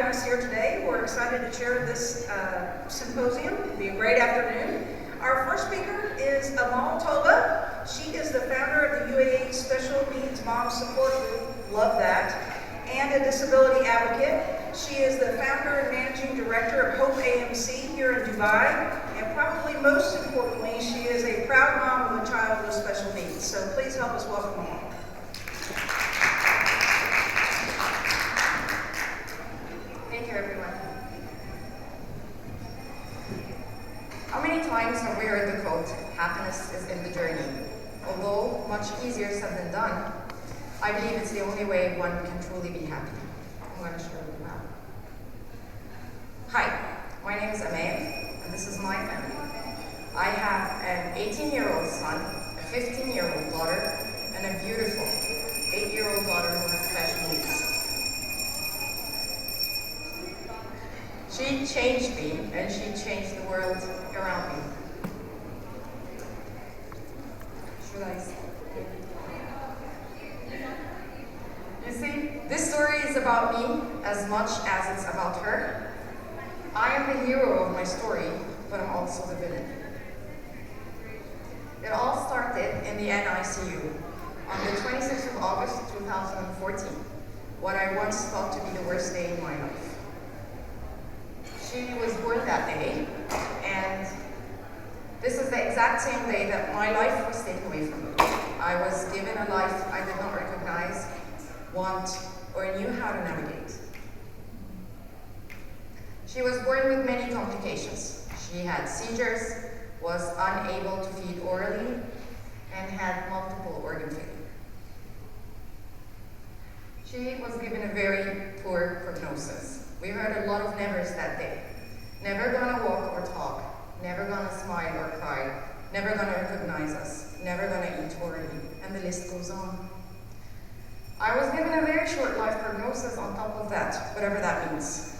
having us here today. We're excited to chair this symposium. It'll be a great afternoon. Our first speaker is Amal Tolba. She is the founder of the UAE Special Needs Mom Support Group, love that, and a disability advocate. She is the founder and managing director of Hope AMC here in Dubai, and probably most importantly, she is a proud mom of a child with special needs. So please help us welcome Amal. Thank you, everyone. How many times have we heard the quote, happiness is in the journey? Although much easier said than done, I believe it's the only way one can truly be happy. I'm going to show you now. Hi, my name is Amal, and this is my family. I have an 18-year-old son, a 15-year-old daughter, and a beautiful 8-year-old daughter who has special needs. She changed me, and she changed the world around me. Should I say? You see, this story is about me as much as it's about her. I am the hero of my story, but I'm also the villain. It all started in the NICU on the 26th of August 2014, what I once thought to be the worst day in my life. She was born that day, and this is the exact same day that my life was taken away from me. I was given a life I did not recognize, want, or knew how to navigate. She was born with many complications. She had seizures, was unable to feed orally, and had multiple organ failure. She was given a very poor prognosis. We heard a lot of nevers that day. Never gonna walk or talk, never gonna smile or cry, never gonna recognize us, never gonna eat orally, and the list goes on. I was given a very short life prognosis on top of that, whatever that means.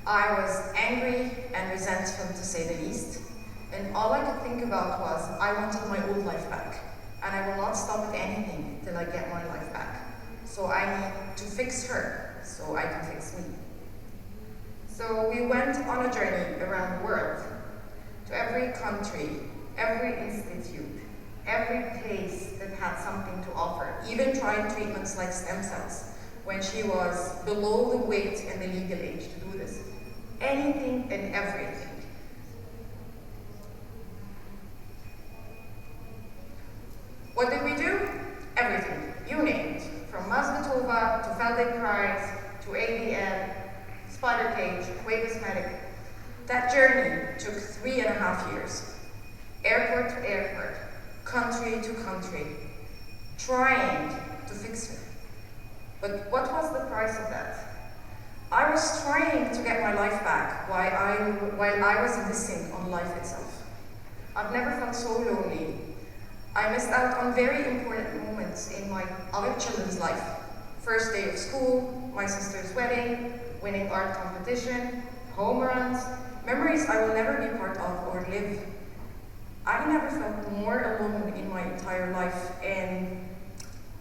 I was angry and resentful, to say the least, and all I could think about was I wanted my old life back, and I will not stop at anything till I get my life back. So I need to fix her so I can fix me. So we went on a journey around the world, to every country, every institute, every place that had something to offer, even trying treatments like stem cells, when she was below the weight and the legal age to do this. Anything and everything. What did we do? Everything, you name it. From Masvatova to Feldenkrais to ABM, Spider Cage, Wavesmatic. That journey took 3.5 years. Airport to airport, country to country, trying to fix her. But what was the price of that? I was trying to get my life back while I was missing on life itself. I've never felt so lonely. I missed out on very important moments in my other children's life. First day of school, my sister's wedding, winning art competition, home runs, memories I will never be part of or live. I never felt more alone in my entire life, and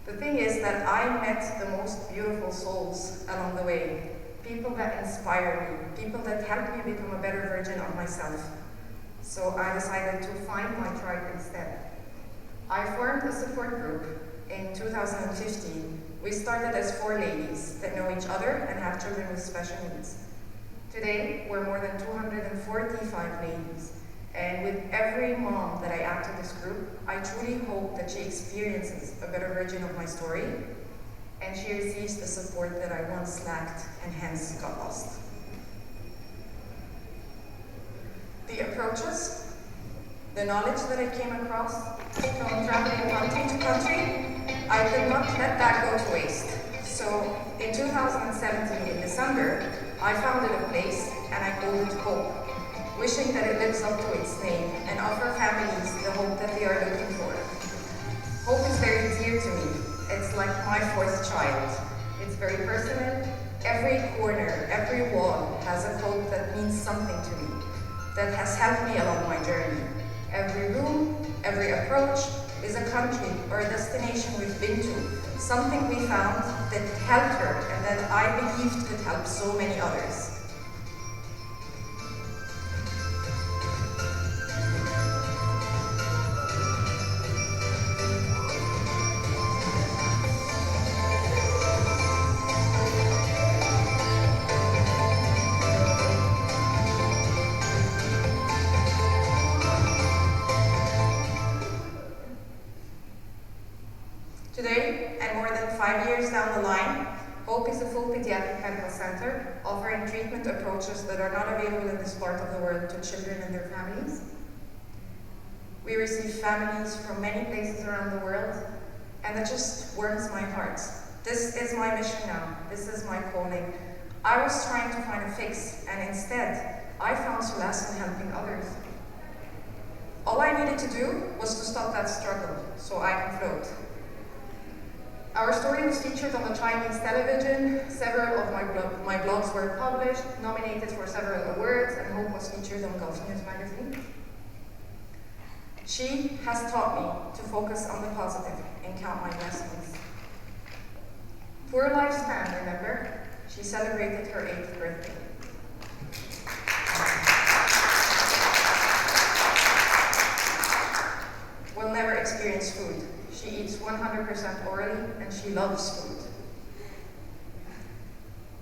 the thing is that I met the most beautiful souls along the way. People that inspire me, people that helped me become a better version of myself. So I decided to find my tribe instead. I formed a support group in 2015. We started as 4 ladies that know each other and have children with special needs. Today, we're more than 245 ladies. And with every mom that I add to this group, I truly hope that she experiences a better version of my story, and she receives the support that I once lacked and hence got lost. The approaches, the knowledge that I came across from traveling country to country, I could not let that go to waste. So in 2017, in December, I founded a place and I called it Hope, wishing that it lives up to its name and offer families the hope that they are looking for. Hope is very dear to me. It's like my 4th child. It's very personal. Every corner, every wall has a quote that means something to me, that has helped me along my journey. Every room, every approach, is a country or a destination we've been to, something we found that helped her and that I believed could help so many others. Today, and more than 5 years down the line, Hope is a full paediatric medical center offering treatment approaches that are not available in this part of the world to children and their families. We receive families from many places around the world, and it just warms my heart. This is my mission now. This is my calling. I was trying to find a fix, and instead, I found solace in helping others. All I needed to do was to stop that struggle so I can float. Our story was featured on the Chinese television, several of my blogs were published, nominated for several awards, and Hope was featured on Gulf News magazine. She has taught me to focus on the positive and count my blessings. Poor lifespan, remember? She celebrated her 8th birthday. Will never experience food. She eats 100% orally, and she loves food.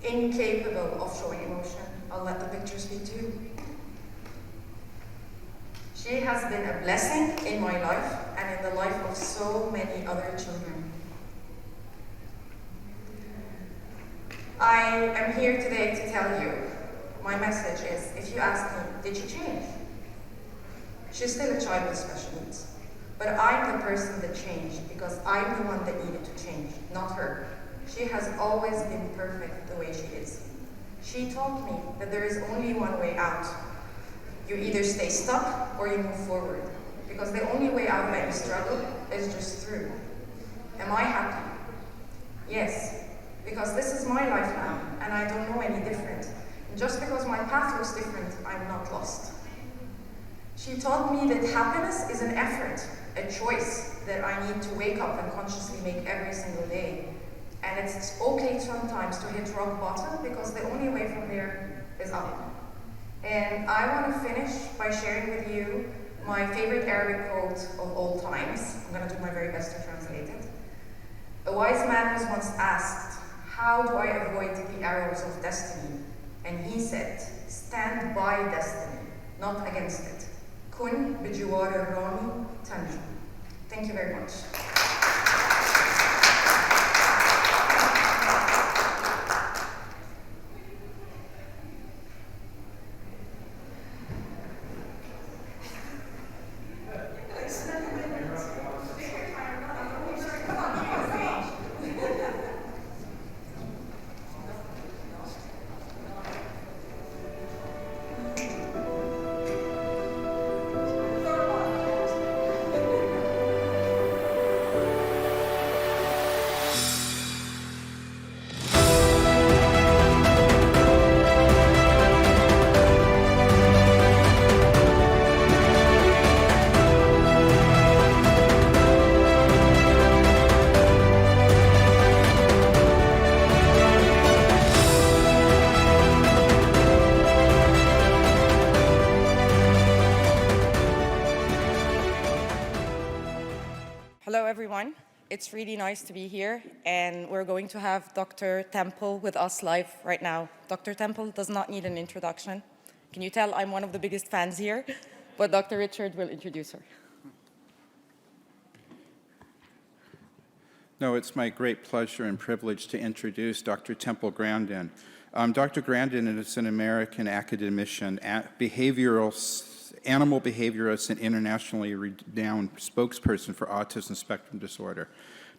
Incapable of showing emotion. I'll let the picture speak to you. She has been a blessing in my life and in the life of so many other children. I am here today to tell you, my message is, if you ask me, did she change? She's still a child with special needs. But I'm the person that changed because I'm the one that needed to change, not her. She has always been perfect the way she is. She taught me that there is only one way out. You either stay stuck or you move forward, because the only way out of any struggle is just through. Am I happy? Yes, because this is my life now, and I don't know any different. And just because my path looks different, I'm not lost. She taught me that happiness is an effort, a choice that I need to wake up and consciously make every single day. And it's okay sometimes to hit rock bottom because the only way from there is up. And I want to finish by sharing with you my favorite Arabic quote of all times. I'm going to do my very best to translate it. A wise man was once asked, "How do I avoid the arrows of destiny?" And he said, "Stand by destiny, not against it. Kun bijiwar al-rami tanju." Thank you very much. Hello, everyone. It's really nice to be here, and we're going to have Dr. Temple with us live right now. Dr. Temple does not need an introduction. Can you tell I'm one of the biggest fans here? But Dr. Richard will introduce her. No, it's my great pleasure and privilege to introduce Dr. Temple Grandin. Dr. Grandin is an American academician, animal behaviorist, and internationally renowned spokesperson for autism spectrum disorder.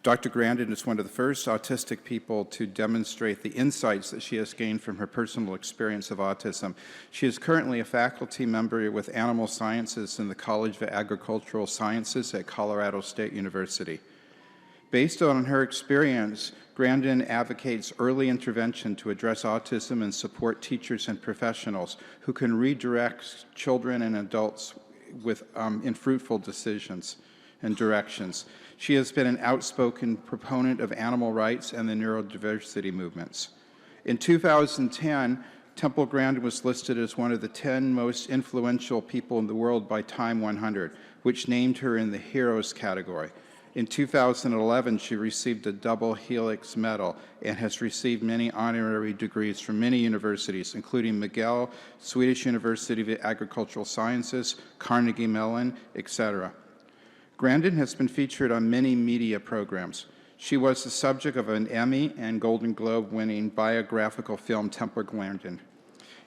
Dr. Grandin is one of the first autistic people to demonstrate the insights that she has gained from her personal experience of autism. She is currently a faculty member with Animal Sciences in the College of Agricultural Sciences at Colorado State University. Based on her experience, Grandin advocates early intervention to address autism and support teachers and professionals who can redirect children and adults in fruitful decisions. and directions. She has been an outspoken proponent of animal rights and the neurodiversity movements. In 2010, Temple Grandin was listed as one of the 10 most influential people in the world by Time 100, which named her in the Heroes category. In 2011, she received a double Helix Medal and has received many honorary degrees from many universities, including McGill, Swedish University of Agricultural Sciences, Carnegie Mellon, etc. Grandin has been featured on many media programs. She was the subject of an Emmy and Golden Globe-winning biographical film, Temple Grandin.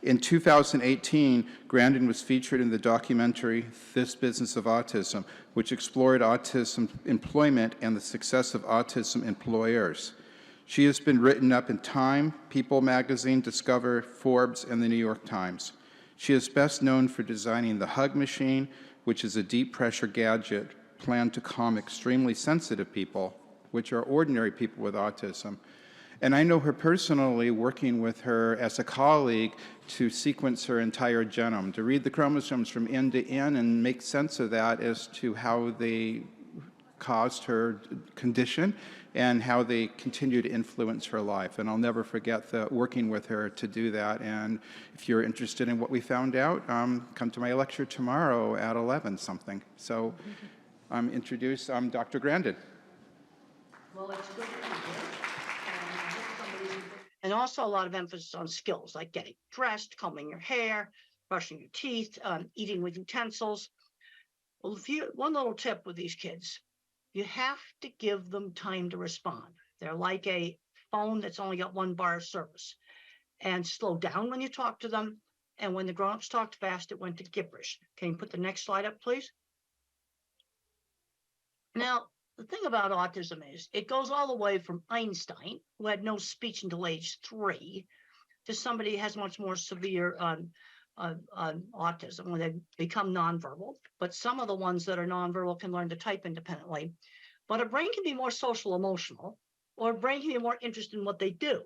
In 2018, Grandin was featured in the documentary This Business of Autism, which explored autism employment and the success of autism employers. She has been written up in Time, People magazine, Discover, Forbes, and the New York Times. She is best known for designing the Hug Machine, which is a deep-pressure gadget planned to calm extremely sensitive people, which are ordinary people with autism. And I know her personally, working with her as a colleague to sequence her entire genome, to read the chromosomes from end to end and make sense of that as to how they caused her condition and how they continue to influence her life. And I'll never forget working with her to do that. And if you're interested in what we found out, come to my lecture tomorrow at 11 something. So introduce Dr. Grandin. Well, it's good to be here. And also a lot of emphasis on skills like getting dressed, combing your hair, brushing your teeth, eating with utensils. Well, one little tip with these kids, you have to give them time to respond. They're like a phone that's only got one bar of service. And slow down when you talk to them. And when the grown-ups talked fast, it went to gibberish. Can you put the next slide up, please? Now, the thing about autism is it goes all the way from Einstein, who had no speech until age 3, to somebody who has much more severe autism when they become nonverbal. But some of the ones that are nonverbal can learn to type independently. But a brain can be more social emotional, or a brain can be more interested in what they do.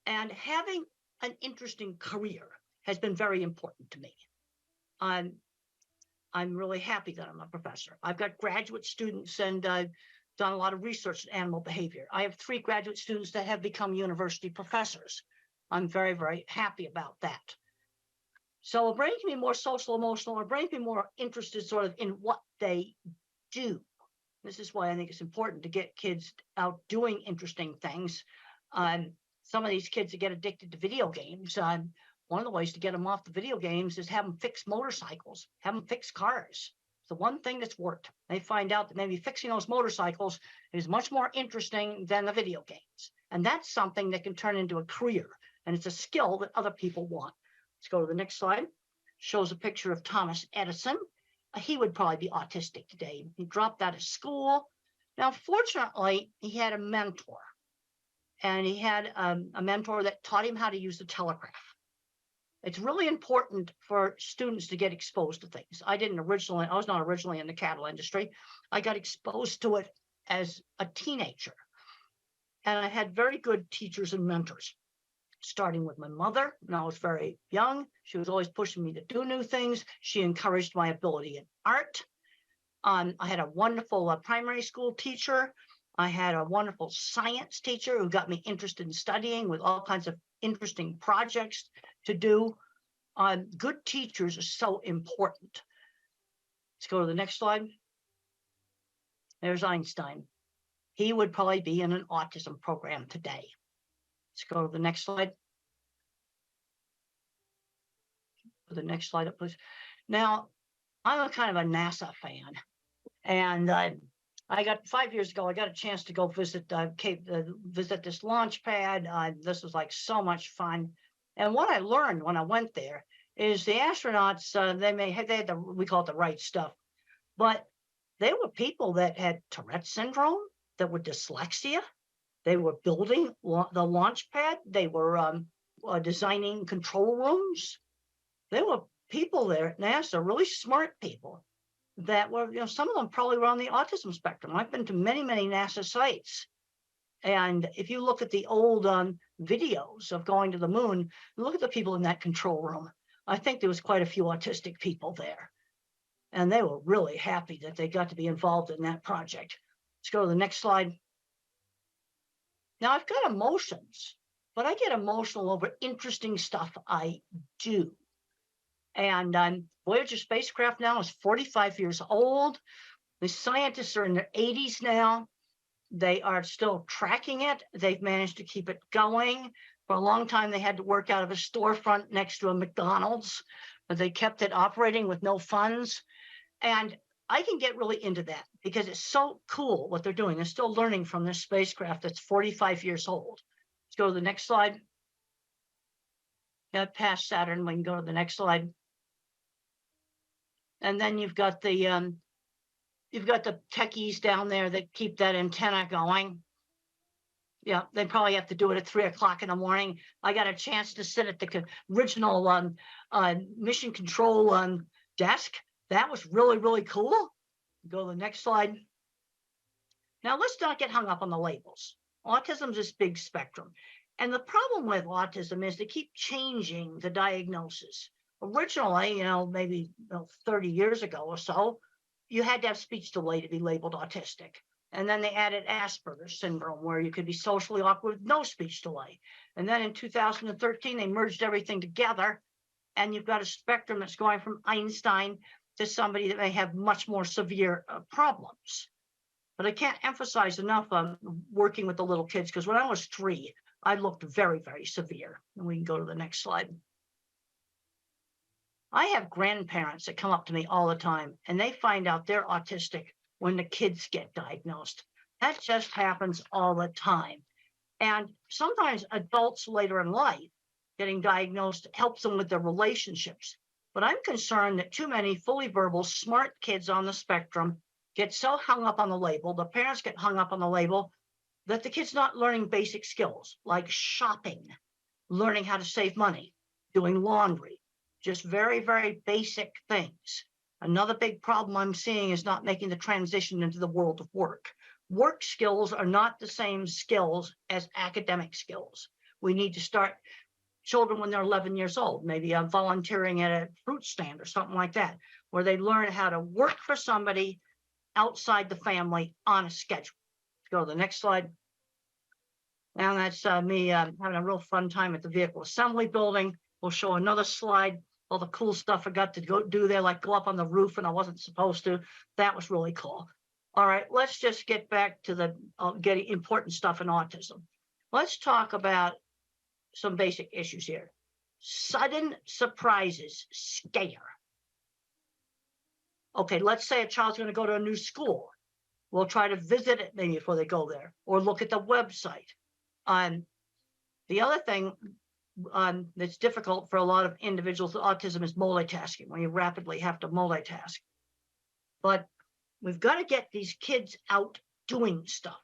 And having an interesting career has been very important to me. I'm really happy that I'm a professor. I've got graduate students and I've done a lot of research in animal behavior. I have 3 graduate students that have become university professors. I'm very, very happy about that. So a brain can be more social emotional, or a brain can be more interested sort of in what they do. This is why I think it's important to get kids out doing interesting things. Some of these kids that get addicted to video games, one of the ways to get them off the video games is have them fix motorcycles, have them fix cars. It's the one thing that's worked. They find out that maybe fixing those motorcycles is much more interesting than the video games. And that's something that can turn into a career. And it's a skill that other people want. Let's go to the next slide. Shows a picture of Thomas Edison. He would probably be autistic today. He dropped out of school. Now, fortunately, he had a mentor. And he had a mentor that taught him how to use the telegraph. It's really important for students to get exposed to things. I was not originally in the cattle industry. I got exposed to it as a teenager. And I had very good teachers and mentors, starting with my mother when I was very young. She was always pushing me to do new things. She encouraged my ability in art. I had a wonderful primary school teacher. I had a wonderful science teacher who got me interested in studying with all kinds of interesting projects to do. Good teachers are so important. Let's go to the next slide. There's Einstein. He would probably be in an autism program today. Let's go to the next slide. Put the next slide up, please. Now, I'm a kind of a NASA fan. And I got 5 years ago, I got a chance to go visit this launch pad. This was like so much fun. And what I learned when I went there is the astronauts, they had we call it the right stuff, but they were people that had Tourette syndrome, that were dyslexia. They were building the launch pad. They were designing control rooms. There were people there at NASA, really smart people that were, some of them probably were on the autism spectrum. I've been to many, many NASA sites. And if you look at the old videos of going to the moon, look at the people in that control room. I think there was quite a few autistic people there. And they were really happy that they got to be involved in that project. Let's go to the next slide. Now I've got emotions, but I get emotional over interesting stuff I do. And Voyager spacecraft now is 45 years old. The scientists are in their 80s now. They are still tracking it. They've managed to keep it going. For a long time, they had to work out of a storefront next to a McDonald's, but they kept it operating with no funds. And I can get really into that because it's so cool what they're doing. They're still learning from this spacecraft that's 45 years old. Let's go to the next slide. Got past Saturn. We can go to the next slide. And then you've got the techies down there that keep that antenna going. Yeah, they probably have to do it at 3 o'clock in the morning. I got a chance to sit at the original mission control desk. That was really, really cool. Go to the next slide. Now, let's not get hung up on the labels. Autism is this big spectrum. And the problem with autism is they keep changing the diagnosis. Originally, maybe 30 years ago or so, you had to have speech delay to be labeled autistic. And then they added Asperger's syndrome, where you could be socially awkward with no speech delay. And then in 2013, they merged everything together. And you've got a spectrum that's going from Einstein to somebody that may have much more severe problems. But I can't emphasize enough on working with the little kids, because when I was 3, I looked very, very severe. And we can go to the next slide. I have grandparents that come up to me all the time, and they find out they're autistic when the kids get diagnosed. That just happens all the time. And sometimes adults later in life getting diagnosed helps them with their relationships. But I'm concerned that too many fully verbal, smart kids on the spectrum get so hung up on the label, the parents get hung up on the label, that the kid's not learning basic skills like shopping, learning how to save money, doing laundry, just very, very basic things. Another big problem I'm seeing is not making the transition into the world of work. Work skills are not the same skills as academic skills. We need to start children when they're 11 years old, maybe volunteering at a fruit stand or something like that, where they learn how to work for somebody outside the family on a schedule. Let's go to the next slide. Now that's me having a real fun time at the vehicle assembly building. We'll show another slide. All the cool stuff I got to go do there, like go up on the roof and I wasn't supposed to. That was really cool. All right, let's just get back to the getting important stuff in autism. Let's talk about some basic issues here. Sudden surprises scare. Okay, let's say a child's going to go to a new school. We'll try to visit it maybe before they go there, or look at the website. The other thing that's difficult for a lot of individuals with autism is multitasking, when you rapidly have to multitask. But we've got to get these kids out doing stuff.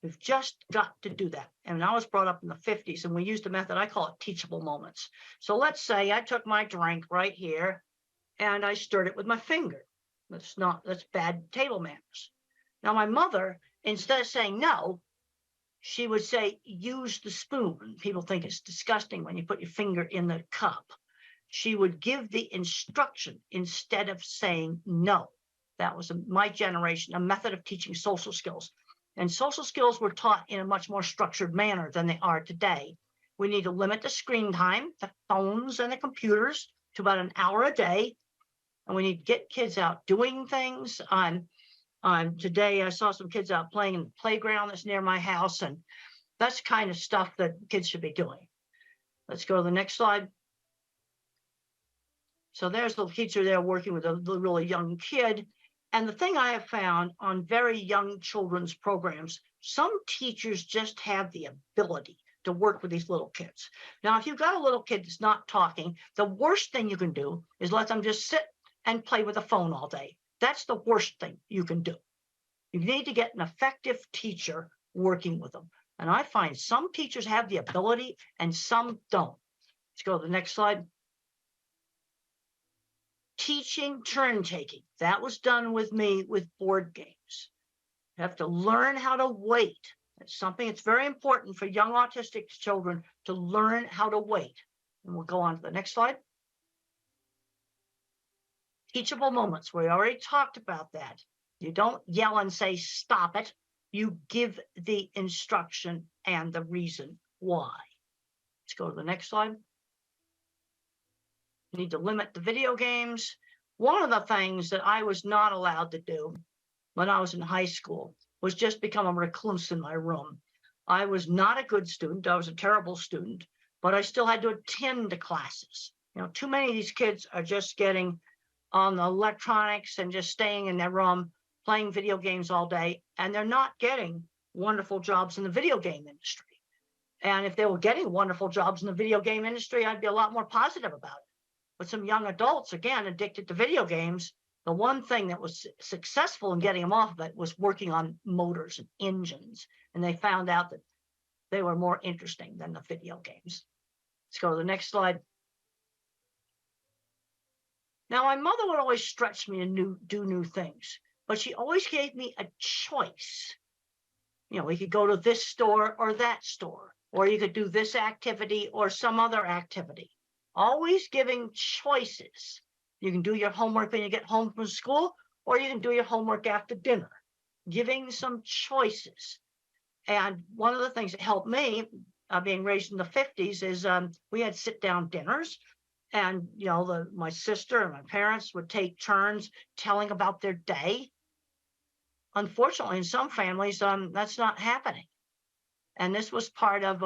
We've just got to do that. And I was brought up in the 50s, and we used a method, I call it teachable moments. So let's say I took my drink right here and I stirred it with my finger. That's bad table manners. Now my mother, instead of saying no, she would say, use the spoon. People think it's disgusting when you put your finger in the cup. She would give the instruction instead of saying no. That was my generation, a method of teaching social skills. And social skills were taught in a much more structured manner than they are today. We need to limit the screen time, the phones and the computers, to about an hour a day. And we need to get kids out doing things. Today, I saw some kids out playing in the playground that's near my house, and that's the kind of stuff that kids should be doing. Let's go to the next slide. So there's the teacher there working with a really young kid. And the thing I have found on very young children's programs, some teachers just have the ability to work with these little kids. Now, if you've got a little kid that's not talking, the worst thing you can do is let them just sit and play with a phone all day. That's the worst thing you can do. You need to get an effective teacher working with them. And I find some teachers have the ability and some don't. Let's go to the next slide. Teaching turn taking. That was done with me with board games. You have to learn how to wait. It's something that's very important for young autistic children to learn how to wait. And we'll go on to the next slide. Teachable moments. We already talked about that. You don't yell and say, stop it. You give the instruction and the reason why. Let's go to the next slide. You need to limit the video games. One of the things that I was not allowed to do when I was in high school was just become a recluse in my room. I was not a good student. I was a terrible student, but I still had to attend the classes. You know, too many of these kids are just getting on the electronics and just staying in their room, playing video games all day, and they're not getting wonderful jobs in the video game industry. And if they were getting wonderful jobs in the video game industry, I'd be a lot more positive about it. But some young adults, again, addicted to video games, the one thing that was successful in getting them off of it was working on motors and engines. And they found out that they were more interesting than the video games. Let's go to the next slide. Now, my mother would always stretch me to do new things, but she always gave me a choice. You know, we could go to this store or that store, or you could do this activity or some other activity. Always giving choices. You can do your homework when you get home from school, or you can do your homework after dinner. Giving some choices. And one of the things that helped me, being raised in the 50s, is we had sit-down dinners. And, you know, my sister and my parents would take turns telling about their day. Unfortunately, in some families, that's not happening. And this was part of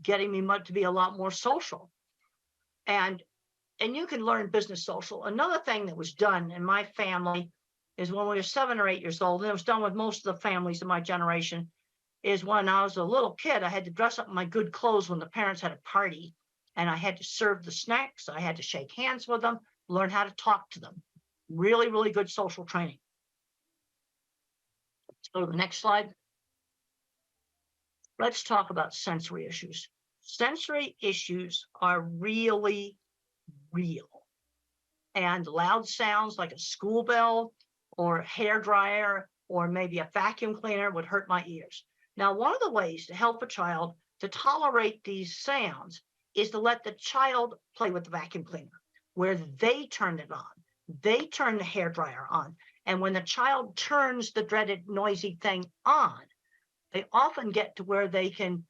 getting me to be a lot more social. And you can learn business social. Another thing that was done in my family is when we were 7 or 8 years old, and it was done with most of the families of my generation, is when I was a little kid, I had to dress up in my good clothes when the parents had a party. And I had to serve the snacks. I had to shake hands with them, learn how to talk to them. Really, really good social training. Let's go to the next slide. Let's talk about sensory issues. Sensory issues are really real. And loud sounds like a school bell or a hairdryer or maybe a vacuum cleaner would hurt my ears. Now, one of the ways to help a child to tolerate these sounds is to let the child play with the vacuum cleaner, where they turn it on. They turn the hairdryer on. And when the child turns the dreaded noisy thing on, they often get to where they can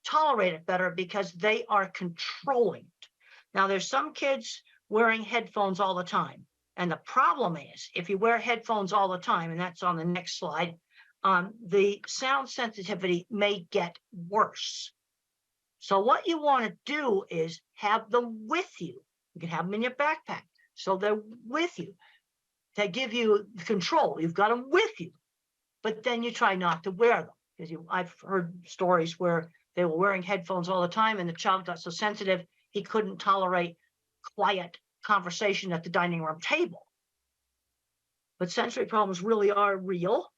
tolerate it better because they are controlling it. Now, there's some kids wearing headphones all the time. And the problem is, if you wear headphones all the time, and that's on the next slide, the sound sensitivity may get worse. So what you want to do is have them with you. You can have them in your backpack. So they're with you. They give you control. You've got them with you. But then you try not to wear them. Because I've heard stories where they were wearing headphones all the time and the child got so sensitive, he couldn't tolerate quiet conversation at the dining room table. But sensory problems really are real.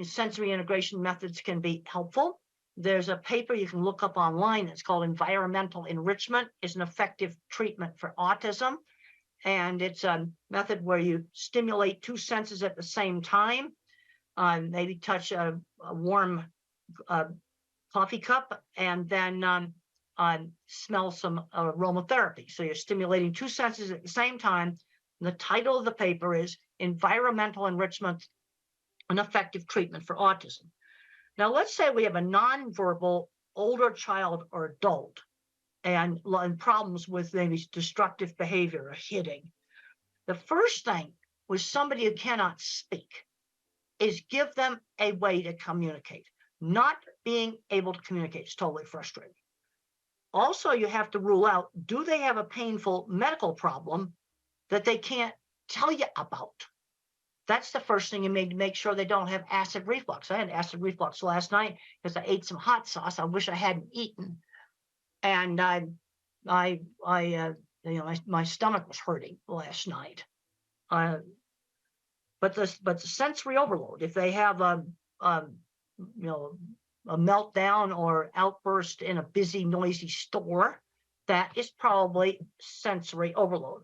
Sensory integration methods can be helpful. There's a paper you can look up online that's called Environmental Enrichment is an Effective Treatment for Autism. And it's a method where you stimulate 2 senses at the same time. Maybe touch a warm coffee cup and then smell some aromatherapy. So you're stimulating 2 senses at the same time. And the title of the paper is Environmental Enrichment, an Effective Treatment for Autism. Now, let's say we have a nonverbal older child or adult and problems with maybe destructive behavior or hitting. The first thing with somebody who cannot speak is give them a way to communicate. Not being able to communicate is totally frustrating. Also, you have to rule out, do they have a painful medical problem that they can't tell you about? That's the first thing you make sure they don't have acid reflux. I had acid reflux last night because I ate some hot sauce I wish I hadn't eaten. And my stomach was hurting last night. But the sensory overload, if they have a meltdown or outburst in a busy, noisy store, that is probably sensory overload.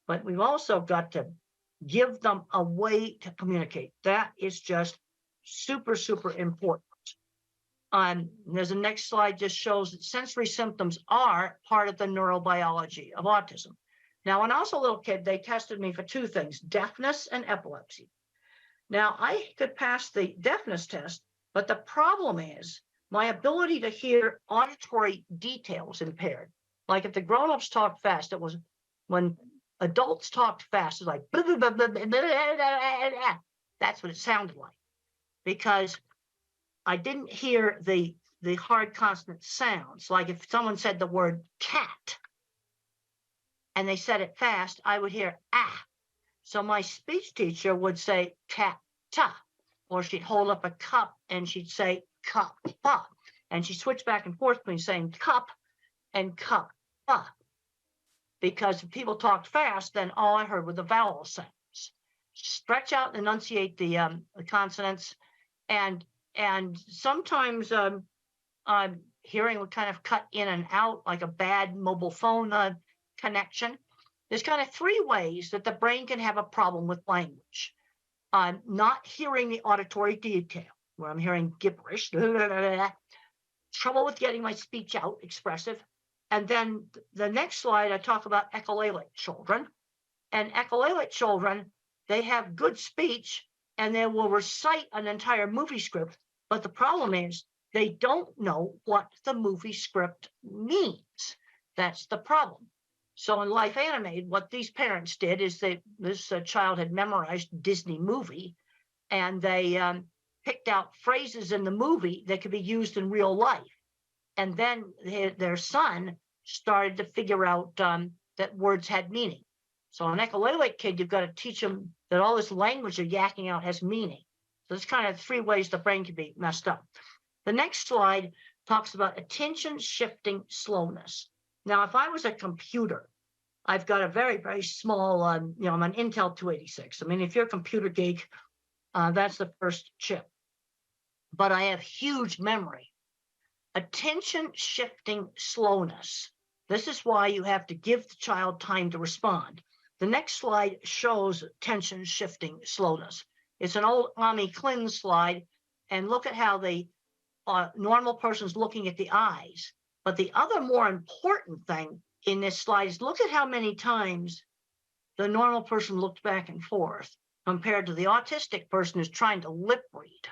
But we've also got to give them a way to communicate. That is just super, super important. There's a next slide just shows that sensory symptoms are part of the neurobiology of autism. Now, when I was a little kid, they tested me for two things, deafness and epilepsy. Now, I could pass the deafness test, but the problem is my ability to hear auditory details impaired. Like if the grown-ups talk fast, it was when adults talked fast, it's like, that's what it sounded like, because I didn't hear the hard consonant sounds. Like if someone said the word cat and they said it fast, I would hear ah. So my speech teacher would say cat ta, or she'd hold up a cup and she'd say cup pa, and she switched back and forth between saying cup and cup pa, because if people talked fast, then all I heard were the vowel sounds. Stretch out and enunciate the consonants, and sometimes hearing would kind of cut in and out like a bad mobile phone connection. There's kind of three ways that the brain can have a problem with language. Not hearing the auditory detail, where I'm hearing gibberish, trouble with getting my speech out, expressive. And then the next slide, I talk about echolalic children. And echolalic children, they have good speech and they will recite an entire movie script. But the problem is they don't know what the movie script means. That's the problem. So in Life Animated, what these parents did is this child had memorized Disney movie, and they picked out phrases in the movie that could be used in real life. And then their son started to figure out that words had meaning. So an echolalic kid, you've got to teach them that all this language they're yakking out has meaning. So there's kind of three ways the brain can be messed up. The next slide talks about attention shifting slowness. Now, if I was a computer, I've got a very, very small, I'm an Intel 286. I mean, if you're a computer geek, that's the first chip. But I have huge memory. Attention shifting slowness. This is why you have to give the child time to respond. The next slide shows attention shifting slowness. It's an old Ami Klin slide, and look at how the normal person's looking at the eyes. But the other more important thing in this slide is look at how many times the normal person looked back and forth compared to the autistic person who's trying to lip read.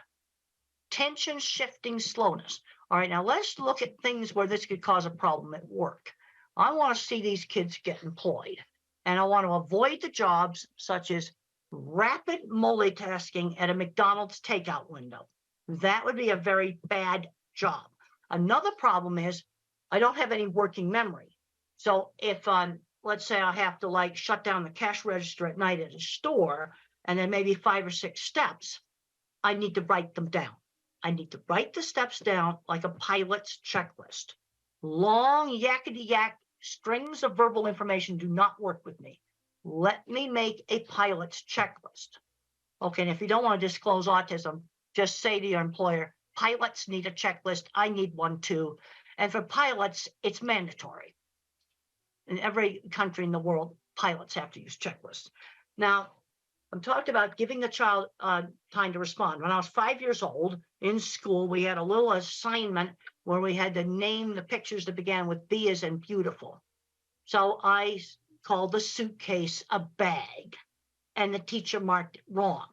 Tension shifting slowness. All right, now let's look at things where this could cause a problem at work. I want to see these kids get employed, and I want to avoid the jobs such as rapid multitasking at a McDonald's takeout window. That would be a very bad job. Another problem is I don't have any working memory. So if let's say I have to shut down the cash register at night at a store, and then maybe 5 or 6 steps, I need to write them down. I need to write the steps down like a pilot's checklist. Long yakety-yak strings of verbal information do not work with me. Let me make a pilot's checklist. Okay, and if you don't want to disclose autism, just say to your employer, pilots need a checklist. I need one too. And for pilots, it's mandatory. In every country in the world, pilots have to use checklists. Now, I'm talking about giving the child time to respond. When I was 5 years old in school, we had a little assignment where we had to name the pictures that began with B as in beautiful. So I called the suitcase a bag, and the teacher marked it wrong.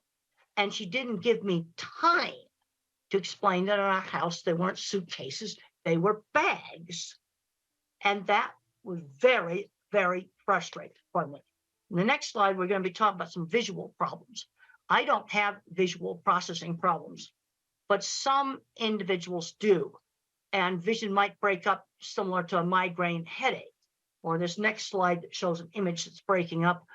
And she didn't give me time to explain that in our house, they weren't suitcases, they were bags. And that was very, very frustrating for me. In the next slide, we're going to be talking about some visual problems. I don't have visual processing problems, but some individuals do. And vision might break up similar to a migraine headache. Or this next slide that shows an image that's breaking up.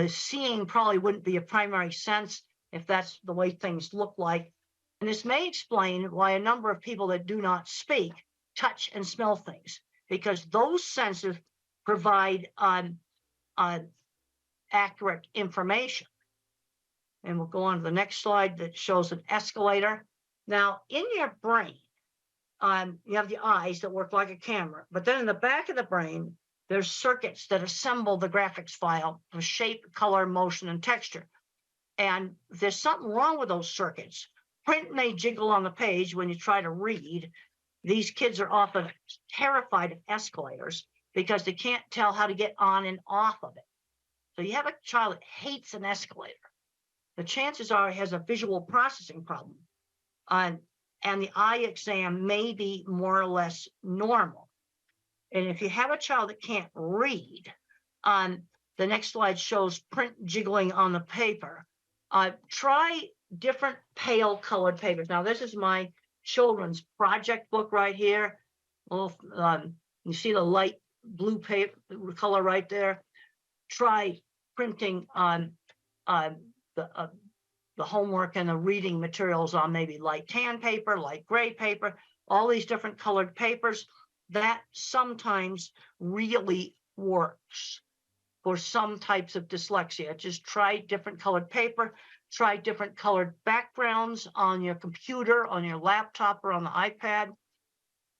Seeing probably wouldn't be a primary sense if that's the way things look like. And this may explain why a number of people that do not speak touch and smell things, because those senses provide accurate information. And we'll go on to the next slide that shows an escalator. Now, in your brain, you have the eyes that work like a camera, but then in the back of the brain, there's circuits that assemble the graphics file for shape, color, motion, and texture. And if there's something wrong with those circuits, print may jiggle on the page when you try to read. These kids are often terrified of escalators. because they can't tell how to get on and off of it. So you have a child that hates an escalator. The chances are he has a visual processing problem. And the eye exam may be more or less normal. And if you have a child that can't read, the next slide shows print jiggling on the paper. Try different pale colored papers. Now, this is my children's project book right here. Well, you see the light blue paper color right there. Try printing on the homework and the reading materials on maybe light tan paper, light gray paper, all these different colored papers. That sometimes really works for some types of dyslexia. Just try different colored paper, try different colored backgrounds on your computer, on your laptop, or on the iPad.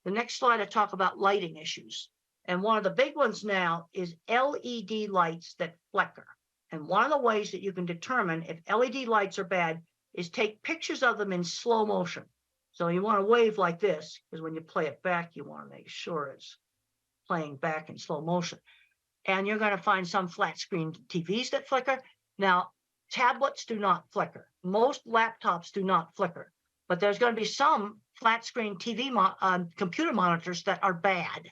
The next slide, I talk about lighting issues. And one of the big ones now is LED lights that flicker. And one of the ways that you can determine if LED lights are bad is take pictures of them in slow motion. So you want to wave like this, because when you play it back, you want to make sure it's playing back in slow motion. And you're going to find some flat screen TVs that flicker. Now, tablets do not flicker. Most laptops do not flicker. But there's going to be some flat screen TV computer monitors that are bad.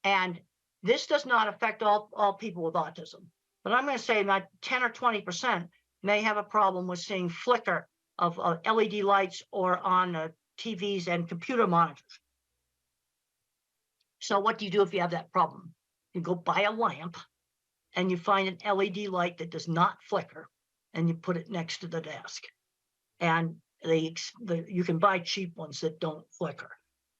And this does not affect all people with autism. But I'm going to say about 10 or 20% may have a problem with seeing flicker of LED lights or on TVs and computer monitors. So what do you do if you have that problem? You go buy a lamp and you find an LED light that does not flicker and you put it next to the desk. And you can buy cheap ones that don't flicker.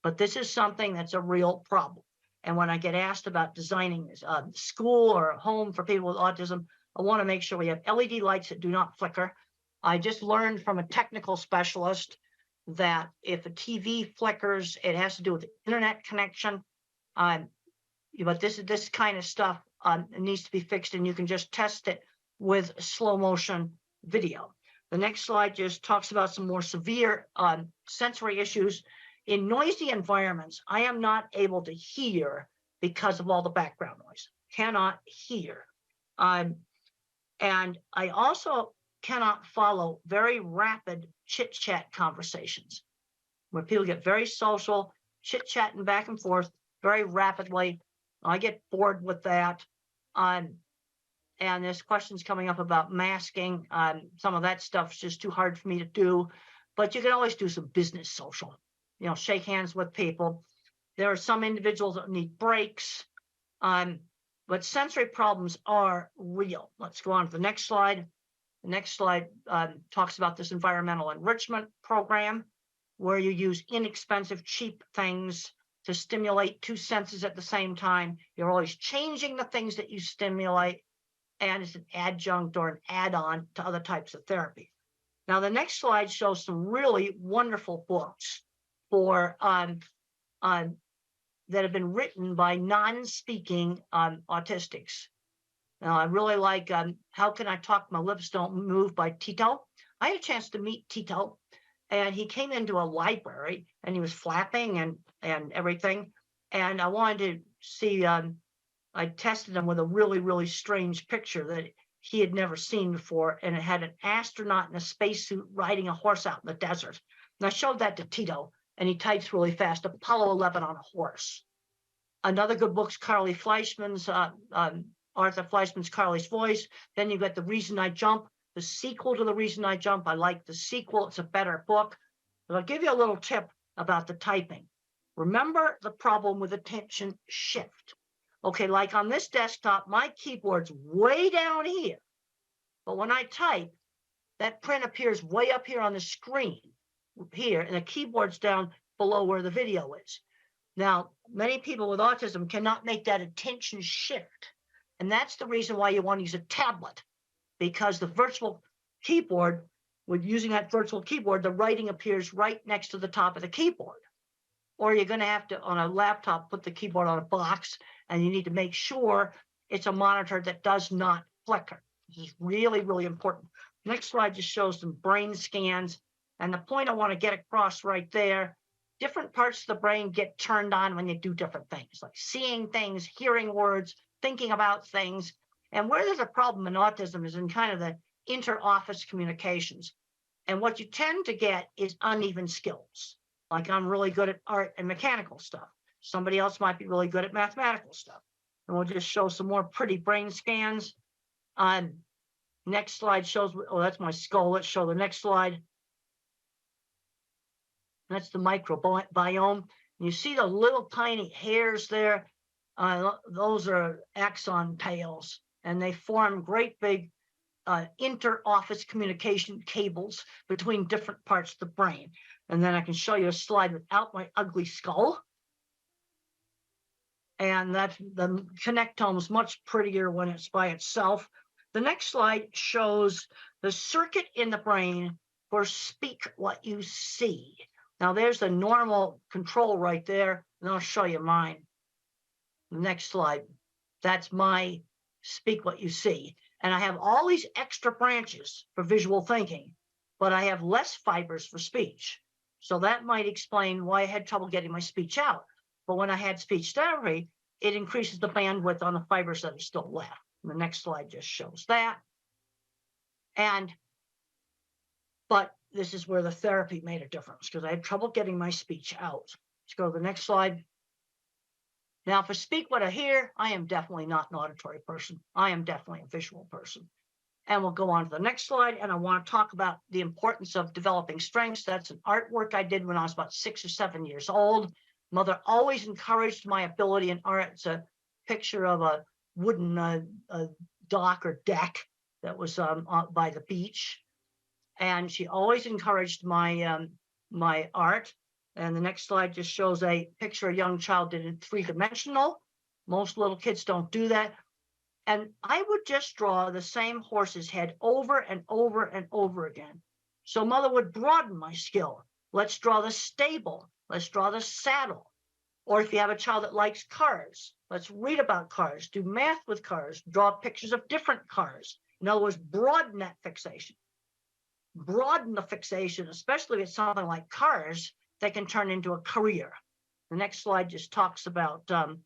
But this is something that's a real problem. And when I get asked about designing a school or a home for people with autism, I want to make sure we have LED lights that do not flicker. I just learned from a technical specialist that if a TV flickers, it has to do with the internet connection. But this kind of stuff needs to be fixed, and you can just test it with slow motion video. The next slide just talks about some more severe sensory issues. In noisy environments, I am not able to hear because of all the background noise. Cannot hear. And I also cannot follow very rapid chit-chat conversations where people get very social, chit-chatting back and forth very rapidly. I get bored with that. And there's questions coming up about masking. Some of that stuff's just too hard for me to do. But you can always do some business social. You know, shake hands with people. There are some individuals that need breaks, but sensory problems are real. Let's go on to the next slide. The next slide talks about this environmental enrichment program, where you use inexpensive, cheap things to stimulate two senses at the same time. You're always changing the things that you stimulate, and it's an adjunct or an add-on to other types of therapy. Now, the next slide shows some really wonderful books for that have been written by non-speaking autistics. Now, I really like How Can I Talk My Lips Don't Move by Tito. I had a chance to meet Tito, and he came into a library, and he was flapping and everything. And I wanted to see, I tested him with a really, really strange picture that he had never seen before, and it had an astronaut in a spacesuit riding a horse out in the desert. And I showed that to Tito, and he types really fast, Apollo 11 on a horse. Another good book's Carly Fleischman's, Arthur Fleischman's Carly's Voice. Then you've got The Reason I Jump, the sequel to The Reason I Jump. I like the sequel. It's a better book. But I'll give you a little tip about the typing. Remember the problem with attention shift. Okay, like on this desktop, my keyboard's way down here. But when I type, that print appears way up here on the screen here, and the keyboard's down below where the video is. Now, many people with autism cannot make that attention shift. And that's the reason why you want to use a tablet, because the virtual keyboard, with using that virtual keyboard, the writing appears right next to the top of the keyboard. Or you're going to have to, on a laptop, put the keyboard on a box, and you need to make sure it's a monitor that does not flicker. This is really, really important. Next slide just shows some brain scans. And the point I want to get across right there different parts of the brain get turned on when you do different things, like seeing things, hearing words, thinking about things. And where there's a problem in autism is in kind of the inter-office communications. And what you tend to get is uneven skills. Like I'm really good at art and mechanical stuff. Somebody else might be really good at mathematical stuff. And we'll just show some more pretty brain scans. Next slide shows, oh, that's my skull. Let's show the next slide. That's the microbiome. You see the little tiny hairs there. Those are axon tails, and they form great big inter-office communication cables between different parts of the brain. And then I can show you a slide without my ugly skull. And that the connectome is much prettier when it's by itself. The next slide shows the circuit in the brain for speak what you see. Now there's the normal control right there, and I'll show you mine. The next slide, that's my speak what you see. And I have all these extra branches for visual thinking, but I have less fibers for speech. So that might explain why I had trouble getting my speech out. But when I had speech therapy, it increases the bandwidth on the fibers that are still left. And the next slide just shows that. But this is where the therapy made a difference because I had trouble getting my speech out. Let's go to the next slide. Now, for speak what I hear, I am definitely not an auditory person. I am definitely a visual person. And we'll go on to the next slide. And I want to talk about the importance of developing strengths. That's an artwork I did when I was about 6 or 7 years old. Mother always encouraged my ability in art. It's a picture of a wooden dock or deck that was by the beach. And she always encouraged my my art. And the next slide just shows a picture a young child did in 3-dimensional. Most little kids don't do that. And I would just draw the same horse's head over and over and over again. So mother would broaden my skill. Let's draw the stable. Let's draw the saddle. Or if you have a child that likes cars, let's read about cars, do math with cars, draw pictures of different cars. In other words, broaden that fixation. Broaden the fixation, especially if it's something like cars that can turn into a career. The next slide just talks about the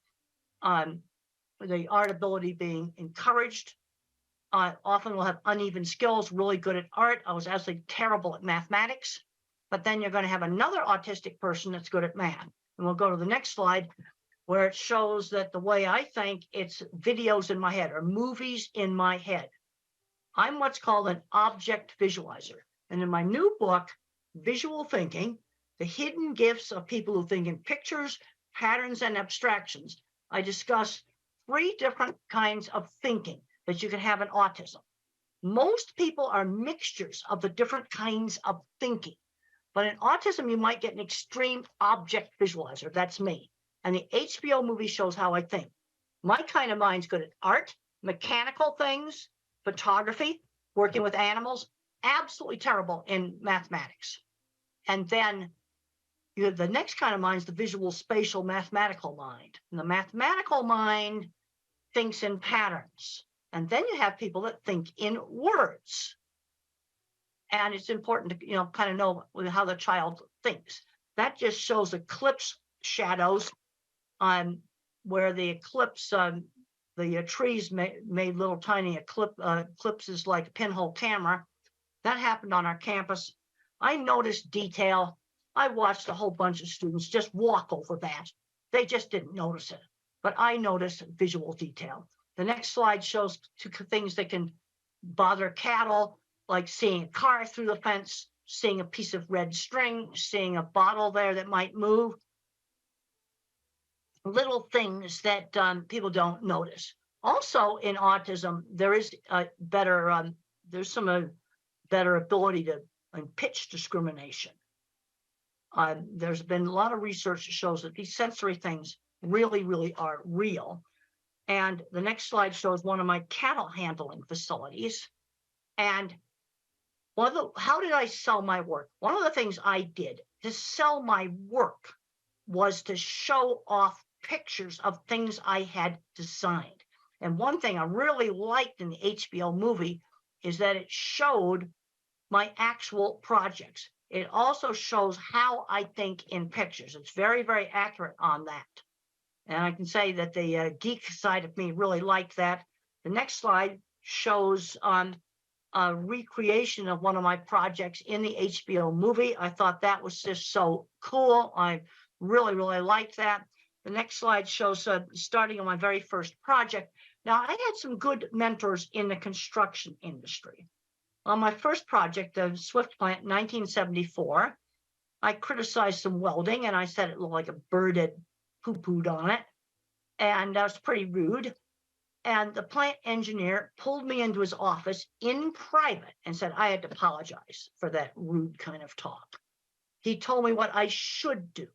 art ability being encouraged. Often we'll have uneven skills, really good at art. I was absolutely terrible at mathematics, but then you're going to have another autistic person that's good at math. And we'll go to the next slide where it shows that the way I think, it's videos in my head or movies in my head. I'm what's called an object visualizer. And in my new book, Visual Thinking, The Hidden Gifts of People Who Think in Pictures, Patterns, and Abstractions, I discuss 3 different kinds of thinking that you can have in autism. Most people are mixtures of the different kinds of thinking. But in autism, you might get an extreme object visualizer. That's me. And the HBO movie shows how I think. My kind of mind's good at art, mechanical things, photography, working with animals, absolutely terrible in mathematics. And then you have the next kind of mind is the visual, spatial, mathematical mind. And the mathematical mind thinks in patterns. And then you have people that think in words. And it's important to, kind of know how the child thinks. That just shows eclipse shadows on where the eclipse, the trees made little tiny eclipses like a pinhole camera. That happened on our campus. I noticed detail. I watched a whole bunch of students just walk over that. They just didn't notice it. But I noticed visual detail. The next slide shows 2 things that can bother cattle, like seeing a car through the fence, seeing a piece of red string, seeing a bottle there that might move. Little things that people don't notice. Also in autism, there is there's some better ability to pitch discrimination. There's been a lot of research that shows that these sensory things really, really are real. And the next slide shows one of my cattle handling facilities. And how did I sell my work? One of the things I did to sell my work was to show off pictures of things I had designed. And one thing I really liked in the HBO movie is that it showed my actual projects. It also shows how I think in pictures. It's very, very accurate on that. And I can say that the geek side of me really liked that. The next slide shows a recreation of one of my projects in the HBO movie. I thought that was just so cool. I really, really liked that. The next slide shows starting on my very first project. Now, I had some good mentors in the construction industry. On my first project, the Swift plant in 1974, I criticized some welding and I said it looked like a bird had poo-pooed on it. And that was pretty rude. And the plant engineer pulled me into his office in private and said I had to apologize for that rude kind of talk. He told me what I should do.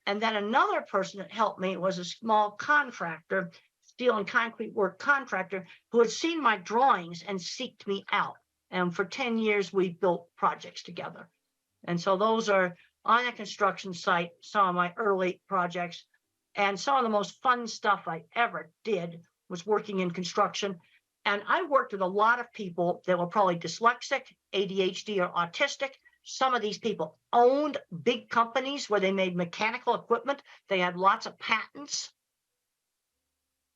And then another person that helped me was a small contractor, steel and concrete work contractor, who had seen my drawings and seeked me out. And for 10 years, we built projects together. And so those are on a construction site, some of my early projects. And some of the most fun stuff I ever did was working in construction. And I worked with a lot of people that were probably dyslexic, ADHD, or autistic. Some of these people owned big companies where they made mechanical equipment. They had lots of patents.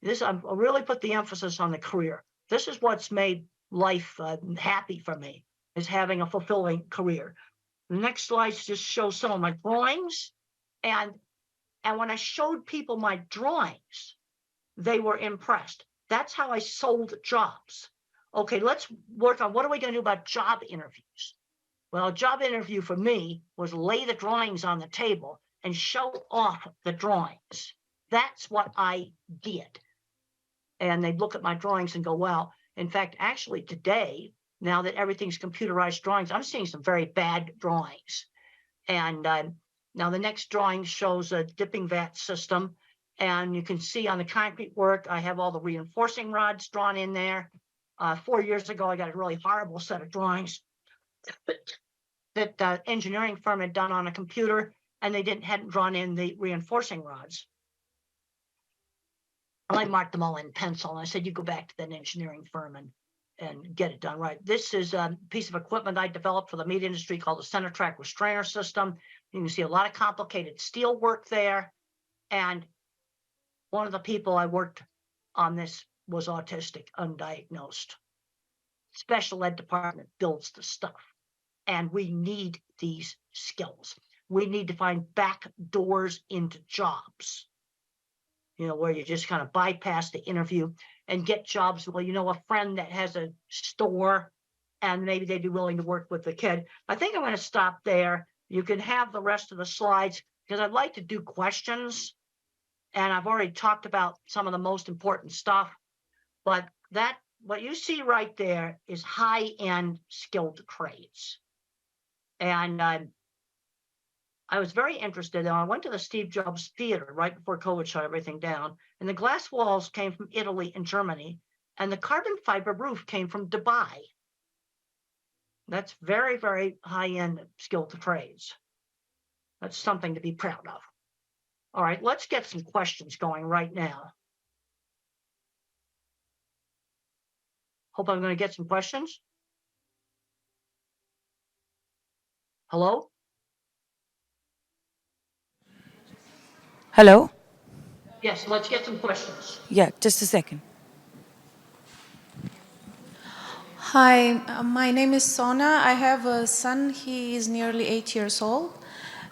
I really put the emphasis on the career. This is what's made life happy for me, is having a fulfilling career. The next slide just shows some of my drawings. And when I showed people my drawings, they were impressed. That's how I sold jobs. Okay, let's work on what are we going to do about job interviews? Well, a job interview for me was lay the drawings on the table and show off the drawings. That's what I did. And they'd look at my drawings and go, well, in fact, actually today, now that everything's computerized drawings, I'm seeing some very bad drawings. And now the next drawing shows a dipping vat system. And you can see on the concrete work, I have all the reinforcing rods drawn in there. 4 years ago, I got a really horrible set of drawings that the engineering firm had done on a computer, and they hadn't drawn in the reinforcing rods. And I marked them all in pencil, and I said, you go back to that engineering firm and get it done right. This is a piece of equipment I developed for the meat industry called the center track restrainer system. You can see a lot of complicated steel work there. And one of the people I worked on this was autistic, undiagnosed. Special ed department builds the stuff. And we need these skills. We need to find back doors into jobs, where you just kind of bypass the interview and get jobs. Well, a friend that has a store and maybe they'd be willing to work with the kid. I think I'm going to stop there. You can have the rest of the slides because I'd like to do questions. And I've already talked about some of the most important stuff, but what you see right there is high-end skilled trades. And I was very interested. I went to the Steve Jobs Theater right before COVID shut everything down. And the glass walls came from Italy and Germany. And the carbon fiber roof came from Dubai. That's very, very high-end skilled trades. That's something to be proud of. All right, let's get some questions going right now. Hope I'm going to get some questions. Hello? Hello? Yes, let's get some questions. Yeah, just a second. Hi, my name is Sona. I have a son. He is nearly 8 years old.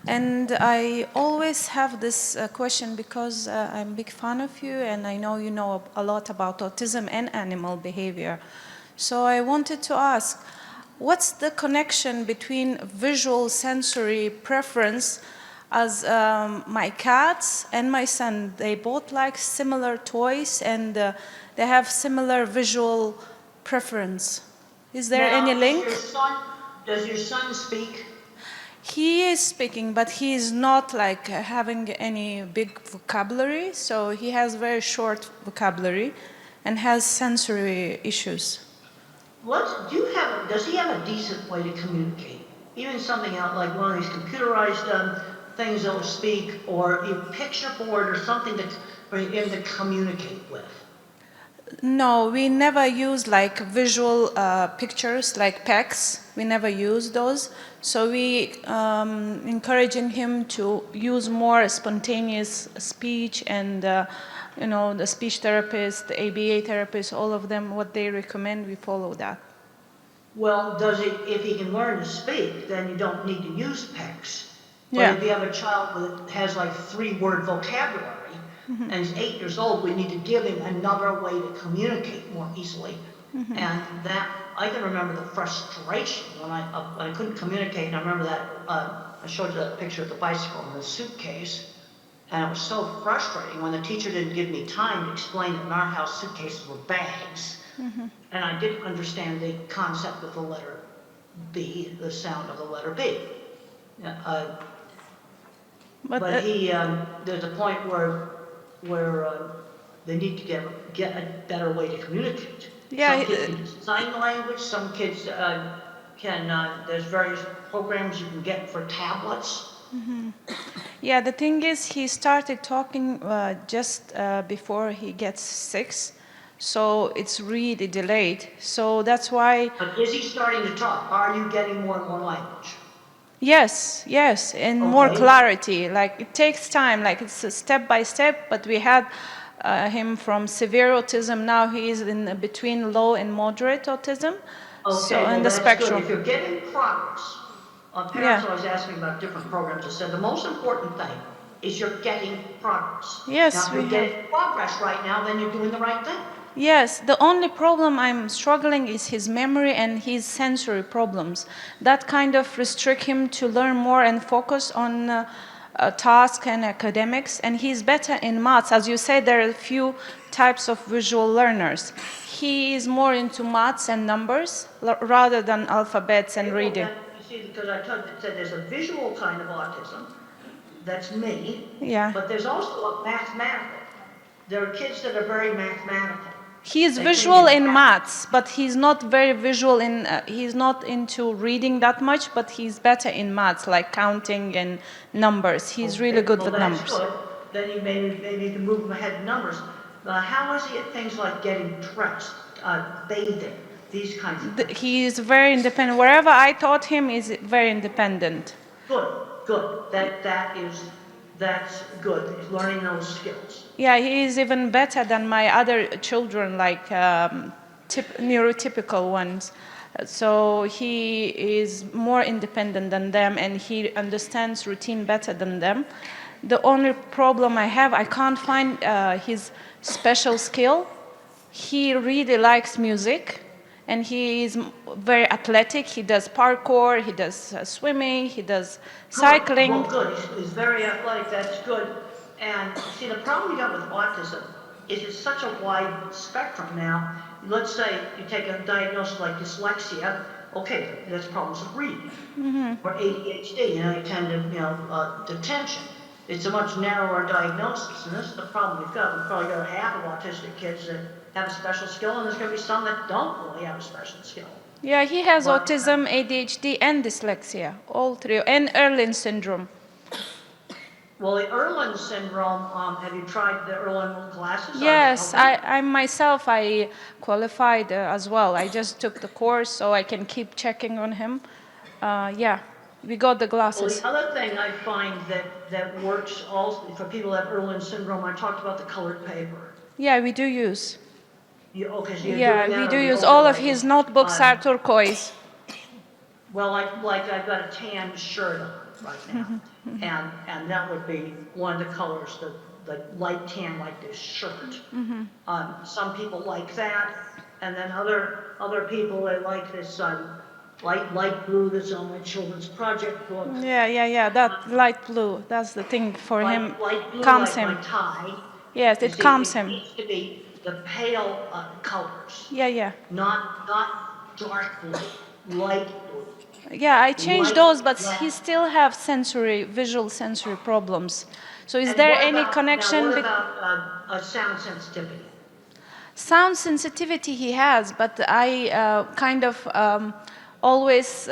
And I always have this question because I'm a big fan of you and I know you know a lot about autism and animal behavior. So I wanted to ask, what's the connection between visual sensory preference as my cats and my son? They both like similar toys and they have similar visual preference. Is there any link? Does your son speak? He is speaking, but he is not like having any big vocabulary. So he has very short vocabulary and has sensory issues. Does he have a decent way to communicate? Even something out like one of these computerized things that will speak, or a picture board or something for him to communicate with? No, we never use like visual pictures like PECs. We never use those. So we encouraging him to use more spontaneous speech and you know, the speech therapist, the ABA therapist, all of them, what they recommend, we follow that. Well, if he can learn to speak, then you don't need to use PECs. But Yeah. if you have a child that has like 3-word vocabulary and is 8 years old, we need to give him another way to communicate more easily. And that, I can remember the frustration when I couldn't communicate. And I remember that, I showed you that picture of the bicycle in the suitcase. And it was so frustrating when the teacher didn't give me time to explain that in our house suitcases were bags. And I didn't understand the concept of the letter B, the sound of the letter B. But there's a point where they need to get a better way to communicate. Yeah, Some kids can do sign language, some kids there's various programs you can get for tablets. Yeah, the thing is, he started talking just before he gets 6, so it's really delayed. So that's why. But is he starting to talk? Are you getting more and more language? Yes, yes, and more Okay. clarity. Like it takes time, like it's a step by step. But we had him from severe autism. Now he is in between low and moderate autism. Okay, So well, in the that's spectrum. good. If you're getting progress, parents always asking about different programs. I said the most important thing is you're getting progress. Yes, now, if we you're getting progress right now, then you're doing the right thing. Yes, the only problem I'm struggling is his memory and his sensory problems. That kind of restrict him to learn more and focus on task and academics. And he's better in maths. As you said, there are a few types of visual learners. He is more into maths and numbers rather than alphabets and reading. You see, because I said there's a visual kind of autism. That's me. Yeah. But there's also a mathematical. There are kids that are very mathematical. He is visual in maths, but he's not very visual in, he's not into reading that much, but he's better in maths, like counting and numbers. He's really good with numbers. That's good. Then you maybe you can move him ahead in numbers. How is he at things like getting dressed, bathing, these kinds of things? He is very independent. Wherever I taught him, is very independent. Good. That's good. He's learning those skills. Yeah, he is even better than my other children, like neurotypical ones. So he is more independent than them, and he understands routine better than them. The only problem I have, I can't find his special skill. He really likes music, and he is very athletic. He does parkour, he does swimming, he does cycling. Well, good. He's very athletic. That's good. And see, the problem you got with autism is it's such a wide spectrum now. Let's say you take a diagnosis like dyslexia. Okay, that's problems with reading. Or ADHD, you tend to, detention. It's a much narrower diagnosis, and this is the problem we've got. We've probably got half of autistic kids that have a special skill, and there's going to be some that don't really have a special skill. Yeah, he has autism, ADHD, and dyslexia, all three, and Erlin syndrome. Well, the Erlin syndrome, have you tried the Erlin classes? Yes, I myself, I qualified as well. I just took the course so I can keep checking on him. Yeah, we got the glasses. Well, the other thing I find that works also for people that have Erlin syndrome, I talked about the colored paper. Yeah, we do use. Yeah, we do use. All of his notebooks are turquoise. Well, like I've got a tan shirt on right now, and that would be one of the colors, the light tan like this shirt. Some people like that, and then other people, they like this light blue that's on my children's project book. Yeah, that light blue, that's the thing for him, Light blue, calms like him. my tie. Yes, it calms him. It needs to be the pale colors. Yeah. Not dark blue, light blue. Yeah, I changed those, but he still have visual sensory problems. So is there any connection? What about sound sensitivity? Sound sensitivity he has, but I kind of always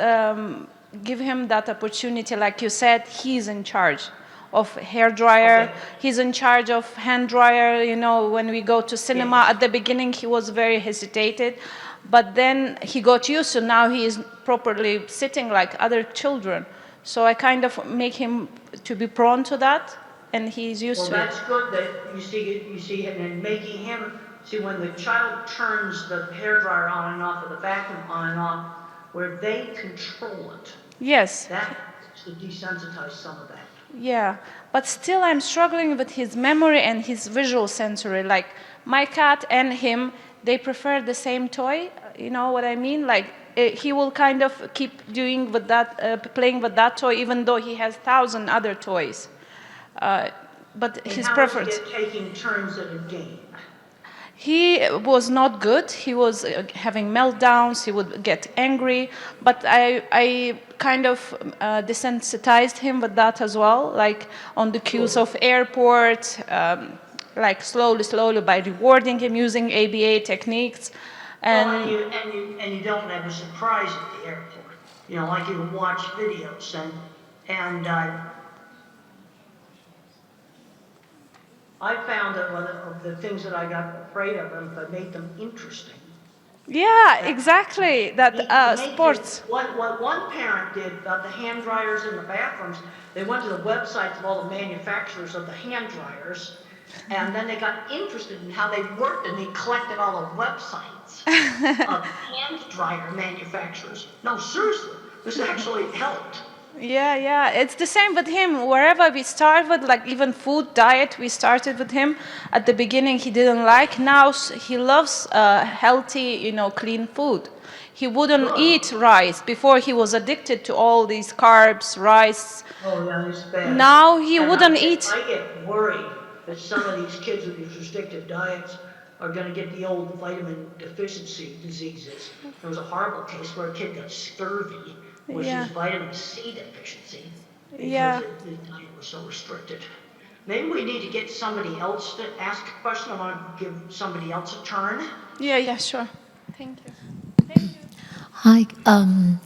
give him that opportunity. Like you said, he's in charge. of hair dryer. Okay. He's in charge of hand dryer. You know, when we go to cinema, at the beginning he was very hesitated, but then he got used to. Now he is properly sitting like other children. So I kind of make him to be prone to that, and he's used Well, to it. that's good that you see it, and making him, see when the child turns the hairdryer on and off, or the vacuum on and off, where they control it, Yes. that should desensitize some of that. Yeah, but still I'm struggling with his memory and his visual sensory. Like my cat and him, they prefer the same toy. You know what I mean? Like he will kind of keep doing with that, playing with that toy, even though he has 1,000 other toys. But And his how preference. is he taking turns at a game? He was not good. He was having meltdowns. He would get angry. But I kind of desensitized him with that as well, like on the cues of airport, like slowly by rewarding him using ABA techniques. And you don't have a surprise at the airport. You know, like you watch videos and I found that one of the things that I got afraid of them, if I made them interesting. Yeah, exactly. That Make sports. What one parent did about the hand dryers in the bathrooms, they went to the websites of all the manufacturers of the hand dryers, and then they got interested in how they worked, and they collected all the websites of hand dryer manufacturers. No, seriously, this actually helped. Yeah. It's the same with him. Wherever we start with, like even food, diet, we started with him. At the beginning, he didn't like. Now he loves healthy, clean food. He wouldn't eat rice. Before, he was addicted to all these carbs, rice. Oh, yeah, it's bad. Now he And wouldn't eat. I get worried that some of these kids with these restrictive diets are going to get the old vitamin deficiency diseases. There was a horrible case where a kid got scurvy, which Yeah. is vitamin C deficiency, because Yeah. the diet was so restricted. Maybe we need to get somebody else to ask a question. I want to give somebody else a turn. Yeah, sure. Thank you. Hi,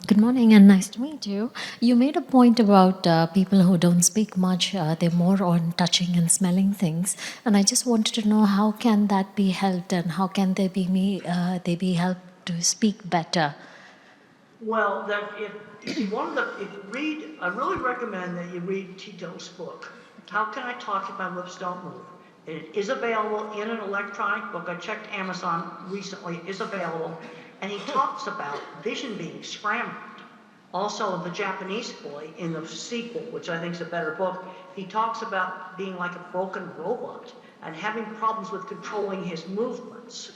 good morning and nice to meet you. You made a point about people who don't speak much, they're more on touching and smelling things. And I just wanted to know how can that be helped and how can they be helped to speak better? Well, if you read, I really recommend that you read Tito's book, How Can I Talk If My Lips Don't Move? It is available in an electronic book. I checked Amazon recently, it is available. And he talks about vision being scrambled. Also, the Japanese boy in the sequel, which I think is a better book, he talks about being like a broken robot and having problems with controlling his movements.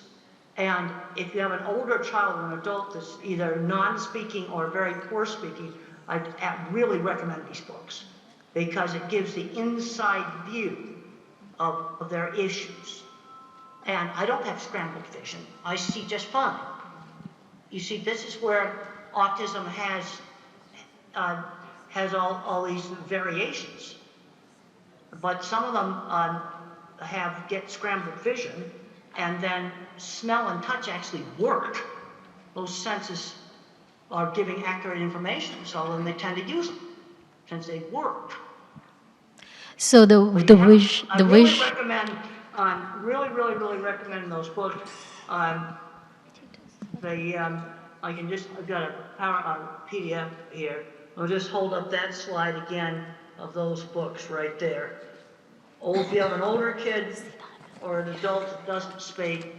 And if you have an older child or an adult that's either non-speaking or very poor speaking, I really recommend these books because it gives the inside view of their issues. And I don't have scrambled vision. I see just fine. You see, this is where autism has all these variations. But some of them get scrambled vision, and then smell and touch actually work. Those senses are giving accurate information, so then they tend to use them since they work. So I really recommend, really recommend those books. I've got a PDF here. I'll just hold up that slide again of those books right there. If you have an older kid or an adult that doesn't speak,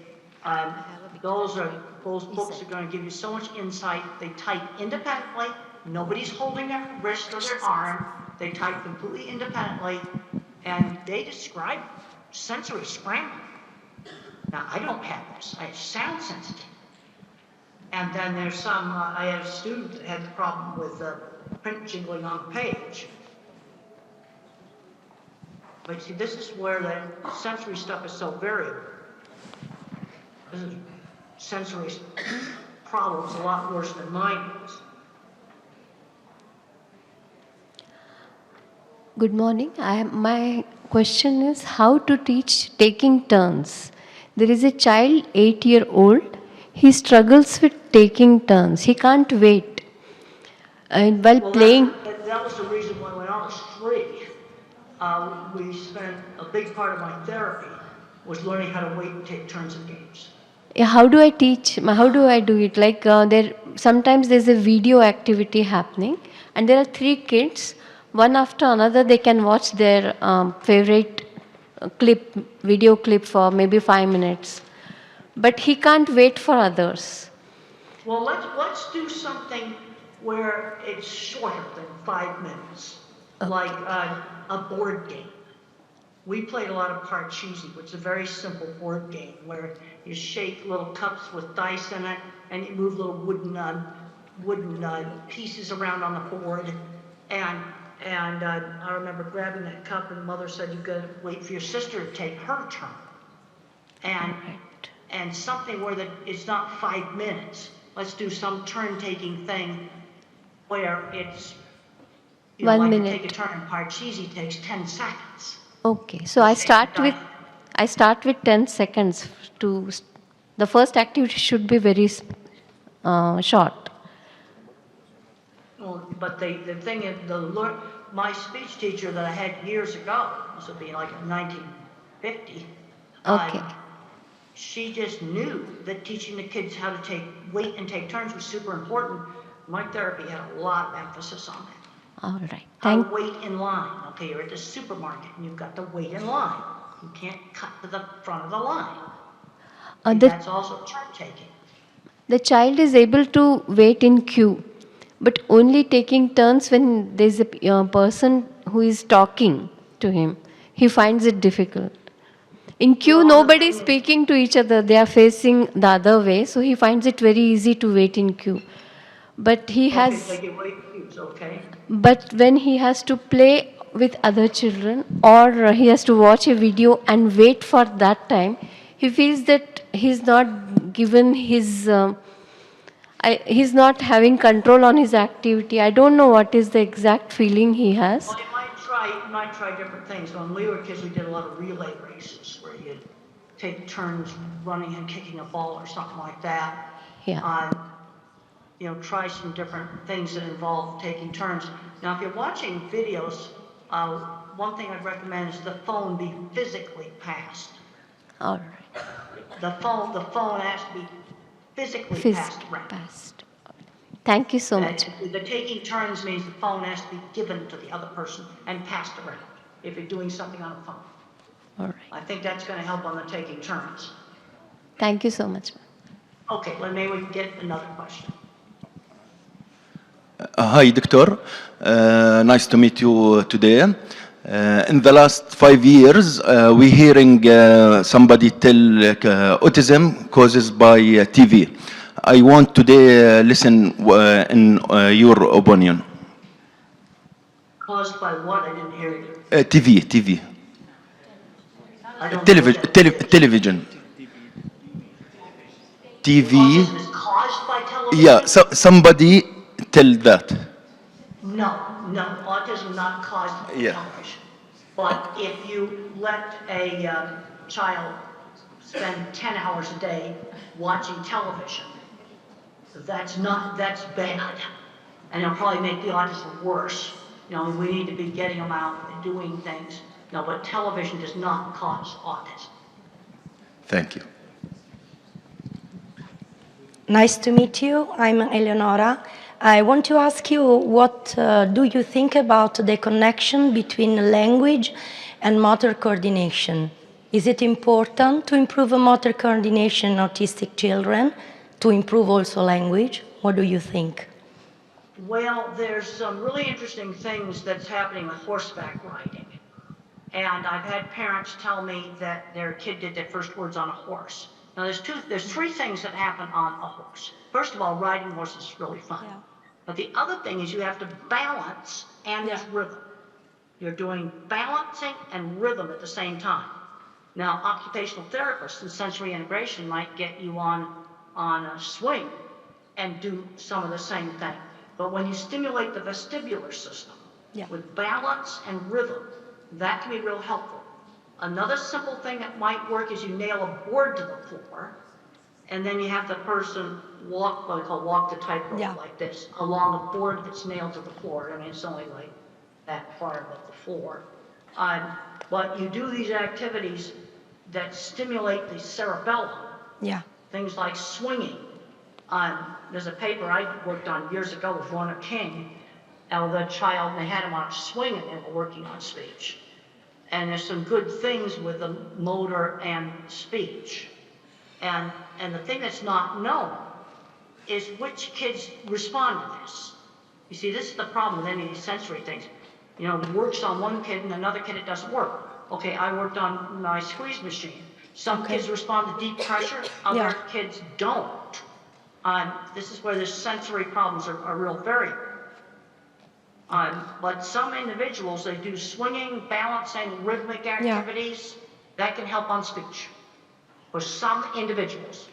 those books are going to give you so much insight. They type independently. Nobody's holding their wrist or their arm. They type completely independently, and they describe sensory scrambling. Now, I don't have this. I have sound sensitive. And then there's some, I had a student that had a problem with print jingling on the page. But see, this is where the sensory stuff is so variable. This is sensory problems a lot worse than mine was. Good morning. My question is how to teach taking turns. There is a child, 8-year-old. He struggles with taking turns. He can't wait. And while playing... That was the reason why when I was 3, we spent a big part of my therapy was learning how to wait and take turns at games. Yeah, how do I teach? How do I do it? Like sometimes there's a video activity happening, and there are 3 kids. One after another, they can watch their favorite video clip for maybe 5 minutes. But he can't wait for others. Well, let's do something where it's shorter than 5 minutes, like a board game. We played a lot of Parcheesi, which is a very simple board game where you shake little cups with dice in it, and you move little wooden pieces around on the board. And I remember grabbing that cup, and Mother said, "You've got to wait for your sister to take her turn." And something where it's not 5 minutes. Let's do some turn-taking thing where it's, 1 like minute. you take a turn in Parcheesi takes 10 seconds. Okay, so I start with 10 seconds to. The first activity should be very short. Well, but the thing is, my speech teacher that I had years ago, this would be like in 1950. Okay. She just knew that teaching the kids how to wait and take turns was super important. My therapy had a lot of emphasis on that. All right. How to wait in line. Okay, you're at the supermarket and you've got to wait in line. You can't cut to the front of the line. That's also turn taking. The child is able to wait in queue, but only taking turns when there's a person who is talking to him. He finds it difficult. In queue, nobody is speaking to each other. They are facing the other way, so he finds it very easy to wait in queue. But he has. Okay, wait queues, okay. But when he has to play with other children, or he has to watch a video and wait for that time, he feels that he's not given his. He's not having control on his activity. I don't know what is the exact feeling he has. Well, you might try different things. When we were kids, we did a lot of relay races where you'd take turns running and kicking a ball or something like that. Yeah. Try some different things that involve taking turns. Now, if you're watching videos, one thing I'd recommend is the phone be physically passed. All right. The phone has to be physically passed around. Thank you so much. The taking turns means the phone has to be given to the other person and passed around if you're doing something on a phone. All right. I think that's going to help on the taking turns. Thank you so much. Okay, maybe we can get another question. Hi, Doctor. Nice to meet you today. In the last 5 years, we're hearing somebody tell autism causes by TV. I want today listen in your opinion. Caused by what? I didn't hear you. TV. I don't know what that is. Television. TV. Autism is caused by television? Yeah, somebody tell that. No, autism not caused by television. But if you let a child spend 10 hours a day watching television, that's bad. And it'll probably make the autism worse. We need to be getting them out and doing things. No, but television does not cause autism. Thank you. Nice to meet you. I'm Eleonora. I want to ask you, what do you think about the connection between language and motor coordination? Is it important to improve motor coordination in autistic children, to improve also language? What do you think? Well, there's some really interesting things that's happening with horseback riding. And I've had parents tell me that their kid did their first words on a horse. Now, there's 3 things that happen on a horse. First of all, riding horses is really fun. Yeah. But the other thing is you have to balance and there's rhythm. You're doing balancing and rhythm at the same time. Now, occupational therapists and sensory integration might get you on a swing and do some of the same thing. But when you stimulate the vestibular system with balance and rhythm, that can be real helpful. Another simple thing that might work is you nail a board to the floor, and then you have the person walk, what I call walk the tightrope like this, along a board that's nailed to the floor. I mean, it's only like that far above the floor. But you do these activities that stimulate the cerebellum, Yeah. things like swinging. There's a paper I worked on years ago with Lorna King, the child, they had him on a swing and they were working on speech. And there's some good things with the motor and speech. And the thing that's not known is which kids respond to this. You see, this is the problem with any of these sensory things. You know, it works on one kid and another kid it doesn't work. Okay, I worked on my squeeze machine. Some kids respond to deep pressure, other kids don't. This is where the sensory problems are real variable. But some individuals, they do swinging, balancing, rhythmic activities, that can help on speech. For some individuals.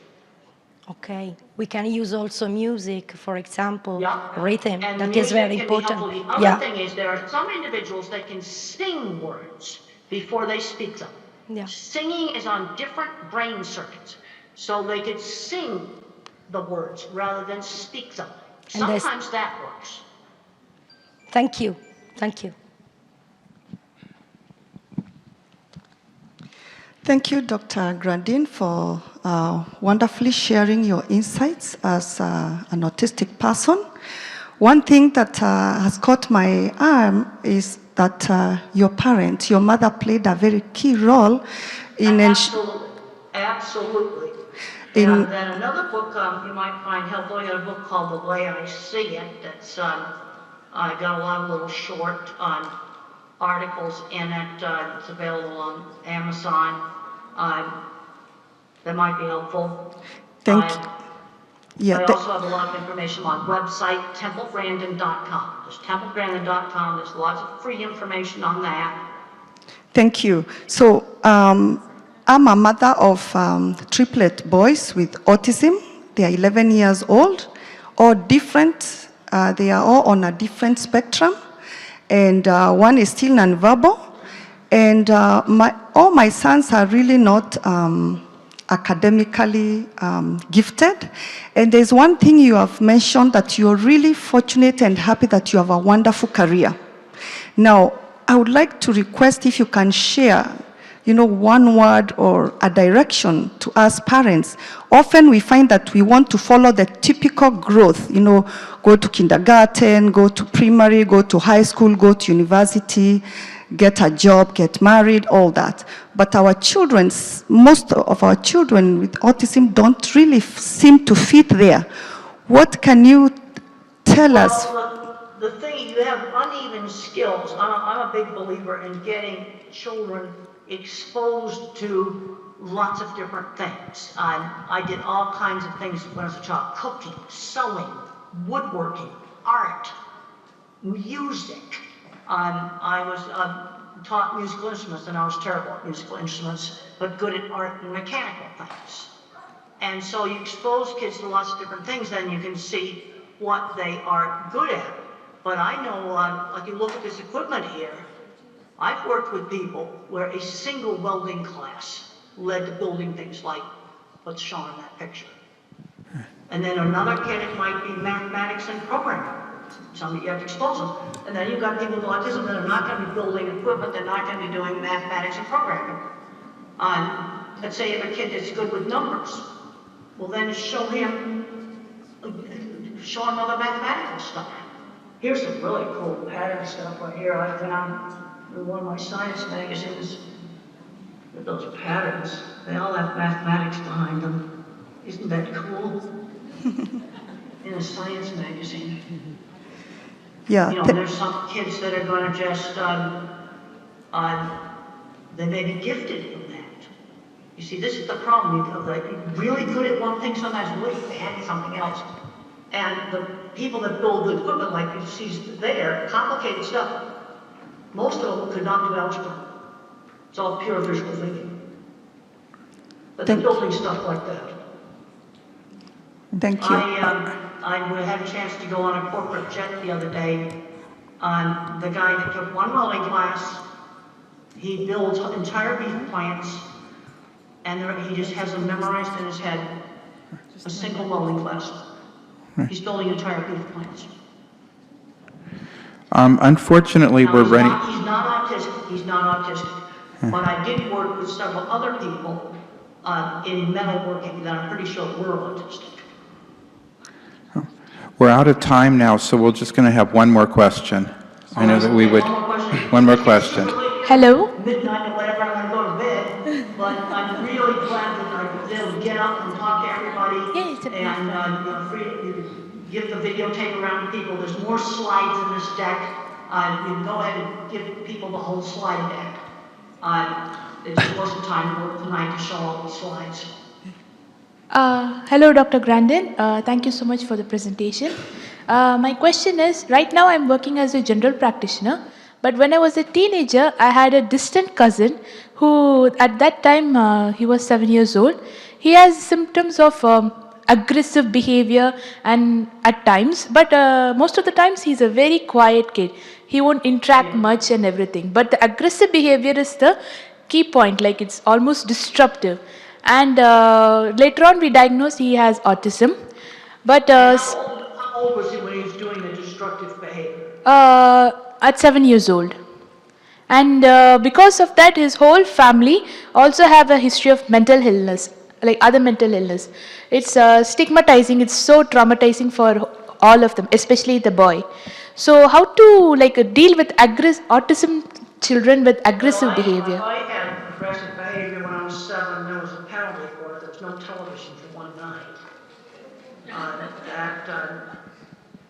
Okay. We can use also music, for example, Yeah. rhythm. And That the is very music can be important. helpful. The other thing is there are some individuals that can sing words before they speak them. Yeah. Singing is on different brain circuits. So they could sing the words rather than speak them. Sometimes that works. Thank you. Thank you. Thank you, Dr. Grandin, for wonderfully sharing your insights as an autistic person. One thing that has caught my eye is that your parent, your mother, played a very key role in Absolutely. And then another book you might find helpful, I got a book called The Way I See It, that's I got a lot of little short articles in it. It's available on Amazon. That might be helpful. Thank you. Yeah, I also have a lot of information on my website, templegrandin.com. There's templegrandin.com. There's lots of free information on that. Thank you. So I'm a mother of triplet boys with autism. They are 11 years old, all different. They are all on a different spectrum. And one is still nonverbal. And all my sons are really not academically gifted. And there's one thing you have mentioned, that you're really fortunate and happy that you have a wonderful career. Now, I would like to request if you can share, one word or a direction to us parents. Often we find that we want to follow the typical growth, go to kindergarten, go to primary, go to high school, go to university, get a job, get married, all that. But our children, most of our children with autism don't really seem to fit there. What can you tell us? The thing, you have uneven skills. I'm a big believer in getting children exposed to lots of different things. I did all kinds of things when I was a child: cooking, sewing, woodworking, art, music. I was taught musical instruments, and I was terrible at musical instruments, but good at art and mechanical things. And so you expose kids to lots of different things, then you can see what they are good at. But I know, like you look at this equipment here, I've worked with people where a single welding class led to building things like what's shown in that picture. And then another kid, it might be mathematics and programming. Some you have to expose them. And then you've got people with autism that are not going to be building equipment, they're not going to be doing mathematics and programming. Let's say you have a kid that's good with numbers. Well, then show him other mathematical stuff. Here's some really cool pattern stuff right here I found in one of my science magazines. With those patterns, they all have mathematics behind them. Isn't that cool? In a science magazine. Yeah. There's some kids that are going to just, they may be gifted in that. You see, this is the problem. You're really good at one thing, sometimes really bad at something else. And the people that build good equipment, like you see there, complicated stuff, most of them could not do algebra. It's all pure visual thinking. But they're building stuff like that. Thank you. I had a chance to go on a corporate jet the other day. The guy that took one welding class, he builds entire beef plants, and he just has them memorized in his head. A single welding class. He's building entire beef plants. Unfortunately, Now, we're running. He's not autistic. he's not autistic. But I did work with several other people in metalworking that I'm pretty sure were autistic. We're out of time now, so we're just going to have one more question. I know that we would. One more question. Hello. Midnight or whatever, I'm gonna go to bed, but I'm really glad that I was able to get up and talk to everybody. And free to give the videotape around to people. There's more slides in this deck. You can go ahead and give people the whole slide deck. It just wasn't time to work tonight to show all the slides. Hello, Dr. Grandin. Thank you so much for the presentation. My question is, right now I'm working as a general practitioner, but when I was a teenager, I had a distant cousin who, at that time, he was 7 years old. He has symptoms of aggressive behavior and at times, but most of the times he's a very quiet kid. He won't interact much and everything, but the aggressive behavior is the key point, like it's almost disruptive. And later on we diagnosed he has autism. But how old was he when he was doing the destructive behavior? at 7 years old. And because of that, his whole family also have a history of mental illness, like other mental illness. It's stigmatizing, it's so traumatizing for all of them, especially the boy. So how to deal with autism children with aggressive behavior? I had aggressive behavior when I was 7. There was a penalty for it. There was no television for one night.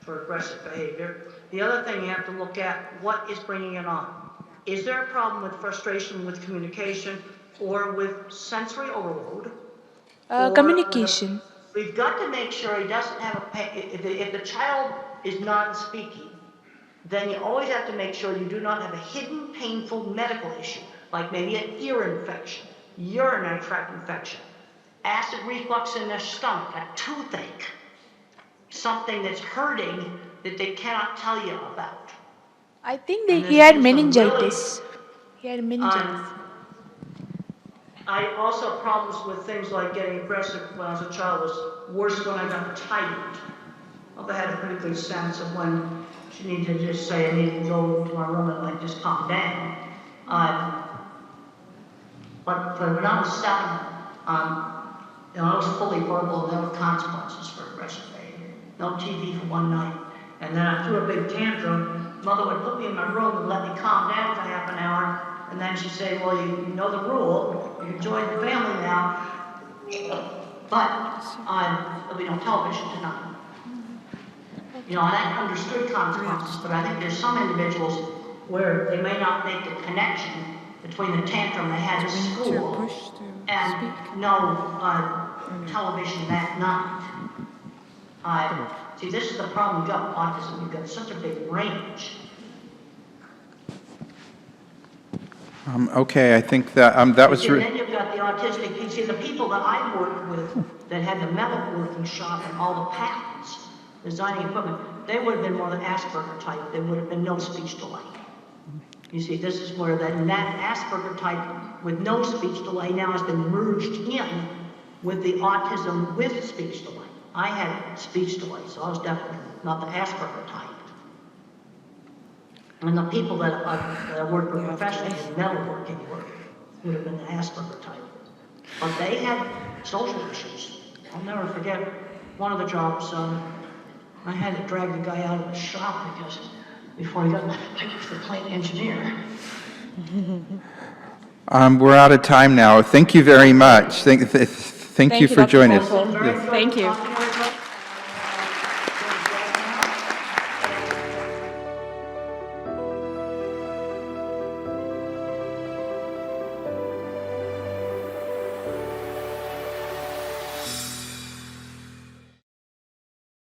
For aggressive behavior. The other thing you have to look at, what is bringing it on? Is there a problem with frustration with communication or with sensory overload? Communication. We've got to make sure he doesn't have if the child is non-speaking, then you always have to make sure you do not have a hidden painful medical issue, like maybe an ear infection, urinary tract infection, acid reflux in their stomach, a toothache, something that's hurting that they cannot tell you about. I think he had meningitis. He had meningitis. I also had problems with things like getting aggressive when I was a child. Was worse when I got tired. Mother had a pretty good sense of when she needed to just say, I need to go to my room and just calm down. But when I was 7, I was fully verbal and there were consequences for aggressive behavior. No TV for one night. And then I threw a big tantrum. Mother would put me in my room and let me calm down for half an hour. And then she'd say, well, you know the rule. You join the family now. But there'll be no television tonight. And I understood consequences, but I think there's some individuals where they may not make the connection between the tantrum they had at school and no television that night. See, this is the problem you've got with autism. You've got such a big range. Okay, I think that was. And then you've got the autistic. You see, the people that I worked with that had the metalworking shop and all the patents, designing equipment, they would have been more the Asperger type. There would have been no speech delay. You see, this is where that Asperger type with no speech delay now has been merged in with the autism with speech delay. I had speech delay, so I was definitely not the Asperger type. And the people that I worked with professionally in metalworking work would have been the Asperger type. But they had social issues. I'll never forget one of the jobs, I had to drag the guy out of the shop because before he got picked for plant engineer. We're out of time now. Thank you very much. Thank you for joining us. Thank you.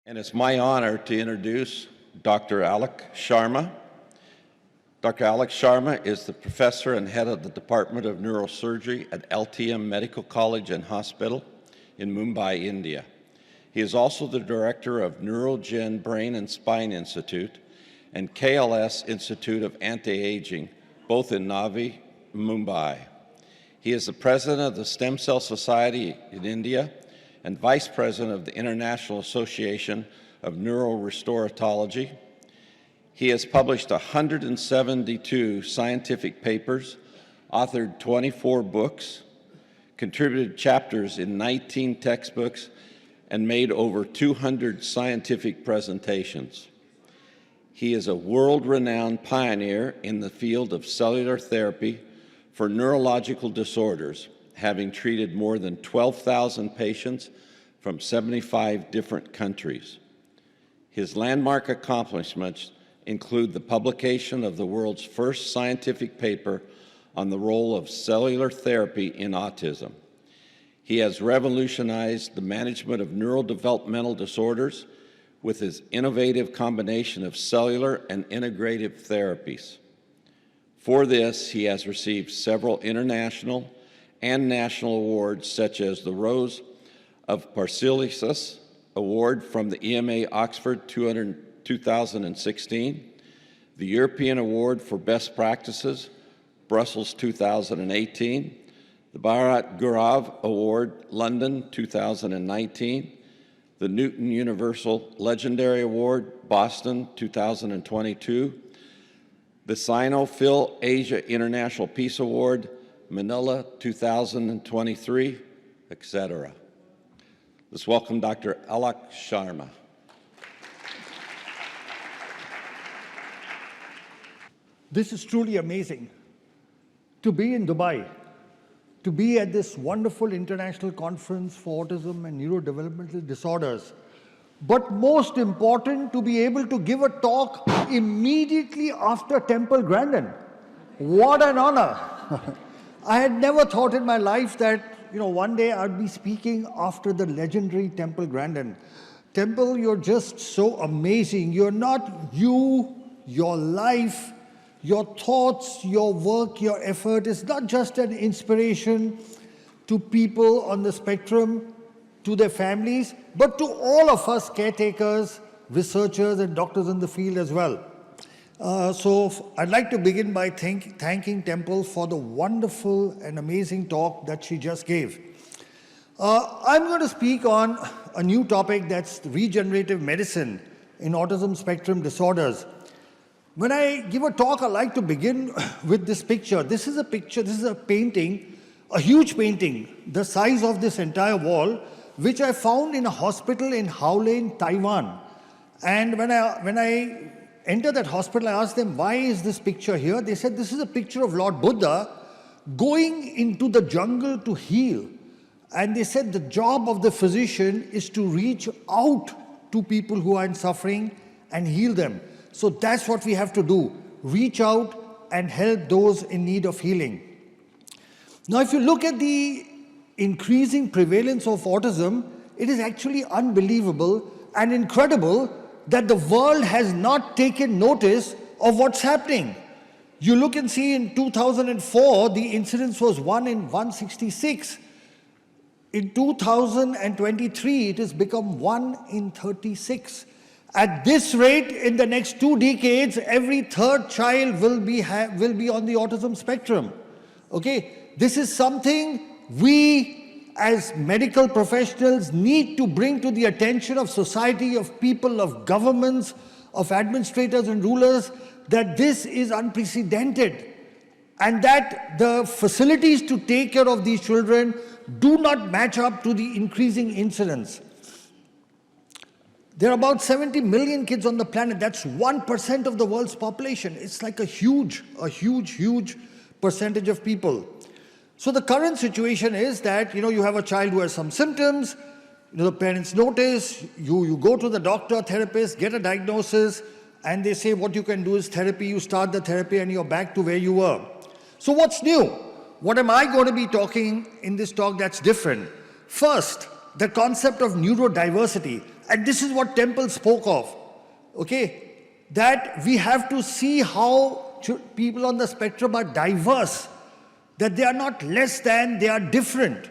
And it's my honor to introduce Dr. Alok Sharma. Dr. Alok Sharma is the professor and head of the Department of Neurosurgery at LTM Medical College and Hospital in Mumbai, India. He is also the director of Neurogen Brain and Spine Institute and KLS Institute of Anti-Aging, both in Navi, Mumbai. He is the president of the Stem Cell Society in India and vice president of the International Association of Neurorestoratology. He has published 172 scientific papers, authored 24 books, contributed chapters in 19 textbooks, and made over 200 scientific presentations. He is a world-renowned pioneer in the field of cellular therapy for neurological disorders, having treated more than 12,000 patients from 75 different countries. His landmark accomplishments include the publication of the world's first scientific paper on the role of cellular therapy in autism. He has revolutionized the management of neurodevelopmental disorders with his innovative combination of cellular and integrative therapies. For this, he has received several international and national awards, such as the Rose of Paracelsus Award from the EMA Oxford 2016, the European Award for Best Practices, Brussels 2018, the Bharat Gaurav Award, London 2019, the Newton Universal Legendary Award, Boston 2022, the Sino-Phil Asia International Peace Award, Manila 2023, etc. Let's welcome Dr. Alok Sharma. This is truly amazing. To be in Dubai, to be at this wonderful international conference for autism and neurodevelopmental disorders, but most important, to be able to give a talk immediately after Temple Grandin. What an honor. I had never thought in my life that, one day I'd be speaking after the legendary Temple Grandin. Temple, you're just so amazing. You're not you, your life, your thoughts, your work, your effort is not just an inspiration to people on the spectrum, to their families, but to all of us caretakers, researchers, and doctors in the field as well. So I'd like to begin by thanking Temple for the wonderful and amazing talk that she just gave. I'm going to speak on a new topic, that's regenerative medicine in autism spectrum disorders. When I give a talk, I like to begin with this picture. This is a painting, a huge painting, the size of this entire wall, which I found in a hospital in Howlin, Taiwan. And when I entered that hospital, I asked them, why is this picture here? They said, this is a picture of Lord Buddha going into the jungle to heal. And they said the job of the physician is to reach out to people who are in suffering and heal them. So that's what we have to do, reach out and help those in need of healing. Now, if you look at the increasing prevalence of autism, it is actually unbelievable and incredible that the world has not taken notice of what's happening. You look and see in 2004, the incidence was 1 in 166. In 2023, it has become 1 in 36. At this rate, in the next 2 decades, every third child will be on the autism spectrum. Okay, this is something we as medical professionals need to bring to the attention of society, of people, of governments, of administrators and rulers, that this is unprecedented and that the facilities to take care of these children do not match up to the increasing incidence. There are about 70 million kids on the planet. That's 1% of the world's population. It's like a huge percentage of people. So the current situation is that, you have a child who has some symptoms, the parents notice, you go to the doctor, therapist, get a diagnosis, and they say what you can do is therapy. You start the therapy and you're back to where you were. So what's new? What am I going to be talking in this talk that's different? First, the concept of neurodiversity. And this is what Temple spoke of, okay? That we have to see how people on the spectrum are diverse, that they are not less than, they are different,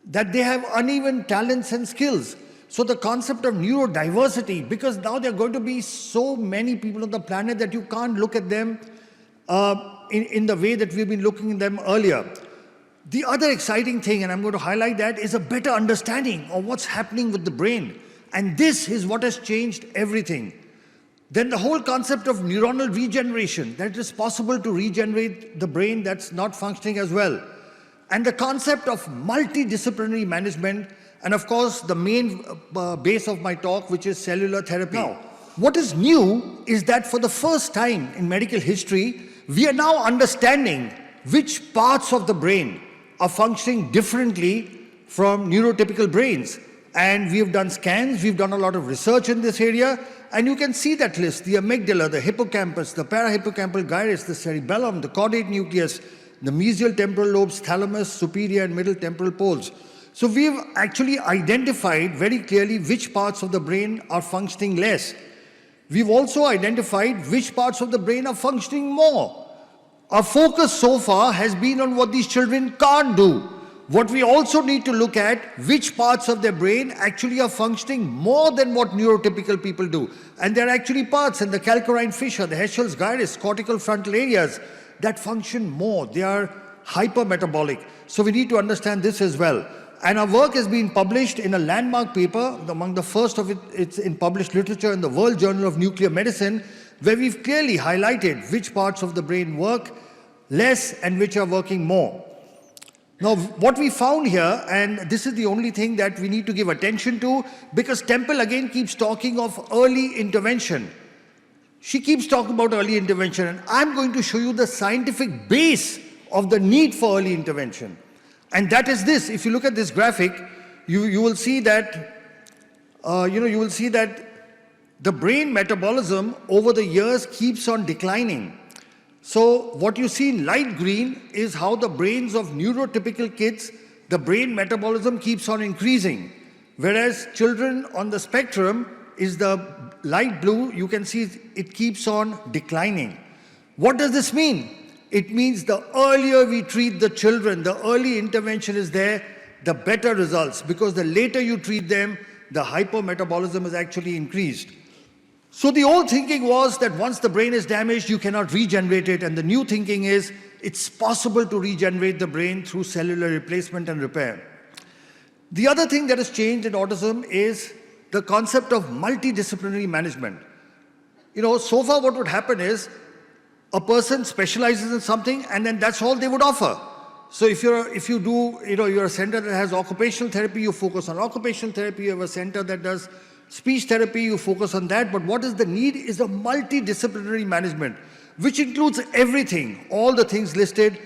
that they have uneven talents and skills. So the concept of neurodiversity, because now there are going to be so many people on the planet that you can't look at them in the way that we've been looking at them earlier. The other exciting thing, and I'm going to highlight that, is a better understanding of what's happening with the brain. And this is what has changed everything. Then the whole concept of neuronal regeneration, that it is possible to regenerate the brain that's not functioning as well. And the concept of multidisciplinary management, and of course the main base of my talk, which is cellular therapy. Now, what is new is that for the first time in medical history, we are now understanding which parts of the brain are functioning differently from neurotypical brains. And we have done scans, we've done a lot of research in this area, and you can see that list: the amygdala, the hippocampus, the parahippocampal gyrus, the cerebellum, the caudate nucleus, the mesial temporal lobes, thalamus, superior and middle temporal poles. So we've actually identified very clearly which parts of the brain are functioning less. We've also identified which parts of the brain are functioning more. Our focus so far has been on what these children can't do. What we also need to look at, which parts of their brain actually are functioning more than what neurotypical people do. And there are actually parts in the calcarine fissure, the Heschel's gyrus, cortical frontal areas that function more. They are hypermetabolic. So we need to understand this as well. And our work has been published in a landmark paper, among the first of it's in published literature in the World Journal of Nuclear Medicine, where we've clearly highlighted which parts of the brain work less and which are working more. Now, what we found here, and this is the only thing that we need to give attention to, because Temple again keeps talking of early intervention. She keeps talking about early intervention, and I'm going to show you the scientific base of the need for early intervention. And that is this. If you look at this graphic, you will see that, you will see that the brain metabolism over the years keeps on declining. So what you see in light green is how the brains of neurotypical kids, the brain metabolism keeps on increasing. Whereas children on the spectrum is the light blue, you can see it keeps on declining. What does this mean? It means the earlier we treat the children, the early intervention is there, the better results, because the later you treat them, the hypermetabolism is actually increased. So the old thinking was that once the brain is damaged, you cannot regenerate it. And the new thinking is it's possible to regenerate the brain through cellular replacement and repair. The other thing that has changed in autism is the concept of multidisciplinary management. So far what would happen is a person specializes in something and then that's all they would offer. So if you're a center that has occupational therapy, you focus on occupational therapy. You have a center that does speech therapy, you focus on that. But what is the need is a multidisciplinary management, which includes everything, all the things listed,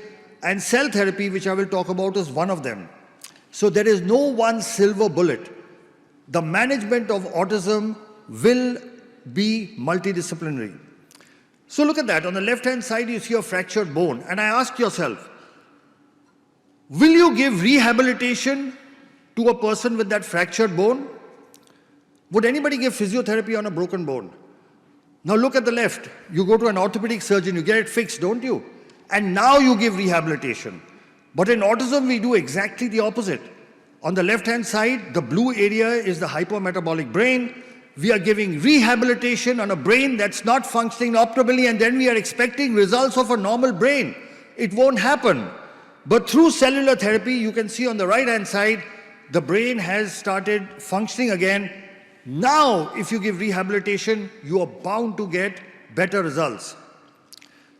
and cell therapy, which I will talk about, is one of them. So there is no one silver bullet. The management of autism will be multidisciplinary. So look at that. On the left-hand side, you see a fractured bone. And I ask yourself, will you give rehabilitation to a person with that fractured bone? Would anybody give physiotherapy on a broken bone? Now look at the left. You go to an orthopedic surgeon, you get it fixed, don't you? And now you give rehabilitation. But in autism, we do exactly the opposite. On the left-hand side, the blue area is the hypermetabolic brain. We are giving rehabilitation on a brain that's not functioning optimally, and then we are expecting results of a normal brain. It won't happen. But through cellular therapy, you can see on the right-hand side, the brain has started functioning again. Now, if you give rehabilitation, you are bound to get better results.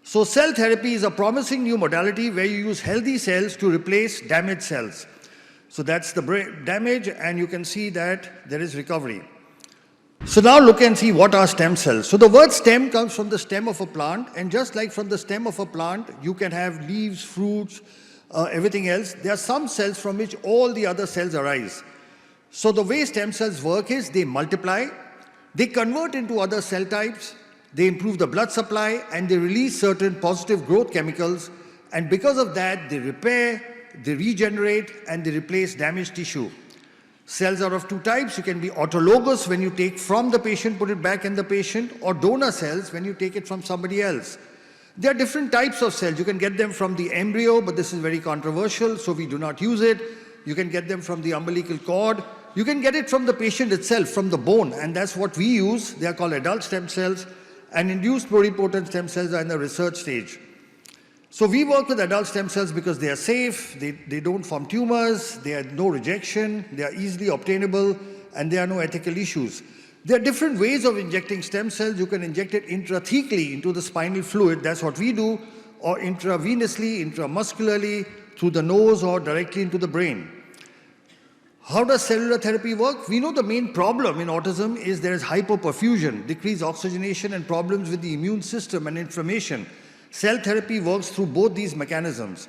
So cell therapy is a promising new modality where you use healthy cells to replace damaged cells. So that's the brain damage, and you can see that there is recovery. So now look and see what are stem cells. So the word stem comes from the stem of a plant, and just like from the stem of a plant, you can have leaves, fruits, everything else. There are some cells from which all the other cells arise. So the way stem cells work is they multiply, they convert into other cell types, they improve the blood supply, and they release certain positive growth chemicals. And because of that, they repair, they regenerate, and they replace damaged tissue. Cells are of two types. You can be autologous, when you take from the patient, put it back in the patient, or donor cells, when you take it from somebody else. There are different types of cells. You can get them from the embryo, but this is very controversial, so we do not use it. You can get them from the umbilical cord. You can get it from the patient itself, from the bone, and that's what we use. They are called adult stem cells, and induced pluripotent stem cells are in the research stage. So we work with adult stem cells because they are safe, they don't form tumors, they have no rejection, they are easily obtainable, and there are no ethical issues. There are different ways of injecting stem cells. You can inject it intrathecally into the spinal fluid, that's what we do, or intravenously, intramuscularly, through the nose or directly into the brain. How does cellular therapy work? We know the main problem in autism is there is hypoperfusion, decreased oxygenation, and problems with the immune system and inflammation. Cell therapy works through both these mechanisms.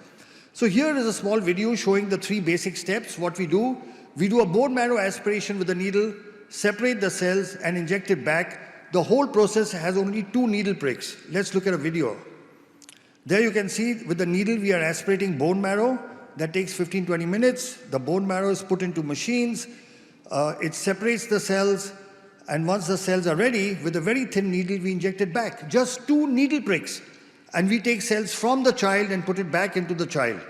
So here is a small video showing the 3 basic steps. What we do a bone marrow aspiration with a needle, separate the cells and inject it back. The whole process has only 2 needle pricks. Let's look at a video. There you can see with the needle we are aspirating bone marrow. That takes 15-20 minutes. The bone marrow is put into machines. It separates the cells, and once the cells are ready, with a very thin needle we inject it back. Just 2 needle pricks. And we take cells from the child and put it back into the child.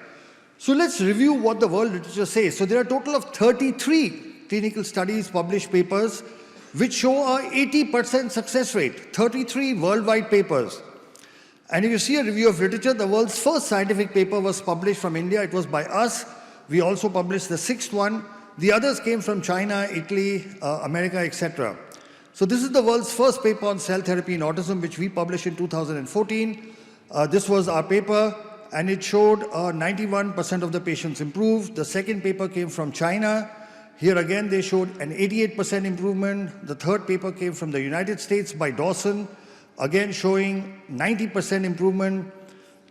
So let's review what the world literature says. So there are a total of 33 clinical studies, published papers, which show a 80% success rate. 33 worldwide papers. And if you see a review of literature, the world's first scientific paper was published from India. It was by us. We also published the 6th one. The others came from China, Italy, America, etc. So this is the world's first paper on cell therapy in autism, which we published in 2014. This was our paper, and it showed 91% of the patients improved. The second paper came from China. Here again, they showed an 88% improvement. The third paper came from the United States by Dawson, again showing 90% improvement.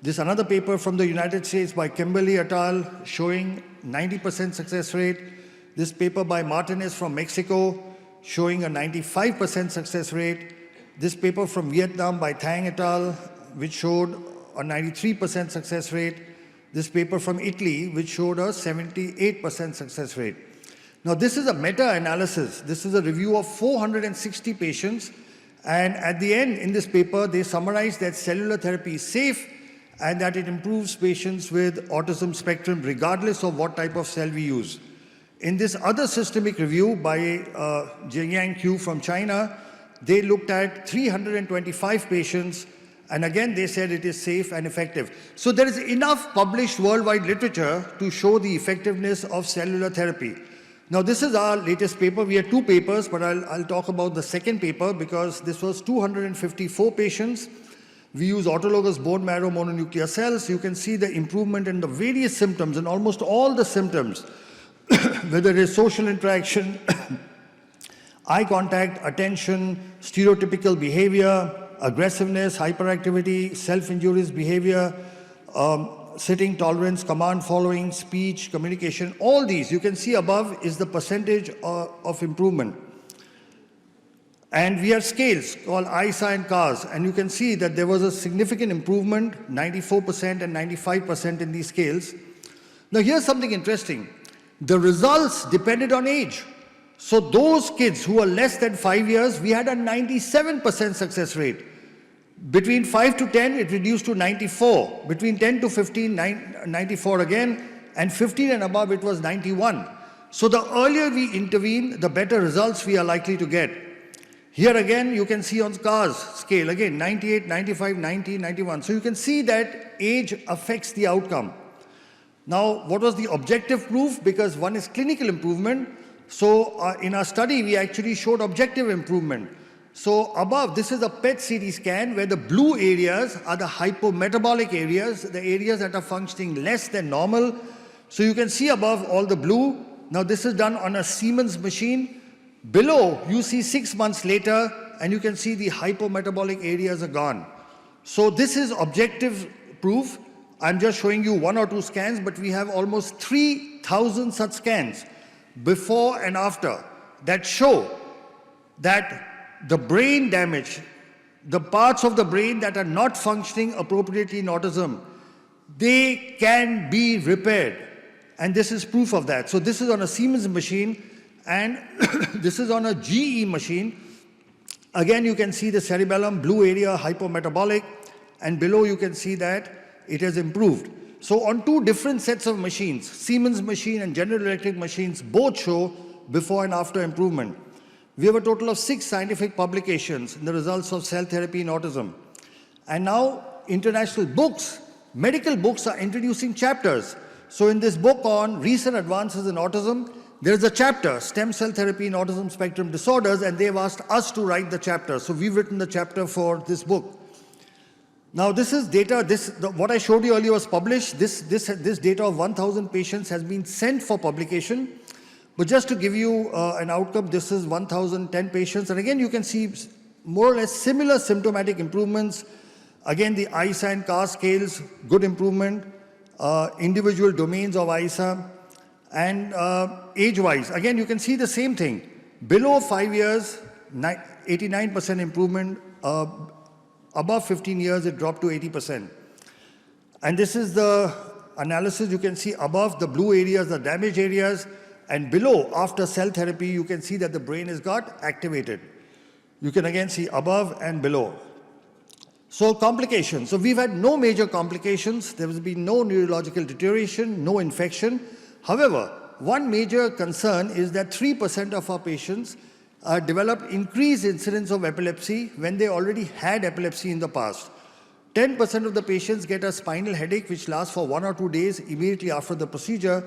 This another paper from the United States by Kimberly et al. Showing 90% success rate. This paper by Martinez from Mexico showing a 95% success rate. This paper from Vietnam by Thang et al. Which showed a 93% success rate. This paper from Italy which showed a 78% success rate. Now this is a meta-analysis. This is a review of 460 patients. And at the end, in this paper, they summarize that cellular therapy is safe and that it improves patients with autism spectrum regardless of what type of cell we use. In this other systemic review by Jingyang Q from China, they looked at 325 patients, and again they said it is safe and effective. So there is enough published worldwide literature to show the effectiveness of cellular therapy. Now this is our latest paper. We had 2 papers, but I'll talk about the second paper because this was 254 patients. We use autologous bone marrow mononuclear cells. You can see the improvement in the various symptoms, and almost all the symptoms, whether it is social interaction, eye contact, attention, stereotypical behavior, aggressiveness, hyperactivity, self-injurious behavior, sitting tolerance, command following, speech, communication, all these you can see above is the percentage of improvement. And we have scales called ICAN CARS, and you can see that there was a significant improvement, 94% and 95% in these scales. Now here's something interesting. The results depended on age. So those kids who were less than 5 years, we had a 97% success rate. Between 5 to 10, it reduced to 94. Between 10 to 15, 94 again. And 15 and above, it was 91. So the earlier we intervene, the better results we are likely to get. Here again, you can see on CARS scale, again, 98, 95, 90, 91. So you can see that age affects the outcome. Now, what was the objective proof? Because one is clinical improvement. So in our study, we actually showed objective improvement. So above, this is a PET CT scan where the blue areas are the hypometabolic areas, the areas that are functioning less than normal. So you can see above all the blue. Now this is done on a Siemens machine. Below, you see 6 months later, and you can see the hypometabolic areas are gone. So this is objective proof. I'm just showing you 1 or 2 scans, but we have almost 3,000 such scans before and after that show that the brain damage, the parts of the brain that are not functioning appropriately in autism, they can be repaired. And this is proof of that. So this is on a Siemens machine, and this is on a GE machine. Again, you can see the cerebellum, blue area, hypometabolic, and below you can see that it has improved. So on 2 different sets of machines, Siemens machine and General Electric machines, both show before and after improvement. We have a total of 6 scientific publications in the results of cell therapy in autism. And now international books, medical books are introducing chapters. So in this book on recent advances in autism, there's a chapter, Stem Cell Therapy in Autism Spectrum Disorders, and they've asked us to write the chapter. So we've written the chapter for this book. Now this is data, what I showed you earlier was published. This data of 1,000 patients has been sent for publication. But just to give you an outcome, this is 1,010 patients. And again, you can see more or less similar symptomatic improvements. Again, the ICA and CAR scales, good improvement. Individual domains of ISA. And age-wise, again, you can see the same thing. Below 5 years, 89% improvement. Above 15 years, it dropped to 80%. And this is the analysis. You can see above the blue areas, the damaged areas, and below, after cell therapy, you can see that the brain has got activated. You can again see above and below. So complications. So we've had no major complications. There has been no neurological deterioration, no infection. However, one major concern is that 3% of our patients developed increased incidence of epilepsy when they already had epilepsy in the past. 10% of the patients get a spinal headache which lasts for 1 or 2 days immediately after the procedure,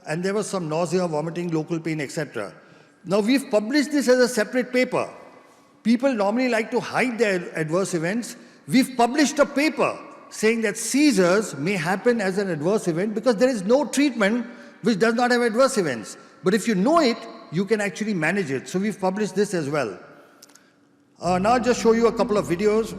and there was some nausea, vomiting, local pain, etc. Now we've published this as a separate paper. People normally like to hide their adverse events. We've published a paper saying that seizures may happen as an adverse event because there is no treatment which does not have adverse events. But if you know it, you can actually manage it. So we've published this as well. Now I'll just show you a couple of videos.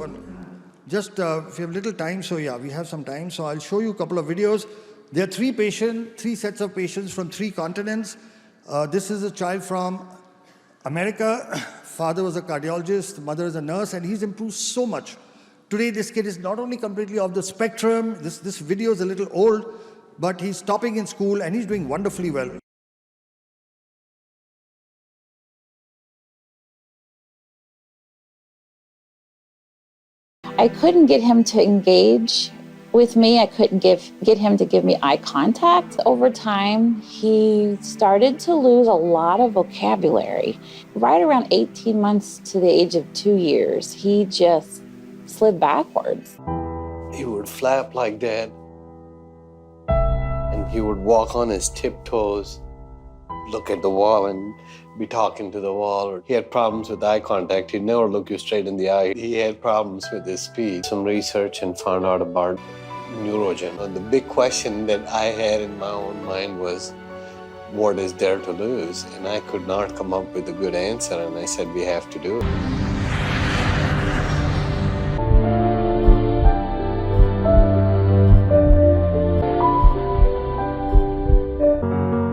Just if you have little time, so yeah, we have some time. So I'll show you a couple of videos. There are three sets of patients from 3 continents. This is a child from America. Father was a cardiologist, mother is a nurse, and he's improved so much. Today, this kid is not only completely off the spectrum, this video is a little old, but he's topping in school and he's doing wonderfully well. I couldn't get him to engage with me. I couldn't get him to give me eye contact. Over time, he started to lose a lot of vocabulary. Right around 18 months to the age of 2 years, he just slid backwards. He would flap like that, and he would walk on his tiptoes, look at the wall and be talking to the wall. He had problems with eye contact. He'd never look you straight in the eye. He had problems with his speech. Some research and found out about neurogen. And the big question that I had in my own mind was, what is there to lose? And I could not come up with a good answer, and I said, we have to do it.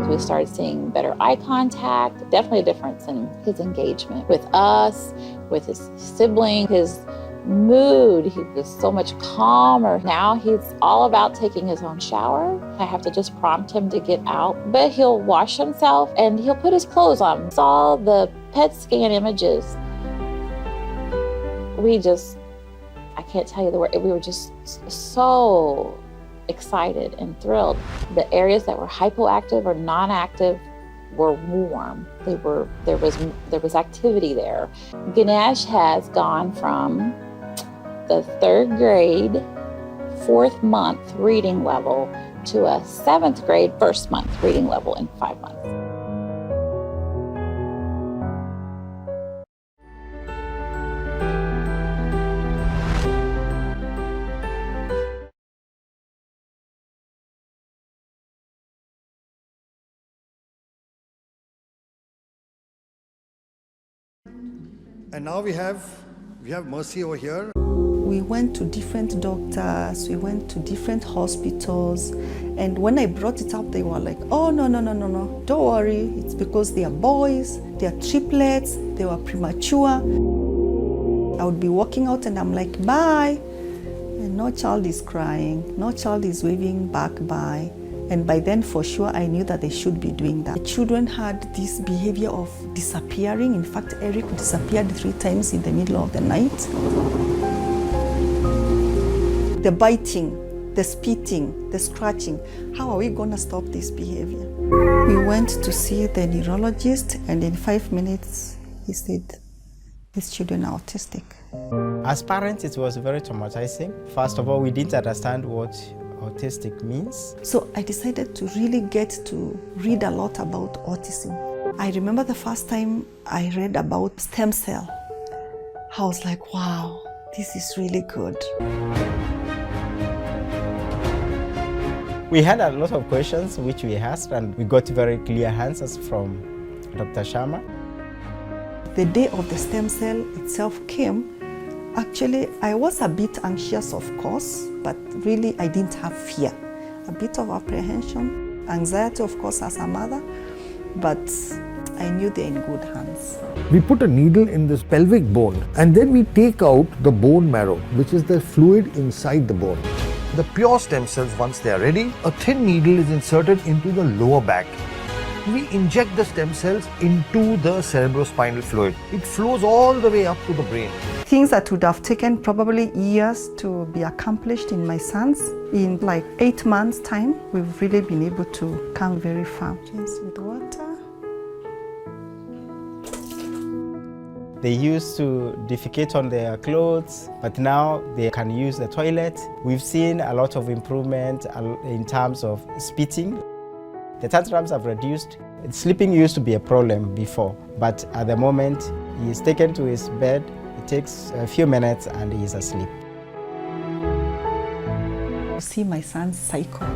We started seeing better eye contact, definitely a difference in his engagement with us, with his sibling, his mood. He was so much calmer. Now he's all about taking his own shower. I have to just prompt him to get out, but he'll wash himself and he'll put his clothes on. Saw the PET scan images. I can't tell you the word, we were just so excited and thrilled. The areas that were hypoactive or non-active were warm. There was activity there. Ganesh has gone from the 3rd grade, 4th month reading level to a 7th grade, 1st month reading level in 5 months. And now we have Mercy over here. We went to different doctors, we went to different hospitals, and when I brought it up, they were like, oh, no, don't worry, it's because they are boys, they are triplets, they were premature. I would be walking out and I'm like, bye, and no child is crying, no child is waving back bye. And by then, for sure, I knew that they should be doing that. The children had this behavior of disappearing. In fact, Eric disappeared 3 times in the middle of the night. The biting, the spitting, the scratching. How are we going to stop this behavior? We went to see the neurologist, and in 5 minutes, he said, these children are autistic. As parents, it was very traumatizing. First of all, we didn't understand what autistic means. So I decided to really get to read a lot about autism. I remember the first time I read about stem cell. I was like, wow, this is really good. We had a lot of questions which we asked, and we got very clear answers from Dr. Sharma. The day of the stem cell itself came, actually I was a bit anxious, of course, but really I didn't have fear. A bit of apprehension, anxiety, of course, as a mother, but I knew they're in good hands. We put a needle in this pelvic bone and then we take out the bone marrow, which is the fluid inside the bone. The pure stem cells, once they are ready, a thin needle is inserted into the lower back. We inject the stem cells into the cerebrospinal fluid. It flows all the way up to the brain. Things that would have taken probably years to be accomplished in my sons, in like 8 months' time, we've really been able to come very far. Just with water. They used to defecate on their clothes, but now they can use the toilet. We've seen a lot of improvement in terms of spitting. The tantrums have reduced. Sleeping used to be a problem before, but at the moment, he is taken to his bed. It takes a few minutes and he is asleep. You see my sons cycle.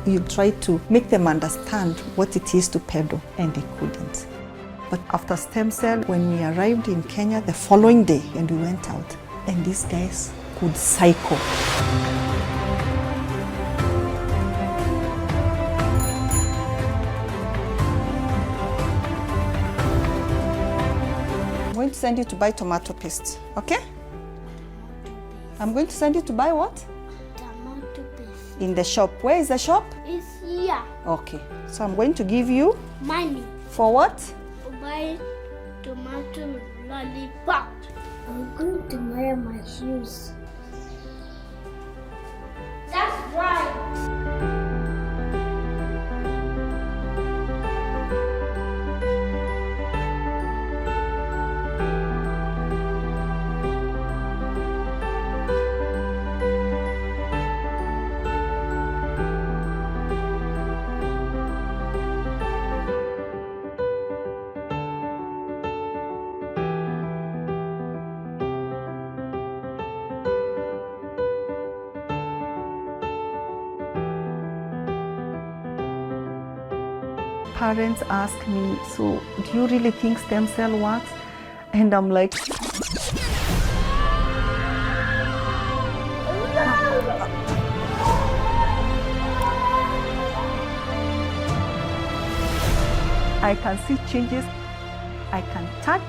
You try to make them understand what it is to pedal, and they couldn't. But after stem cell, when we arrived in Kenya the following day and we went out, and these guys could cycle. I'm going to send you to buy tomato paste, okay? I'm going to send you to buy what? Tomato paste. In the shop. Where is the shop? It's here. Okay. So I'm going to give you... Money. For what? Buy tomato lollipop. I'm going to wear my shoes. That's right. Parents ask me, so do you really think stem cell works? And I'm like, I can see changes, I can touch,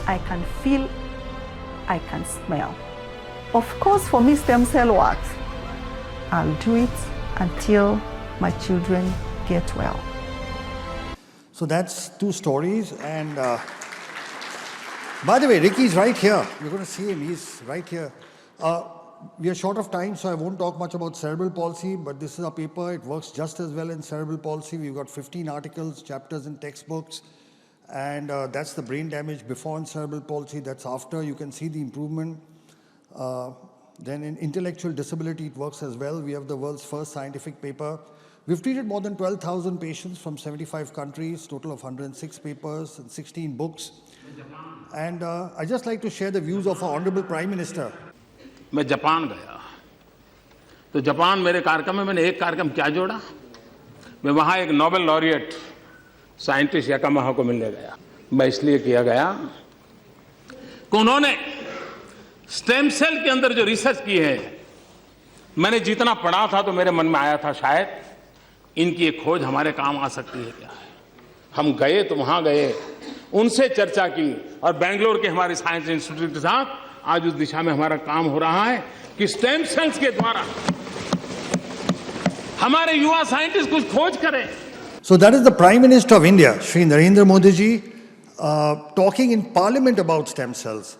I can feel, I can smell. Of course, for me, stem cell works. I'll do it until my children get well. So that's 2 stories. And by the way, Ricky's right here. You're going to see him. He's right here. We are short of time, so I won't talk much about cerebral palsy, but this is a paper. It works just as well in cerebral palsy. We've got 15 articles, chapters in textbooks. And that's the brain damage before in cerebral palsy. That's after. You can see the improvement. Then in intellectual disability, it works as well. We have the world's first scientific paper. We've treated more than 12,000 patients from 75 countries, total of 106 papers and 16 books. And I'd just like to share the views of our Honorable Prime Minister. मैं Japan गया, तो Japan मेरे कार्यक्रम में मैंने एक कार्यक्रम क्या जोड़ा? मैं वहाँ एक नोबेल लॉरिएट साइंटिस्ट याकामाहा को मिलने गया। मैं इसलिए किया गया कि उन्होंने स्टेम सेल के अंदर जो रिसर्च की है, मैंने जितना पढ़ा था तो मेरे मन में आया था शायद इनकी एक खोज हमारे काम आ सकती है क्या है। हम गए तो वहाँ गए, उनसे चर्चा की और बेंगलोर के हमारे साइंस इंस्टीट्यूट के साथ आज उस दिशा में हमारा काम हो रहा है कि स्टेम सेल्स के द्वारा हमारे युवा साइंटिस्ट कुछ खोज करें। So that is the Prime Minister of India, Shri Narendra Modi ji, talking in Parliament about stem cells.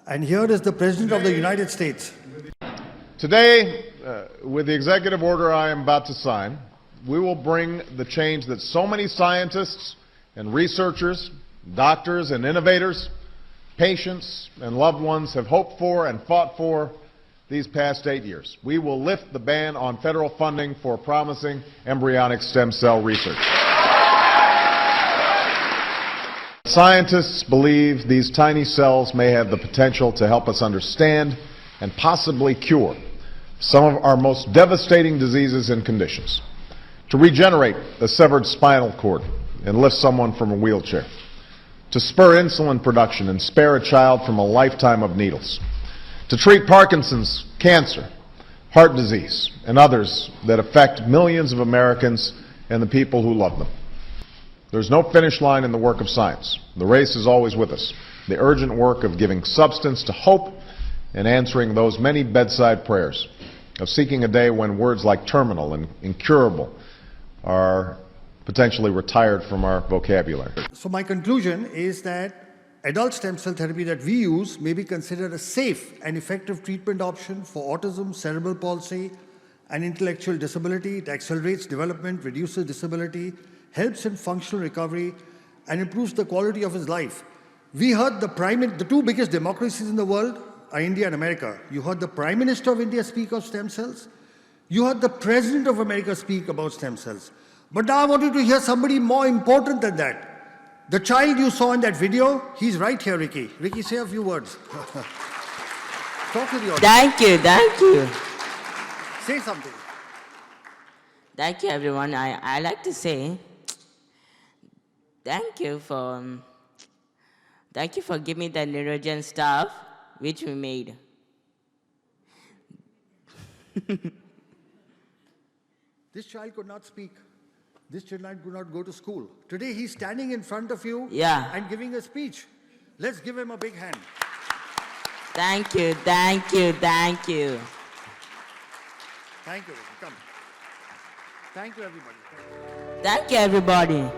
And here is the President of the United States. Today, with the executive order I am about to sign, we will bring the change that so many scientists and researchers, doctors and innovators, patients and loved ones have hoped for and fought for these past 8 years. We will lift the ban on federal funding for promising embryonic stem cell research. Scientists believe these tiny cells may have the potential to help us understand and possibly cure some of our most devastating diseases and conditions, to regenerate a severed spinal cord and lift someone from a wheelchair, to spur insulin production and spare a child from a lifetime of needles, to treat Parkinson's, cancer, heart disease, and others that affect millions of Americans and the people who love them. There's no finish line in the work of science. The race is always with us. The urgent work of giving substance to hope and answering those many bedside prayers, of seeking a day when words like terminal and incurable are potentially retired from our vocabulary. So my conclusion is that adult stem cell therapy that we use may be considered a safe and effective treatment option for autism, cerebral palsy, and intellectual disability. It accelerates development, reduces disability, helps in functional recovery, and improves the quality of his life. We heard the two biggest democracies in the world are India and America. You heard the Prime Minister of India speak of stem cells. You heard the President of America speak about stem cells. But now I want you to hear somebody more important than that. The child you saw in that video, he's right here, Ricky. Ricky, say a few words. Talk to the audience. Thank you. Say something. Thank you, everyone. I like to say thank you for giving me the neurogen stuff which we made. This child could not speak. This child could not go to school. Today he's standing in front of you and giving a speech. Let's give him a big hand. Thank you. Thank you, Ricky. Come. Thank you, everybody. Thank you, everybody.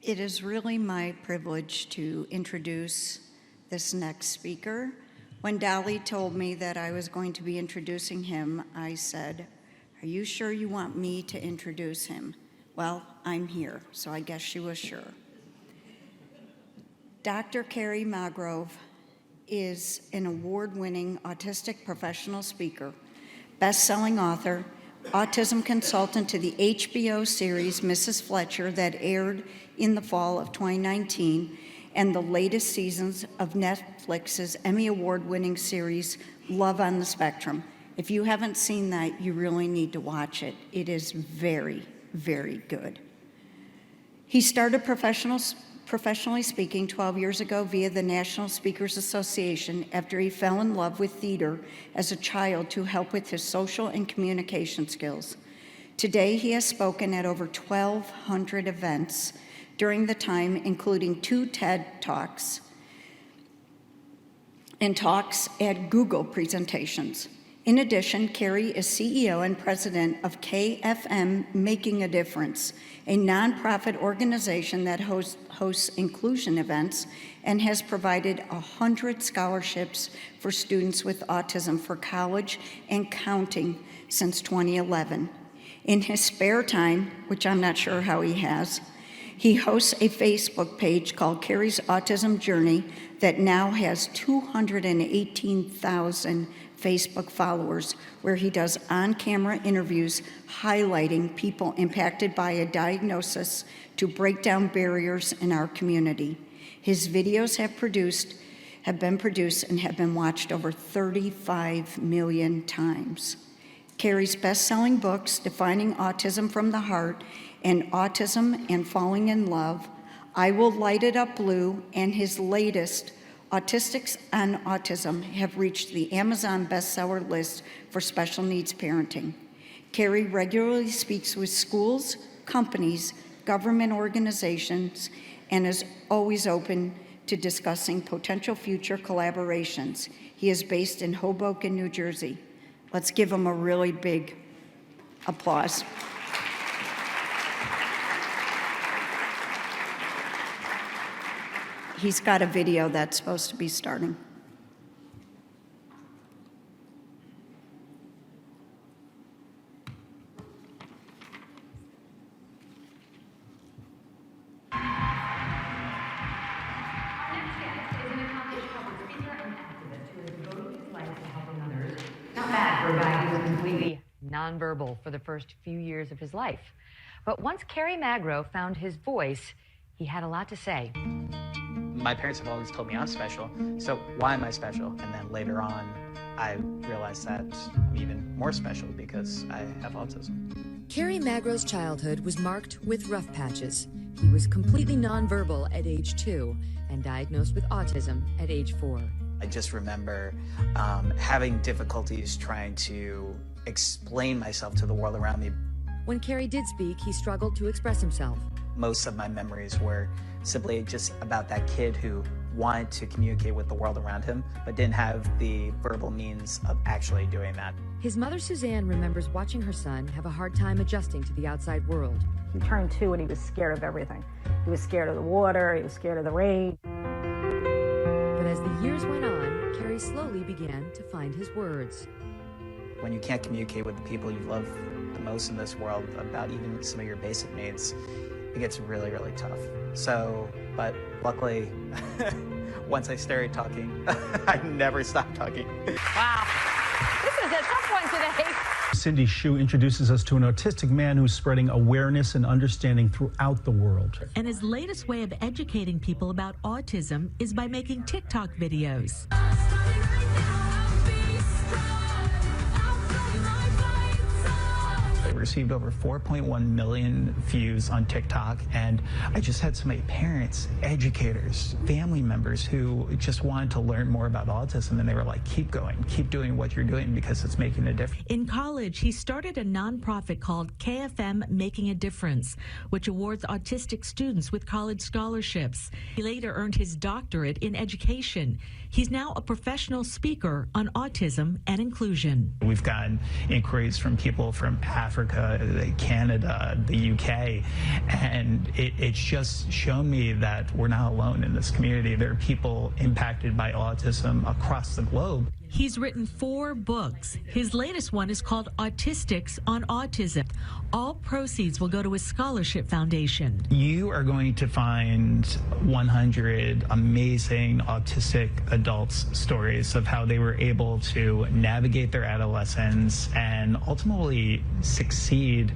It is really my privilege to introduce this next speaker. When Dolly told me that I was going to be introducing him, I said, "Are you sure you want me to introduce him?" Well, I'm here, so I guess she was sure. Dr. Kerry Magro is an award-winning autistic professional speaker, best-selling author, autism consultant to the HBO series Mrs. Fletcher that aired in the fall of 2019, and the latest seasons of Netflix's Emmy Award-winning series Love on the Spectrum. If you haven't seen that, you really need to watch it. It is very, very good. He started professionally speaking 12 years ago via the National Speakers Association after he fell in love with theater as a child to help with his social and communication skills. Today, he has spoken at over 1,200 events during the time, including 2 TED Talks and talks at Google presentations. In addition, Kerry is CEO and president of KFM Making a Difference, a nonprofit organization that hosts inclusion events and has provided 100 scholarships for students with autism for college and counting since 2011. In his spare time, which I'm not sure how he has, he hosts a Facebook page called Kerry's Autism Journey that now has 218,000 Facebook followers, where he does on-camera interviews highlighting people impacted by a diagnosis to break down barriers in our community. His videos have been produced and have been watched over 35 million times. Kerry's best-selling books, Defining Autism from the Heart and Autism and Falling in Love, I Will Light It Up Blue, and his latest, Autistics on Autism, have reached the Amazon bestseller list for special needs parenting. Kerry regularly speaks with schools, companies, government organizations, and is always open to discussing potential future collaborations. He is based in Hoboken, New Jersey. Let's give him a really big applause. He's got a video that's supposed to be starting. nonverbal for the first few years of his life. But once Kerry Magro found his voice, he had a lot to say. My parents have always told me I'm special, so why am I special? And then later on, I realized that I'm even more special because I have autism. Kerry Magro's childhood was marked with rough patches. He was completely nonverbal at age 2 and diagnosed with autism at age 4. I just remember having difficulties trying to explain myself to the world around me. When Kerry did speak, he struggled to express himself. Most of my memories were simply just about that kid who wanted to communicate with the world around him, but didn't have the verbal means of actually doing that. His mother, Suzanne, remembers watching her son have a hard time adjusting to the outside world. He turned 2 and he was scared of everything. He was scared of the water, he was scared of the rain. But as the years went on, Kerry slowly began to find his words. When you can't communicate with the people you love the most in this world about even some of your basic needs, it gets really, really tough. So, but luckily, once I started talking, I never stopped talking. Wow. This is a tough one today. Cindy Hsu introduces us to an autistic man who's spreading awareness and understanding throughout the world. And his latest way of educating people about autism is by making TikTok videos. I received over 4.1 million views on TikTok, and I just had so many parents, educators, family members who just wanted to learn more about autism, and they were like, keep going, keep doing what you're doing because it's making a difference. In college, he started a nonprofit called KFM Making a Difference, which awards autistic students with college scholarships. He later earned his doctorate in education. He's now a professional speaker on autism and inclusion. We've gotten inquiries from people from Africa, Canada, the UK, and it's just shown me that we're not alone in this community. There are people impacted by autism across the globe. He's written 4 books. His latest one is called Autistics on Autism. All proceeds will go to his scholarship foundation. You are going to find 100 amazing autistic adults' stories of how they were able to navigate their adolescence and ultimately succeed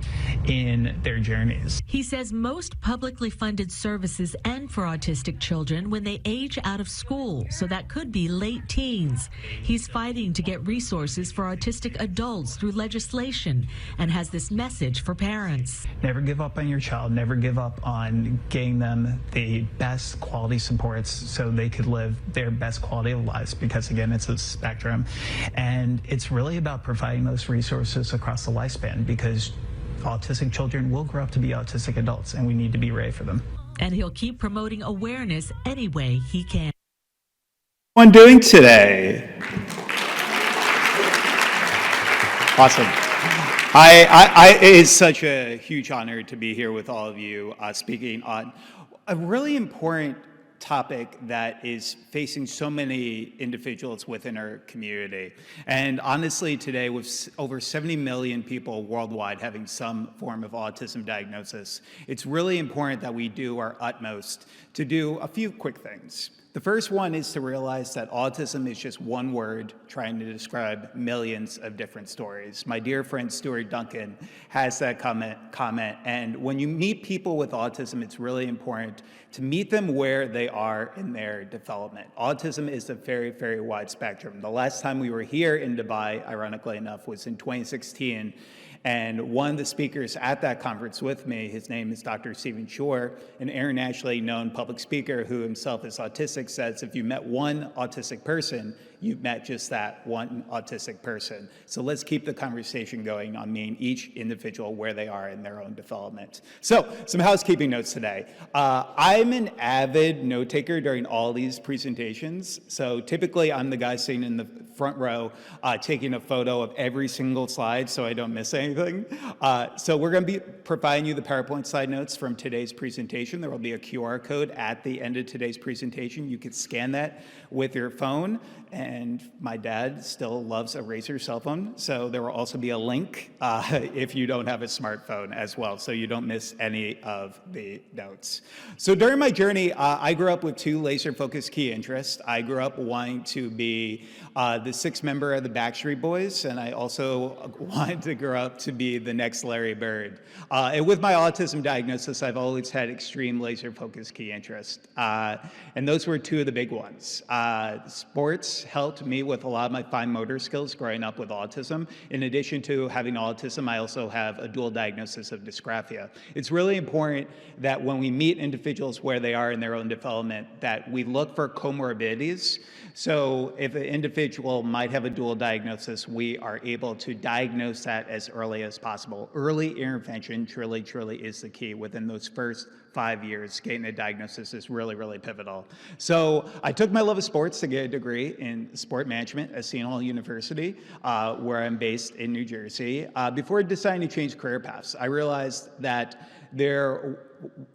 in their journeys. He says most publicly funded services end for autistic children when they age out of school, so that could be late teens. He's fighting to get resources for autistic adults through legislation and has this message for parents. Never give up on your child. Never give up on getting them the best quality supports so they could live their best quality of lives, because again, it's a spectrum. And it's really about providing those resources across the lifespan, because autistic children will grow up to be autistic adults, and we need to be ready for them. And he'll keep promoting awareness any way he can. What doing today? Awesome. It is such a huge honor to be here with all of you speaking on a really important topic that is facing so many individuals within our community. And honestly, today, with over 70 million people worldwide having some form of autism diagnosis, it's really important that we do our utmost to do a few quick things. The first one is to realize that autism is just one word trying to describe millions of different stories. My dear friend Stuart Duncan has that comment, and when you meet people with autism, it's really important to meet them where they are in their development. Autism is a very, very wide spectrum. The last time we were here in Dubai, ironically enough, was in 2016. And one of the speakers at that conference with me, his name is Dr. Stephen Shore, an internationally known public speaker who himself is autistic, says if you met one autistic person, you've met just that one autistic person. So let's keep the conversation going on meeting each individual where they are in their own development. So some housekeeping notes today. I'm an avid note taker during all these presentations. So typically I'm the guy sitting in the front row taking a photo of every single slide so I don't miss anything. So we're going to be providing you the PowerPoint slide notes from today's presentation. There will be a QR code at the end of today's presentation. You can scan that with your phone and my dad still loves a Razr cell phone, so there will also be a link if you don't have a smartphone as well, so you don't miss any of the notes. So during my journey, I grew up with two laser-focused key interests. I grew up wanting to be the sixth member of the Backstreet Boys, and I also wanted to grow up to be the next Larry Bird. And with my autism diagnosis, I've always had extreme laser-focused key interests, and those were two of the big ones. Sports helped me with a lot of my fine motor skills growing up with autism. In addition to having autism, I also have a dual diagnosis of dysgraphia. It's really important that when we meet individuals where they are in their own development, that we look for comorbidities. So if an individual might have a dual diagnosis, we are able to diagnose that as early as possible. Early intervention truly is the key. Within those first 5 years, getting a diagnosis is really pivotal. So I took my love of sports to get a degree in sport management at Seton Hall University, where I'm based in New Jersey. Before deciding to change career paths, I realized that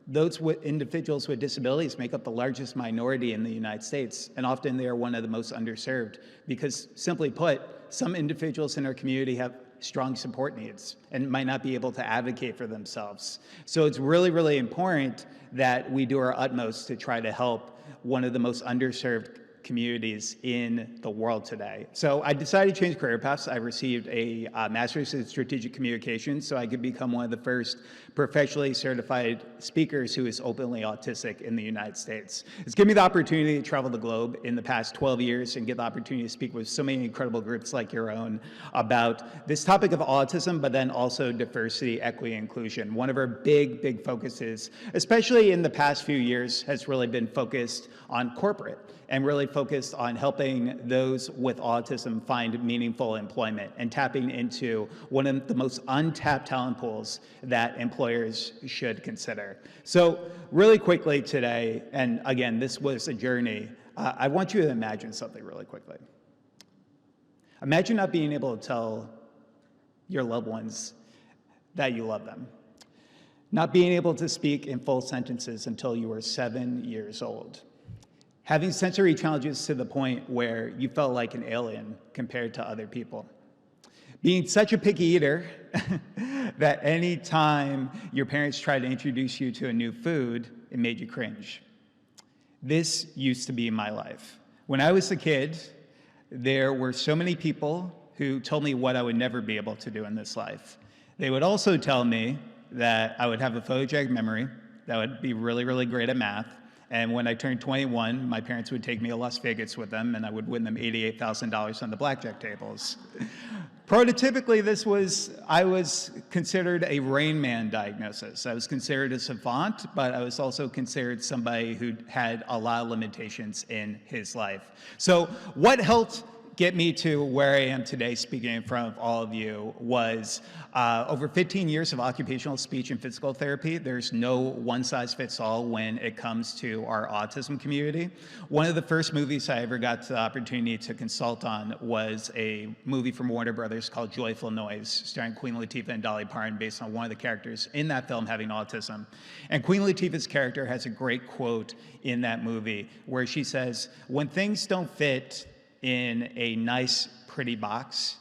those individuals with disabilities make up the largest minority in the United States, and often they are one of the most underserved because, simply put, some individuals in our community have strong support needs and might not be able to advocate for themselves. So it's really important that we do our utmost to try to help one of the most underserved communities in the world today. So I decided to change career paths. I received a master's in strategic communications so I could become one of the first professionally certified speakers who is openly autistic in the United States. It's given me the opportunity to travel the globe in the past 12 years and get the opportunity to speak with so many incredible groups like your own about this topic of autism, but then also diversity, equity, inclusion. One of our big focuses, especially in the past few years, has really been focused on corporate and really focused on helping those with autism find meaningful employment and tapping into one of the most untapped talent pools that employers should consider. So really quickly today, and again, this was a journey, I want you to imagine something really quickly. Imagine not being able to tell your loved ones that you love them. Not being able to speak in full sentences until you were 7 years old. Having sensory challenges to the point where you felt like an alien compared to other people. Being such a picky eater that any time your parents tried to introduce you to a new food, it made you cringe. This used to be my life. When I was a kid, there were so many people who told me what I would never be able to do in this life. They would also tell me that I would have a photogenic memory, that I would be really great at math, and when I turned 21, my parents would take me to Las Vegas with them, and I would win them $88,000 on the blackjack tables. Prototypically, I was considered a Rain Man diagnosis. I was considered a savant, but I was also considered somebody who had a lot of limitations in his life. So what helped get me to where I am today speaking in front of all of you was over 15 years of occupational speech and physical therapy. There's no one-size-fits-all when it comes to our autism community. One of the first movies I ever got the opportunity to consult on was a movie from Warner Brothers called Joyful Noise, starring Queen Latifah and Dolly Parton, based on one of the characters in that film having autism. And Queen Latifah's character has a great quote in that movie where she says, "When things don't fit in a nice, pretty box,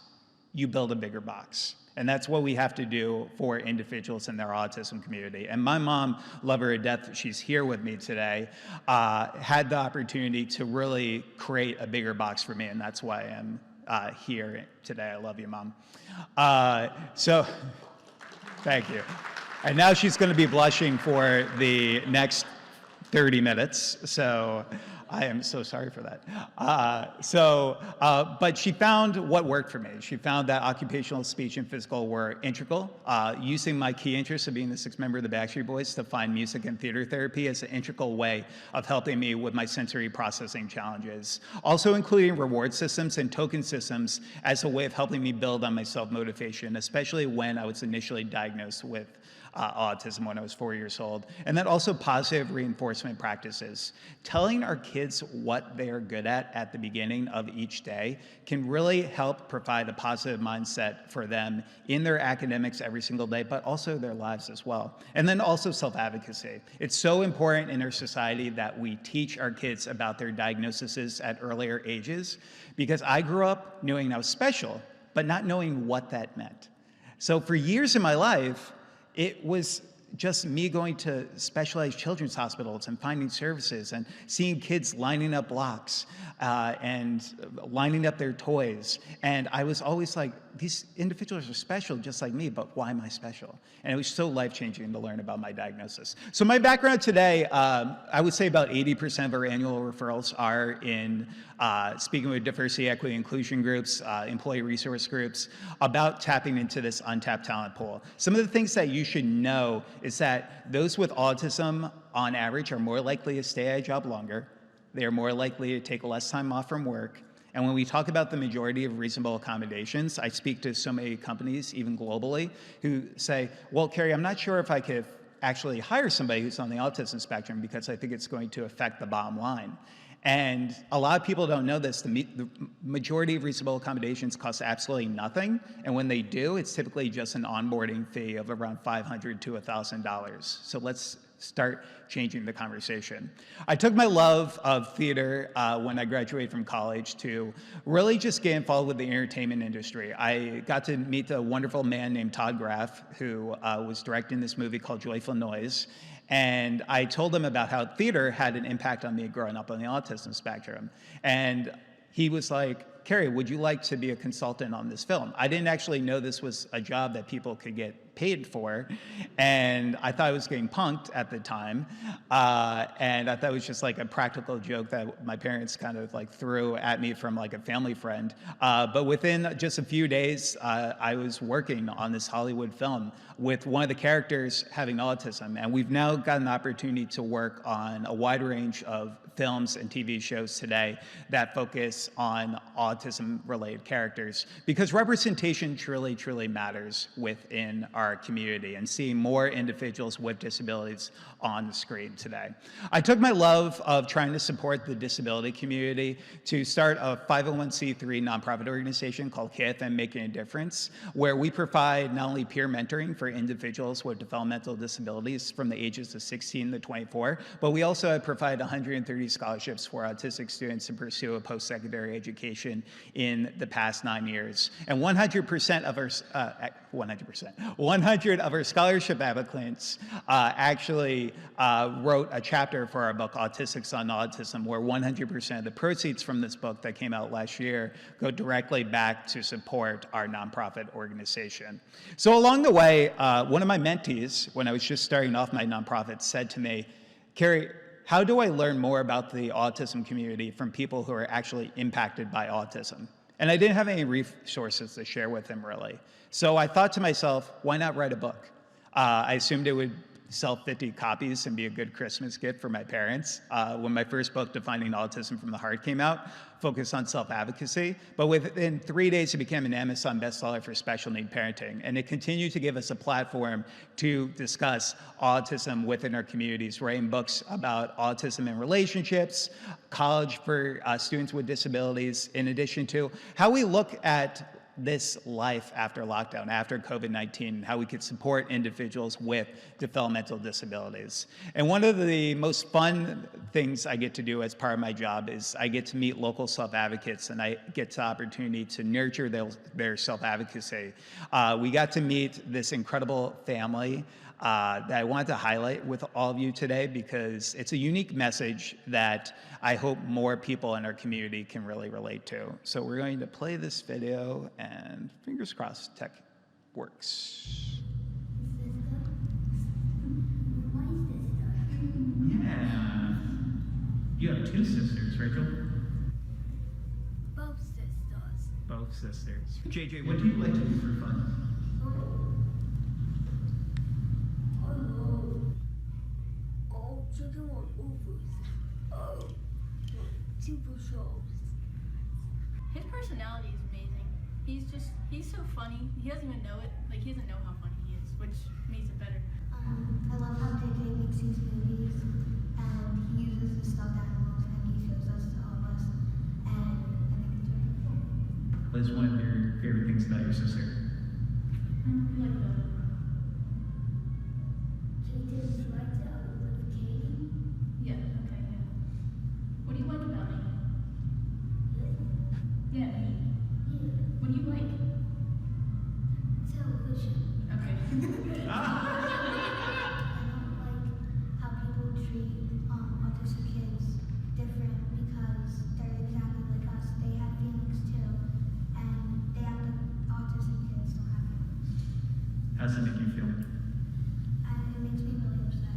you build a bigger box." And that's what we have to do for individuals in their autism community. And my mom, love her to death, she's here with me today, had the opportunity to really create a bigger box for me, and that's why I'm here today. I love you, Mom. So, thank you. And now she's going to be blushing for the next 30 minutes, so I am so sorry for that. But she found what worked for me. She found that occupational speech and physical were integral. Using my key interest of being the sixth member of the Backstreet Boys to find music and theater therapy as an integral way of helping me with my sensory processing challenges. Also including reward systems and token systems as a way of helping me build on my self-motivation, especially when I was initially diagnosed with autism when I was 4 years old. And then also positive reinforcement practices. Telling our kids kids what they're good at the beginning of each day can really help provide a positive mindset for them in their academics every single day, but also their lives as well. And then also self-advocacy. It's so important in our society that we teach our kids about their diagnoses at earlier ages, because I grew up knowing I was special, but not knowing what that meant. So for years in my life, it was just me going to specialized children's hospitals and finding services and seeing kids lining up blocks and lining up their toys. And I was always like, these individuals are special just like me, but why am I special? And it was so life-changing to learn about my diagnosis. So my background today, I would say about 80% of our annual referrals are in speaking with diversity, equity, inclusion groups, employee resource groups, about tapping into this untapped talent pool. Some of the things that you should know is that those with autism, on average, are more likely to stay at a job longer. They are more likely to take less time off from work. And when we talk about the majority of reasonable accommodations, I speak to so many companies, even globally, who say, well, Kerry, I'm not sure if I could actually hire somebody who's on the autism spectrum because I think it's going to affect the bottom line. And a lot of people don't know this. The majority of reasonable accommodations cost absolutely nothing. And when they do, it's typically just an onboarding fee of around $500 to $1,000. So let's start changing the conversation. I took my love of theater when I graduated from college to really just get involved with the entertainment industry. I got to meet a wonderful man named Todd Graff, who was directing this movie called Joyful Noise. And I told him about how theater had an impact on me growing up on the autism spectrum. And he was like, Kerry, would you like to be a consultant on this film? I didn't actually know this was a job that people could get paid for. And I thought I was getting punked at the time. And I thought it was just like a practical joke that my parents kind of like threw at me from like a family friend. But within just a few days, I was working on this Hollywood film with one of the characters having autism. And we've now got an opportunity to work on a wide range of films and TV shows today that focus on autism-related characters, because representation truly, truly matters within our community, and seeing more individuals with disabilities on the screen today. I took my love of trying to support the disability community to start a 501c3 nonprofit organization called KFM Making a Difference, where we provide not only peer mentoring for individuals with developmental disabilities from the ages of 16 to 24, but we also have provided 130 scholarships for autistic students to pursue a post-secondary education in the past 9 years. And 100% of our 100 of our scholarship applicants actually wrote a chapter for our book, Autistics on Autism, where 100% of the proceeds from this book that came out last year go directly back to support our nonprofit organization. So along the way, one of my mentees, when I was just starting off my nonprofit, said to me, Kerry, how do I learn more about the autism community from people who are actually impacted by autism? And I didn't have any resources to share with him, really. So I thought to myself, why not write a book? I assumed it would sell 50 copies and be a good Christmas gift for my parents. When my first book, Defining Autism from the Heart, came out, focused on self-advocacy. But within 3 days, it became an Amazon bestseller for special need parenting. And it continued to give us a platform to discuss autism within our communities, writing books about autism in relationships, college for students with disabilities, in addition to how we look at this life after lockdown, after COVID-19, and how we could support individuals with developmental disabilities. And one of the most fun things I get to do as part of my job is I get to meet local self-advocates, and I get the opportunity to nurture their self-advocacy. We got to meet this incredible family that I wanted to highlight with all of you today, because it's a unique message that I hope more people in our community can really relate to. So we're going to play this video, and fingers crossed tech works. Yeah. You have two sisters, Rachel? Both sisters. Both sisters. JJ, what do you like to do for fun? Chicken on overs. Super shows. His personality is amazing. He's so funny. He doesn't even know it. Like, he doesn't know how funny he is, which makes it better. I love how JJ makes these movies, and he uses the stuffed animals, and he's is one of your favorite things about your sister? Yeah, okay, yeah. What do you like about me? Yeah, me. What do you like? Television. Okay. How people treat autistic kids different because they're exactly like us. They have feelings too, and they act like autistic kids don't have feelings. How does it make you feel? And it makes me really upset.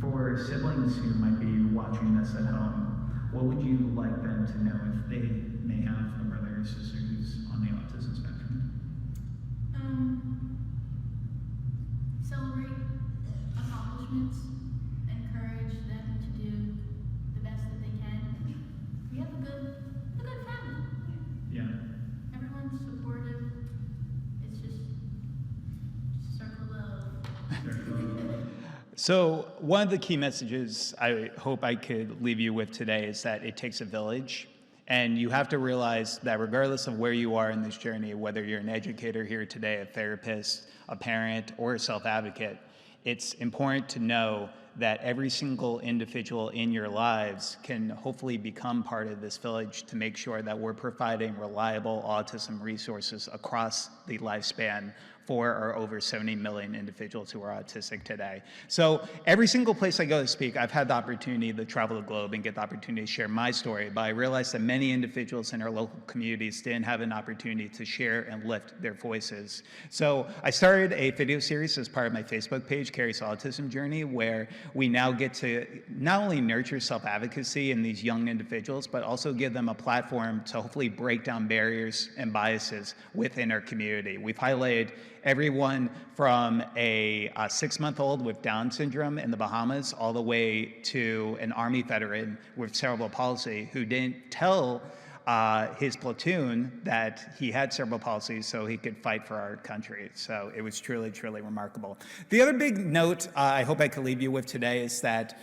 For siblings who might be watching this at home, what would you like them to know if they may have a brother or sister who's on the autism spectrum? Celebrate accomplishments, encourage them to do the best that they can. We have a good family. Yeah. Everyone's supportive. It's just circle love. So one of the key messages I hope I could leave you with today is that it takes a village. And you have to realize that regardless of where you are in this journey, whether you're an educator here today, a therapist, a parent, or a self-advocate, it's important to know that every single individual in your lives can hopefully become part of this village to make sure that we're providing reliable autism resources across the lifespan for our over 70 million individuals who are autistic today. So every single place I go to speak, I've had the opportunity to travel the globe and get the opportunity to share my story, but I realized that many individuals in our local communities didn't have an opportunity to share and lift their voices. So I started a video series as part of my Facebook page, Kerry's Autism Journey, where we now get to not only nurture self-advocacy in these young individuals, but also give them a platform to hopefully break down barriers and biases within our community. We've highlighted everyone from a 6-month-old with Down syndrome in the Bahamas all the way to an Army veteran with cerebral palsy who didn't tell his platoon that he had cerebral palsy so he could fight for our country. So it was truly, truly remarkable. The other big note I hope I could leave you with today is that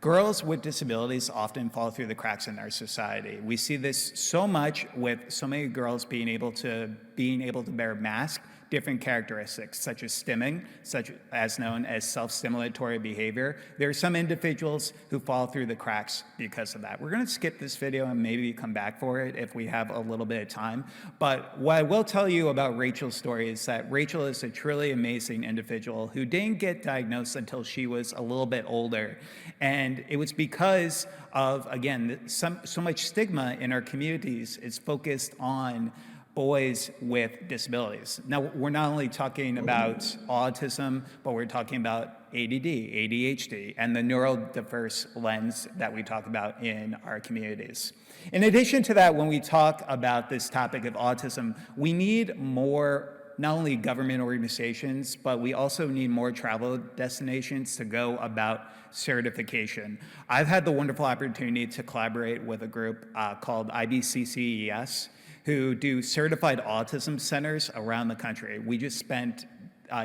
girls with disabilities often fall through the cracks in our society. We see this so much with so many girls being able to bear masks, different characteristics, such as stimming, such as known as self-stimulatory behavior. There are some individuals who fall through the cracks because of that. We're gonna skip this video and maybe come back for it if we have a little bit of time. But what I will tell you about Rachel's story is that Rachel is a truly amazing individual who didn't get diagnosed until she was a little bit older. And it was because of, again, so much stigma in our communities is focused on boys with disabilities. Now, we're not only talking about autism, but we're talking about ADD, ADHD, and the neurodiverse lens that we talk about in our communities. In addition to that, when we talk about this topic of autism, we need more not only government organizations, but we also need more travel destinations to go about certification. I've had the wonderful opportunity to collaborate with a group called IBCCES, who do certified autism centers around the country. We just spent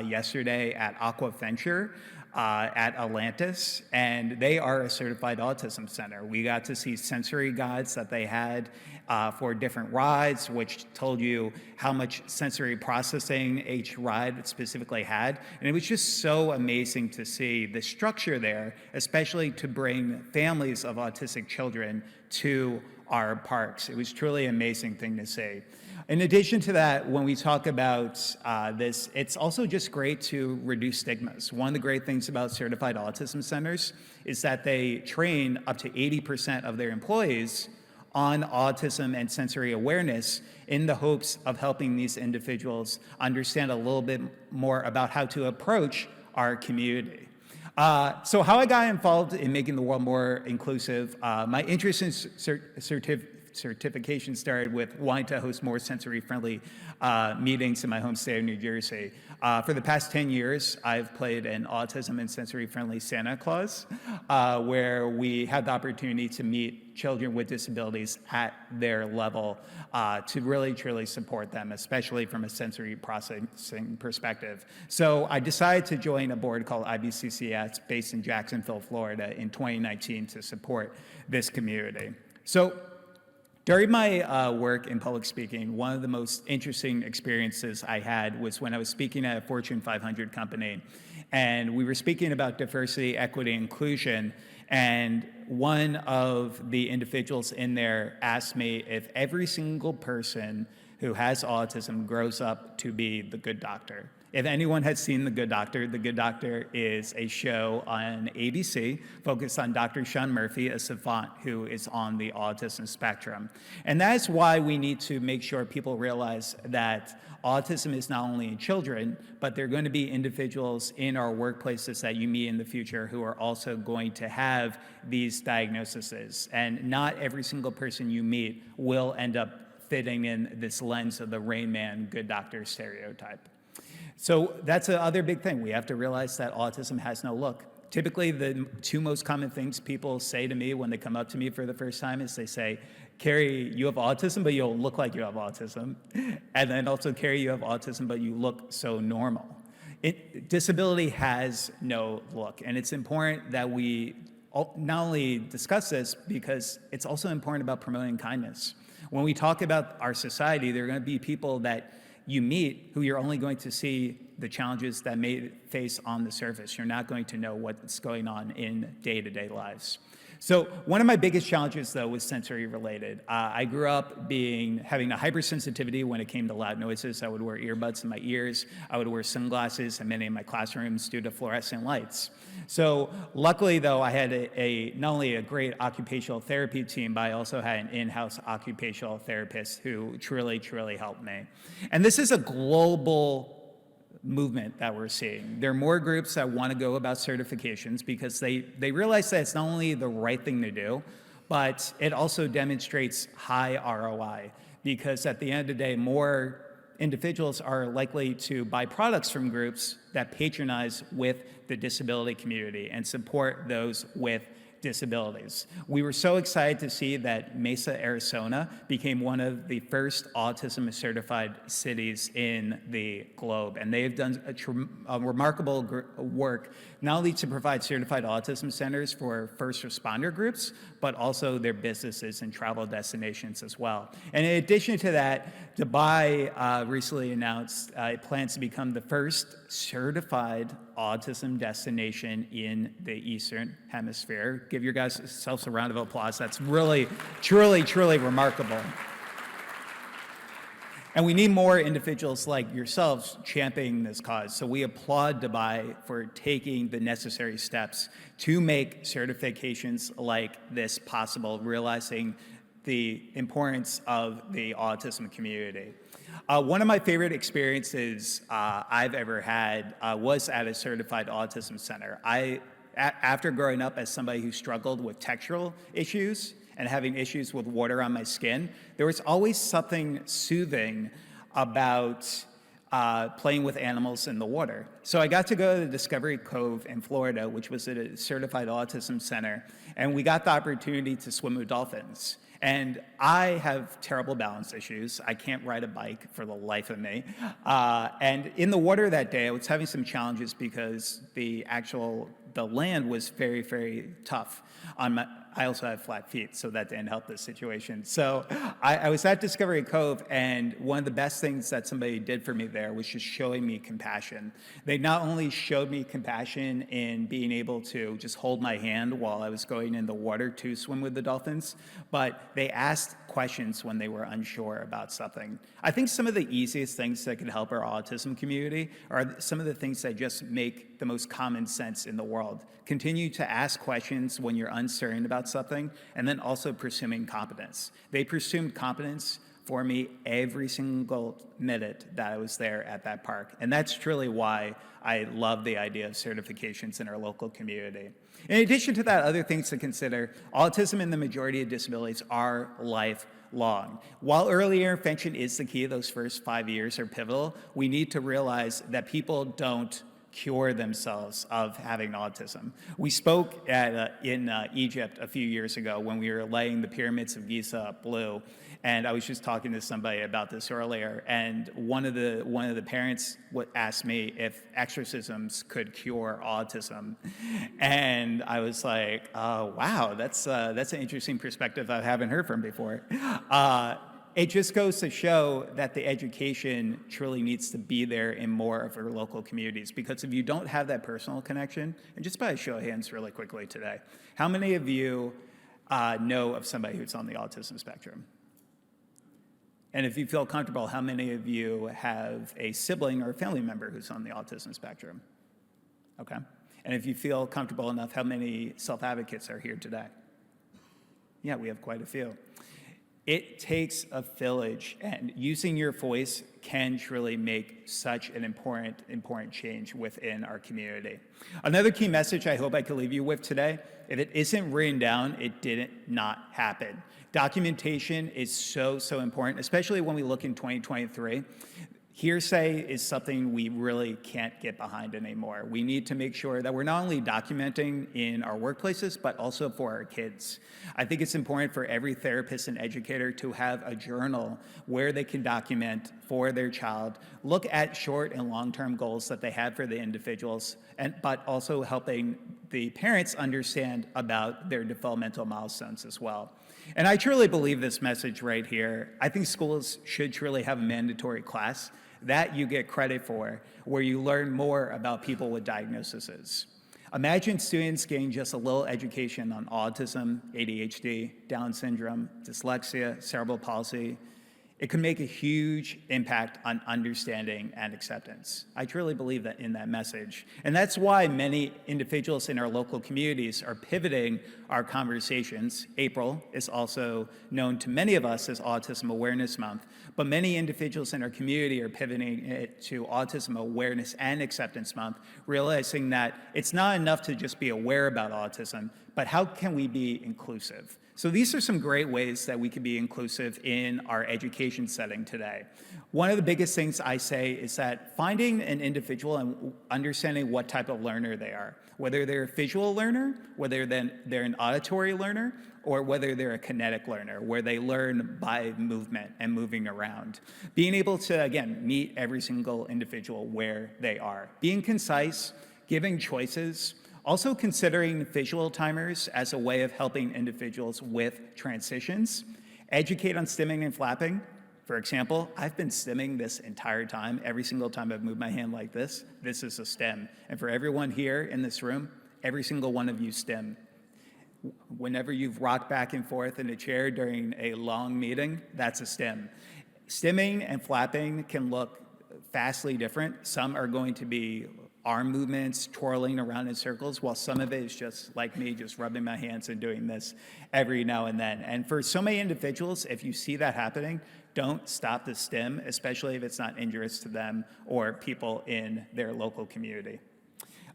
yesterday at Aquaventure at Atlantis, and they are a certified autism center. We got to see sensory guides that they had for different rides, which told you how much sensory processing each ride specifically had. And it was just so amazing to see the structure there, especially to bring families of autistic children to our parks. It was truly an amazing thing to see. In addition to that, when we talk about this, it's also just great to reduce stigmas. One of the great things about certified autism centers is that they train up to 80% of their employees on autism and sensory awareness in the hopes of helping these individuals understand a little bit more about how to approach our community. So how I got involved in making the world more inclusive, my interest in certification started with wanting to host more sensory-friendly meetings in my home state of New Jersey. For the past 10 years, I've played an autism and sensory-friendly Santa Claus, where we had the opportunity to meet children with disabilities at their level to really, truly support them, especially from a sensory processing perspective. So I decided to join a board called IBCCS based in Jacksonville, Florida in 2019 to support this community. So During my work in public speaking, one of the most interesting experiences I had was when I was speaking at a Fortune 500 company, and we were speaking about diversity, equity, inclusion, and one of the individuals in there asked me if every single person who has autism grows up to be the good doctor. If anyone has seen The Good Doctor is a show on ABC focused on Dr. Sean Murphy, a savant who is on the autism spectrum. And that's why we need to make sure people realize that autism is not only in children, but there are going to be individuals in our workplaces that you meet in the future who are also going to have these diagnoses. And not every single person you meet will end up fitting in this lens of the Rain Man, good doctor stereotype. So that's the other big thing. We have to realize that autism has no look. Typically, the two most common things people say to me when they come up to me for the first time is they say, Kerry, you have autism, but you don't look like you have autism. And then also, Kerry, you have autism, but you look so normal. Disability has no look. And it's important that we not only discuss this, because it's also important about promoting kindness. When we talk about our society, there are going to be people that you meet who you're only going to see the challenges that may face on the surface. You're not going to know what's going on in day-to-day lives. So one of my biggest challenges, though, was sensory related. I grew up having a hypersensitivity when it came to loud noises. I would wear earbuds in my ears. I would wear sunglasses in many of my classrooms due to fluorescent lights. So luckily, though, I had not only a great occupational therapy team, but I also had an in-house occupational therapist who truly, truly helped me. And this is a global movement that we're seeing. There are more groups that want to go about certifications because they realize that it's not only the right thing to do, but it also demonstrates high ROI, because at the end of the day, more individuals are likely to buy products from groups that patronize with the disability community and support those with disabilities. We were so excited to see that Mesa, Arizona became one of the first autism certified cities in the globe. And they've done a remarkable work, not only to provide certified autism centers for first responder groups, but also their businesses and travel destinations as well. And in addition to that, Dubai recently announced it plans to become the first certified autism destination in the Eastern Hemisphere. Give your guys yourselves a round of applause. That's really, truly, truly remarkable. And we need more individuals like yourselves championing this cause. So we applaud Dubai for taking the necessary steps to make certifications like this possible, realizing the importance of the autism community. One of my favorite experiences I've ever had was at a certified autism center. After growing up as somebody who struggled with textural issues and having issues with water on my skin, there was always something soothing about playing with animals in the water. So I got to go to the Discovery Cove in Florida, which was at a certified autism center, and we got the opportunity to swim with dolphins. And I have terrible balance issues. I can't ride a bike for the life of me. And in the water that day, I was having some challenges because the land was very, very tough. I also have flat feet, so that didn't help this situation. So I was at Discovery Cove, and one of the best things that somebody did for me there was just showing me compassion. They not only showed me compassion in being able to just hold my hand while I was going in the water to swim with the dolphins, but they asked questions when they were unsure about something. I think some of the easiest things that could help our autism community are some of the things that just make the most common sense in the world. Continue to ask questions when you're uncertain about something, and then also pursuing competence. They pursued competence for me every single minute that I was there at that park. And that's truly why I love the idea of certifications in our local community. In addition to that, other things to consider, autism and the majority of disabilities are lifelong. While early intervention is the key, those first 5 years are pivotal, we need to realize that people don't cure themselves of having autism. We spoke in Egypt a few years ago when we were laying the pyramids of Giza blue, and I was just talking to somebody about this earlier, and one of the parents asked me if exorcisms could cure autism, and I was like, oh, wow, that's an interesting perspective I haven't heard from before. It just goes to show that the education truly needs to be there in more of our local communities, because if you don't have that personal connection, and just by a show of hands really quickly today, how many of you know of somebody who's on the autism spectrum? And if you feel comfortable, how many of you have a sibling or a family member who's on the autism spectrum? Okay. And if you feel comfortable enough, how many self-advocates are here today? Yeah, we have quite a few. It takes a village, and using your voice can truly make such an important change within our community. Another key message I hope I can leave you with today: if it isn't written down, it did not happen. Documentation is so important, especially when we look in 2023. Hearsay is something we really can't get behind anymore. We need to make sure that we're not only documenting in our workplaces, but also for our kids. I think it's important for every therapist and educator to have a journal where they can document for their child, look at short and long-term goals that they have for the individuals, but also helping the parents understand about their developmental milestones as well. And I truly believe this message right here. I think schools should truly have a mandatory class that you get credit for, where you learn more about people with diagnoses. Imagine students getting just a little education on autism, ADHD, Down syndrome, dyslexia, cerebral palsy. It could make a huge impact on understanding and acceptance. I truly believe that in that message. And that's why many individuals in our local communities are pivoting our conversations. April is also known to many of us as Autism Awareness Month, but many individuals in our community are pivoting it to Autism Awareness and Acceptance Month, realizing that it's not enough to just be aware about autism, but how can we be inclusive? So these are some great ways that we can be inclusive in our education setting today. One of the biggest things I say is that finding an individual and understanding what type of learner they are, whether they're a visual learner, whether they're an auditory learner, or whether they're a kinetic learner, where they learn by movement and moving around. Being able to, again, meet every single individual where they are. Being concise, giving choices, also considering visual timers as a way of helping individuals with transitions. Educate on stimming and flapping. For example, I've been stimming this entire time. Every single time I've moved my hand like this is a stim. And for everyone here in this room, every single one of you stim. Whenever you've rocked back and forth in a chair during a long meeting, that's a stim. Stimming and flapping can look vastly different. Some are going to be arm movements, twirling around in circles, while some of it is just like me, just rubbing my hands and doing this every now and then. And for so many individuals, if you see that happening, don't stop the stim, especially if it's not injurious to them or people in their local community.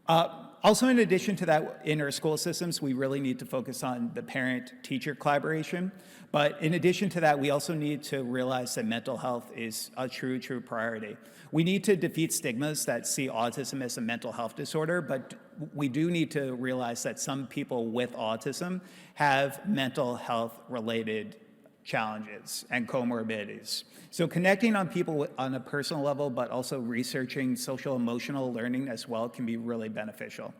Also, in addition to that, in our school systems, we really need to focus on the parent-teacher collaboration. But in addition to that, we also need to realize that mental health is a true priority. We need to defeat stigmas that see autism as a mental health disorder, but we do need to realize that some people with autism have mental health-related challenges and comorbidities. So connecting on people on a personal level, but also researching social emotional learning as well can be really beneficial.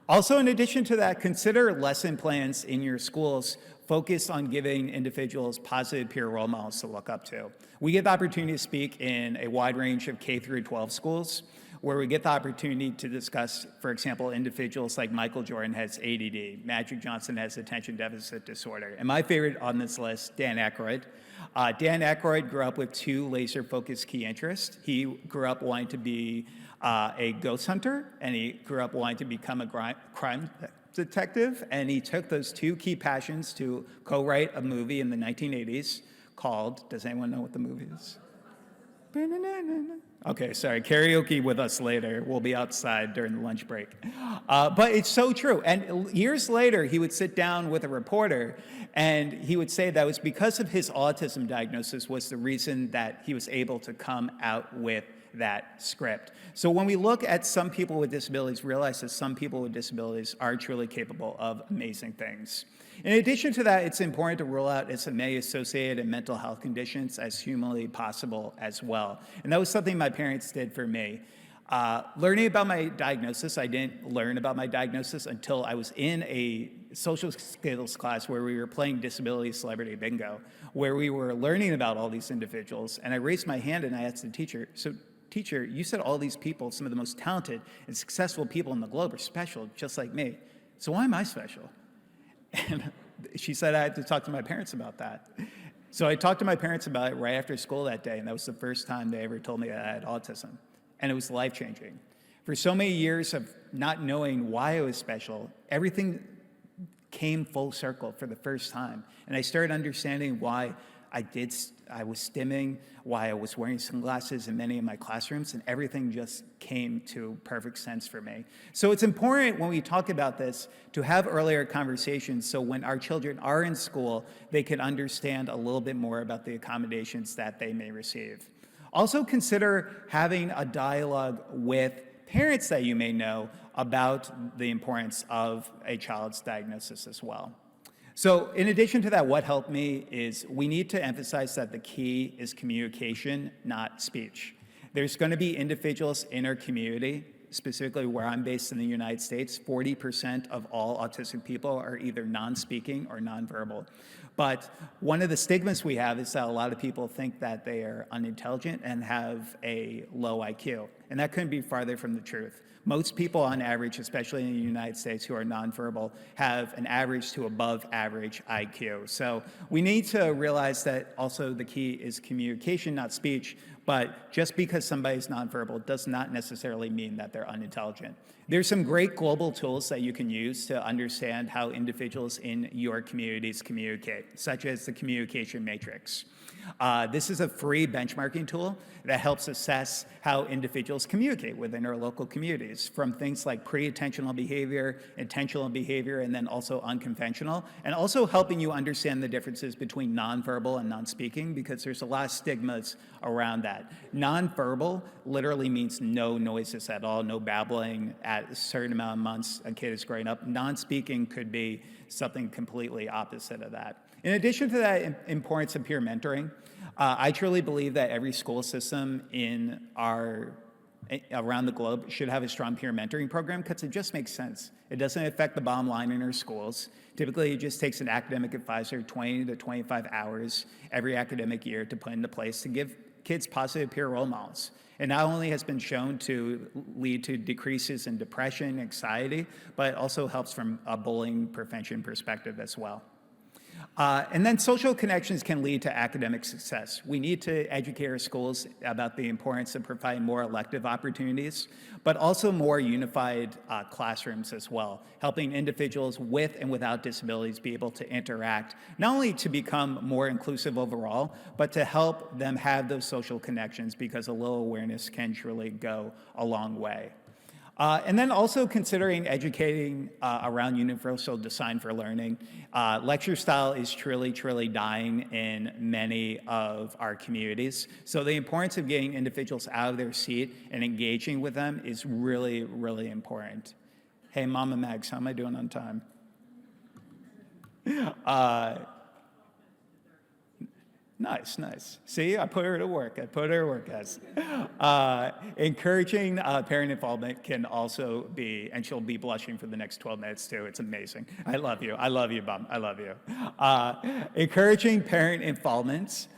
Also, in addition to that, consider lesson plans in your schools focused on giving individuals positive peer role models to look up to. We get the opportunity to speak in a wide range of K through 12 schools, where we get the opportunity to discuss, for example, individuals like Michael Jordan has ADD, Magic Johnson has attention deficit disorder, and my favorite on this list, Dan Aykroyd. Dan Aykroyd grew up with two laser-focused key interests. He grew up wanting to be a ghost hunter, and he grew up wanting to become a crime detective, and he took those two key passions to co-write a movie in the 1980s called, does anyone know what the movie is? Okay, sorry, karaoke with us later. We'll be outside during the lunch break. But it's so true. And years later, he would sit down with a reporter and he would say that it was because of his autism diagnosis was the reason that he was able to come out with that script. So when we look at some people with disabilities, realize that some people with disabilities are truly capable of amazing things. In addition to that, it's important to rule out SMA-associated mental health conditions as humanly possible as well. And that was something my parents did for me. Learning about my diagnosis, I didn't learn about my diagnosis until I was in a social skills class where we were playing Disability Celebrity Bingo, where we were learning about all these individuals. And I raised my hand and I asked the teacher, so teacher, you said all these people, some of the most talented and successful people in the globe are special, just like me. So why am I special? And she said I had to talk to my parents about that. So I talked to my parents about it right after school that day, and that was the first time they ever told me that I had autism. And it was life-changing. For so many years of not knowing why I was special, everything came full circle for the first time. And I started understanding why I was stimming, why I was wearing sunglasses in many of my classrooms, and everything just came to perfect sense for me. So it's important when we talk about this to have earlier conversations so when our children are in school, they can understand a little bit more about the accommodations that they may receive. Also consider having a dialogue with parents that you may know about the importance of a child's diagnosis as well. So in addition to that, what helped me is we need to emphasize that the key is communication, not speech. There's going to be individuals in our community, specifically where I'm based in the United States, 40% of all autistic people are either non-speaking or nonverbal. But one of the stigmas we have is that a lot of people think that they are unintelligent and have a low IQ. And that couldn't be farther from the truth. Most people on average, especially in the United States who are nonverbal, have an average to above average IQ. So we need to realize that also the key is communication, not speech. But just because somebody's nonverbal does not necessarily mean that they're unintelligent. There's some great global tools that you can use to understand how individuals in your communities communicate, such as the communication matrix. This is a free benchmarking tool that helps assess how individuals communicate within our local communities, from things like pre-attentional behavior, intentional behavior, and then also unconventional, and also helping you understand the differences between nonverbal and non-speaking, because there's a lot of stigmas around that. Nonverbal literally means no noises at all, no babbling at a certain amount of months a kid is growing up. Non-speaking could be something completely opposite of that. In addition to that importance of peer mentoring, I truly believe that every school system around the globe should have a strong peer mentoring program because it just makes sense. It doesn't affect the bottom line in our schools. Typically, it just takes an academic advisor 20 to 25 hours every academic year to put into place to give kids positive peer role models. It not only has been shown to lead to decreases in depression, anxiety, but it also helps from a bullying prevention perspective as well. And then social connections can lead to academic success. We need to educate our schools about the importance of providing more elective opportunities, but also more unified classrooms as well, helping individuals with and without disabilities be able to interact, not only to become more inclusive overall, but to help them have those social connections, because a little awareness can truly go a long way. And then also considering educating around universal design for learning. Lecture style is truly, truly dying in many of our communities. So the importance of getting individuals out of their seat and engaging with them is really, really important. Hey, Mama Mags, how am I doing on time? Nice, nice. See, I put her to work. Guys. Encouraging parent involvement can also be, and she'll be blushing for the next 12 minutes too. It's amazing. I love you, Mom. I love you. Encouraging parent involvement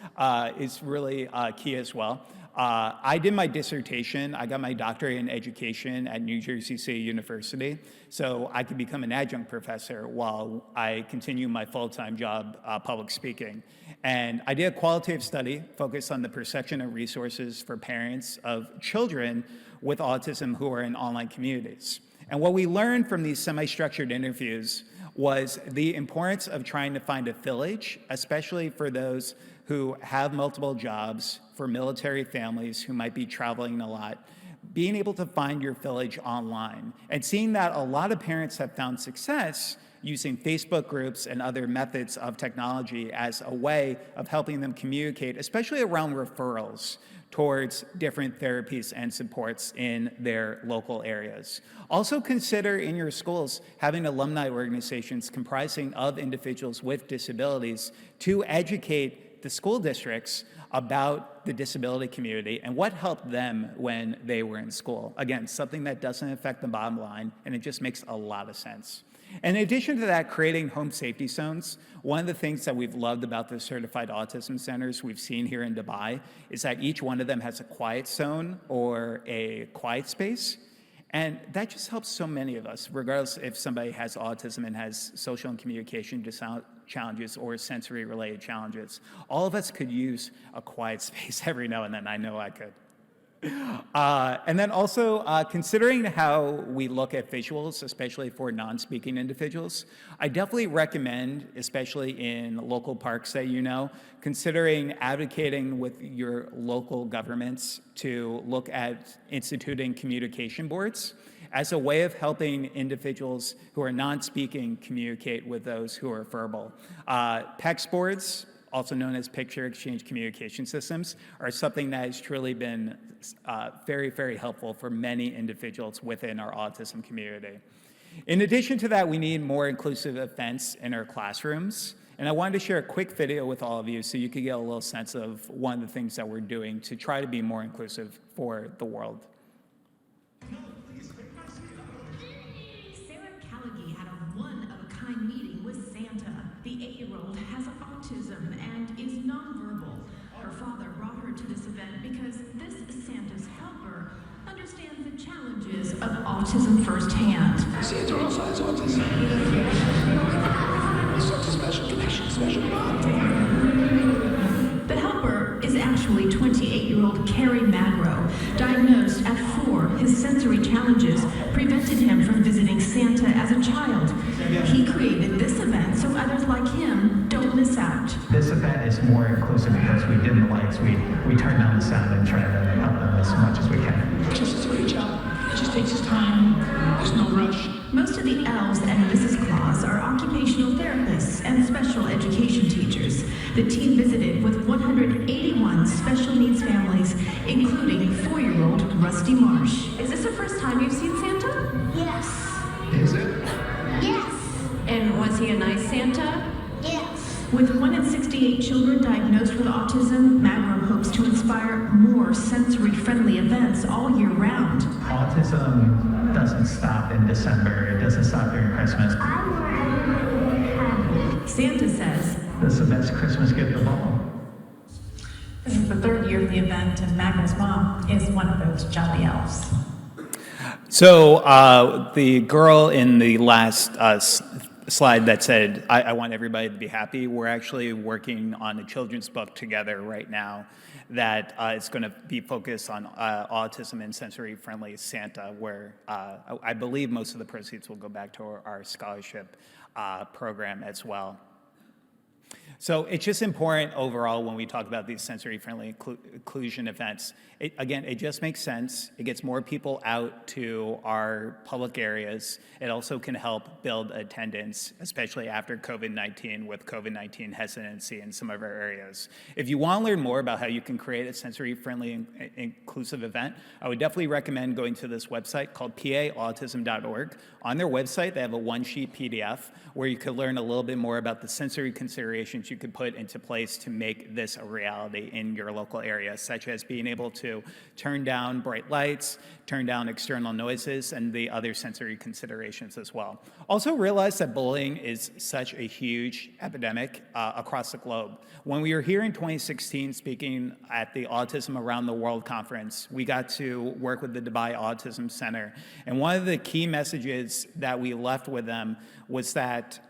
is really key as well. I did my dissertation. I got my doctorate in education at New Jersey City University, so I could become an adjunct professor while I continue my full-time job public speaking. And I did a qualitative study focused on the perception of resources for parents of children with autism who are in online communities. And what we learned from these semi-structured interviews was the importance of trying to find a village, especially for those who have multiple jobs, for military families who might be traveling a lot, being able to find your village online. And seeing that a lot of parents have found success using Facebook groups and other methods of technology as a way of helping them communicate, especially around referrals, towards different therapies and supports in their local areas. Also consider in your schools having alumni organizations comprising of individuals with disabilities to educate the school districts about the disability community and what helped them when they were in school. Again, something that doesn't affect the bottom line, and it just makes a lot of sense. In addition to that, creating home safety zones, one of the things that we've loved about the certified autism centers we've seen here in Dubai is that each one of them has a quiet zone or a quiet space. And that just helps so many of us, regardless if somebody has autism and has social and communication challenges or sensory-related challenges. All of us could use a quiet space every now and then. I know I could. And then also considering how we look at visuals, especially for non-speaking individuals, I definitely recommend, especially in local parks that you know, considering advocating with your local governments to look at instituting communication boards as a way of helping individuals who are non-speaking communicate with those who are verbal. PECS boards, also known as Picture Exchange Communication Systems, are something that has truly been very, very helpful for many individuals within our autism community. In addition to that, we need more inclusive events in our classrooms. And I wanted to share a quick video with all of you so you could get a little sense of one of the things that we're doing to try to be more inclusive for the world. Meeting with Santa. The 8-year-old has autism and is nonverbal. Her father brought her to this event because this Santa's helper understands the challenges of autism firsthand. Santa also has autism. It's such a special connection, special bond. The helper is actually 28-year-old Kerry Magro. Diagnosed at 4, his sensory challenges prevented him from visiting Santa as a child. He created this event so others like him don't miss out. This event is more inclusive because we dim the lights, we turn down the sound and try to help them as much as we can. Just does a great job. It just takes his time. There's no rush. Most of the elves and Mrs. Claus are occupational therapists and special education teachers. The team visited with 181 special needs families, including 4-year-old Rusty Marsh. Is this the first time you've seen Santa? Yes. Is it? Yes. And was he a nice Santa? Yes. With 1 in 68 children diagnosed with autism, Magro hopes to inspire more sensory-friendly events all year round. Autism doesn't stop in December. It doesn't stop during Christmas. I want everyone to be happy. Santa says, "This is the best Christmas gift of all." this is the 3rd year of the event, and Magro's mom is one of those jolly elves. So the girl in the last slide that said, I want everybody to be happy, we're actually working on a children's book together right now that is going to be focused on autism and sensory-friendly Santa, where I believe most of the proceeds will go back to our scholarship program as well. So it's just important overall when we talk about these sensory-friendly inclusion events. Again, it just makes sense. It gets more people out to our public areas. It also can help build attendance, especially after COVID-19, with COVID-19 hesitancy in some of our areas. If you want to learn more about how you can create a sensory-friendly inclusive event, I would definitely recommend going to this website called paautism.org. On their website, they have a one-sheet PDF where you could learn a little bit more about the sensory considerations you could put into place to make this a reality in your local area, such as being able to turn down bright lights, turn down external noises, and the other sensory considerations as well. Also realize that bullying is such a huge epidemic across the globe. When we were here in 2016 speaking at the Autism Around the World conference, we got to work with the Dubai Autism Center. And one of the key messages that we left with them was that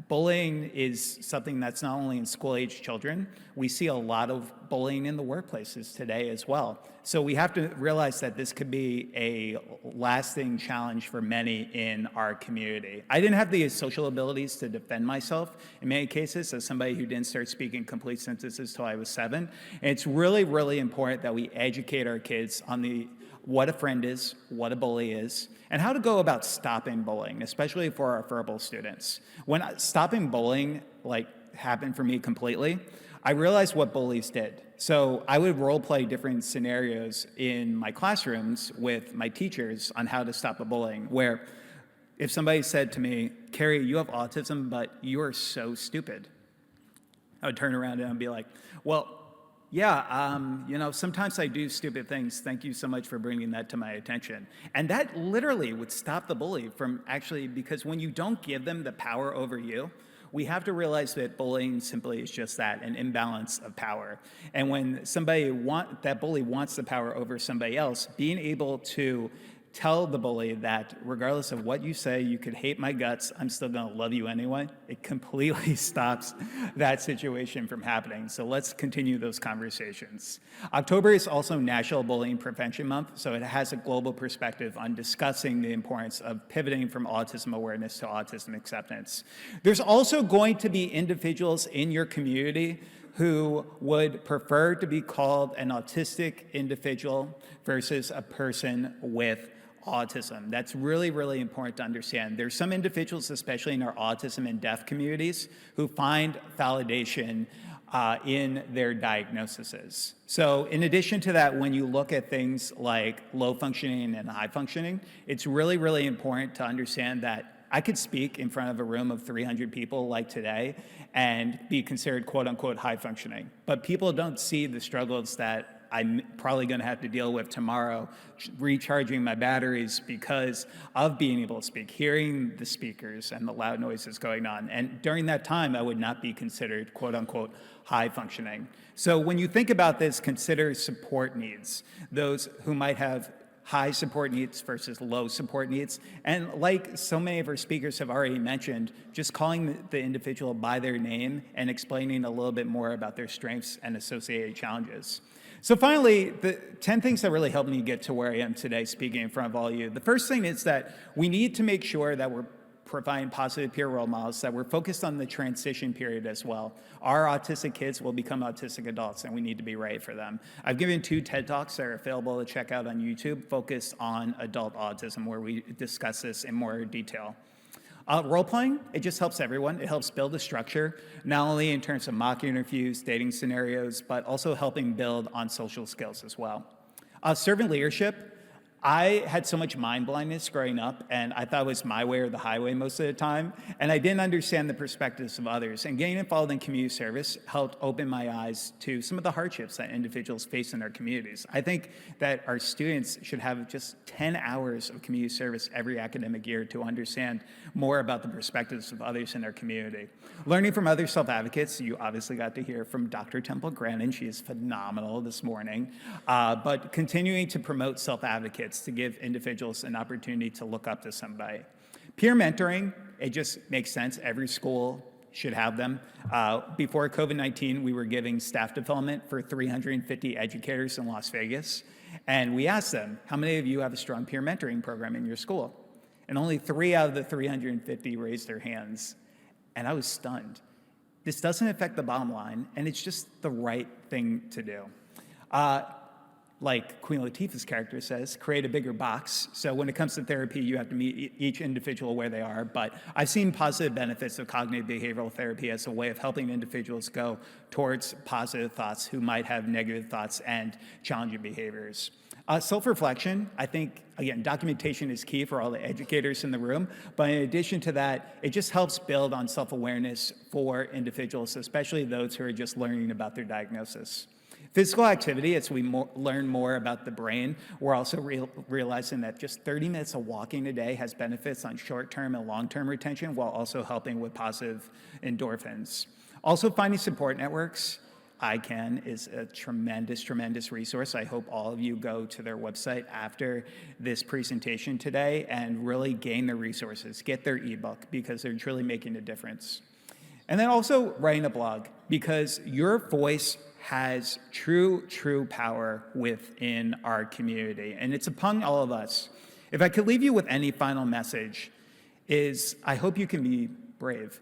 bullying is something that's not only in school-age children. We see a lot of bullying in the workplaces today as well. So we have to realize that this could be a lasting challenge for many in our community. I didn't have the social abilities to defend myself in many cases as somebody who didn't start speaking complete sentences till I was 7. And it's really, really important that we educate our kids on what a friend is, what a bully is, and how to go about stopping bullying, especially for our verbal students. When stopping bullying happened for me completely, I realized what bullies did. So I would role play different scenarios in my classrooms with my teachers on how to stop a bullying, where if somebody said to me, Kerry, you have autism, but you are so stupid, I would turn around and I'd be like, well, yeah, sometimes I do stupid things. Thank you so much for bringing that to my attention. And that literally would stop the bully from actually, because when you don't give them the power over you, we have to realize that bullying simply is just that, an imbalance of power. And when that bully wants the power over somebody else, being able to tell the bully that regardless of what you say, you could hate my guts, I'm still gonna love you anyway, it completely stops that situation from happening. So let's continue those conversations. October is also National Bullying Prevention Month, so it has a global perspective on discussing the importance of pivoting from autism awareness to autism acceptance. There's also going to be individuals in your community who would prefer to be called an autistic individual versus a person with autism. That's really, really important to understand. There's some individuals, especially in our autism and deaf communities, who find validation in their diagnoses. So in addition to that, when you look at things like low functioning and high functioning, it's really, really important to understand that I could speak in front of a room of 300 people like today and be considered quote unquote high functioning. But people don't see the struggles that I'm probably going to have to deal with tomorrow, recharging my batteries because of being able to speak, hearing the speakers and the loud noises going on. And during that time, I would not be considered quote unquote high functioning. So when you think about this, consider support needs, those who might have high support needs versus low support needs. And like so many of our speakers have already mentioned, just calling the individual by their name and explaining a little bit more about their strengths and associated challenges. So finally, the 10 things that really helped me get to where I am today speaking in front of all of you. The first thing is that we need to make sure that we're providing positive peer role models, that we're focused on the transition period as well. Our autistic kids will become autistic adults, and we need to be ready for them. I've given 2 TED Talks that are available to check out on YouTube, focused on adult autism, where we discuss this in more detail. Role-playing, it just helps everyone. It helps build a structure, not only in terms of mock interviews, dating scenarios, but also helping build on social skills as well. Servant leadership, I had so much mind blindness growing up, and I thought it was my way or the highway most of the time, and I didn't understand the perspectives of others. And getting involved in community service helped open my eyes to some of the hardships that individuals face in their communities. I think that our students should have just 10 hours of community service every academic year to understand more about the perspectives of others in our community. Learning from other self-advocates, you obviously got to hear from Dr. Temple Grandin. She is phenomenal this morning. But continuing to promote self-advocates to give individuals an opportunity to look up to somebody. Peer mentoring, it just makes sense. Every school should have them. Before COVID-19, we were giving staff development for 350 educators in Las Vegas. And we asked them, how many of you have a strong peer mentoring program in your school? And only 3 out of the 350 raised their hands. And I was stunned. This doesn't affect the bottom line, and it's just the right thing to do. Like Queen Latifah's character says, create a bigger box. So when it comes to therapy, you have to meet each individual where they are. But I've seen positive benefits of cognitive behavioral therapy as a way of helping individuals go towards positive thoughts who might have negative thoughts and challenging behaviors. Self-reflection, I think, again, documentation is key for all the educators in the room. But in addition to that, it just helps build on self-awareness for individuals, especially those who are just learning about their diagnosis. Physical activity, as we learn more about the brain, we're also realizing that just 30 minutes of walking a day has benefits on short-term and long-term retention, while also helping with positive endorphins. Also, finding support networks. ICAN is a tremendous, tremendous resource. I hope all of you go to their website after this presentation today and really gain the resources, get their ebook, because they're truly making a difference. And then also writing a blog, because your voice has true power within our community, and it's upon all of us. If I could leave you with any final message, is I hope you can be brave.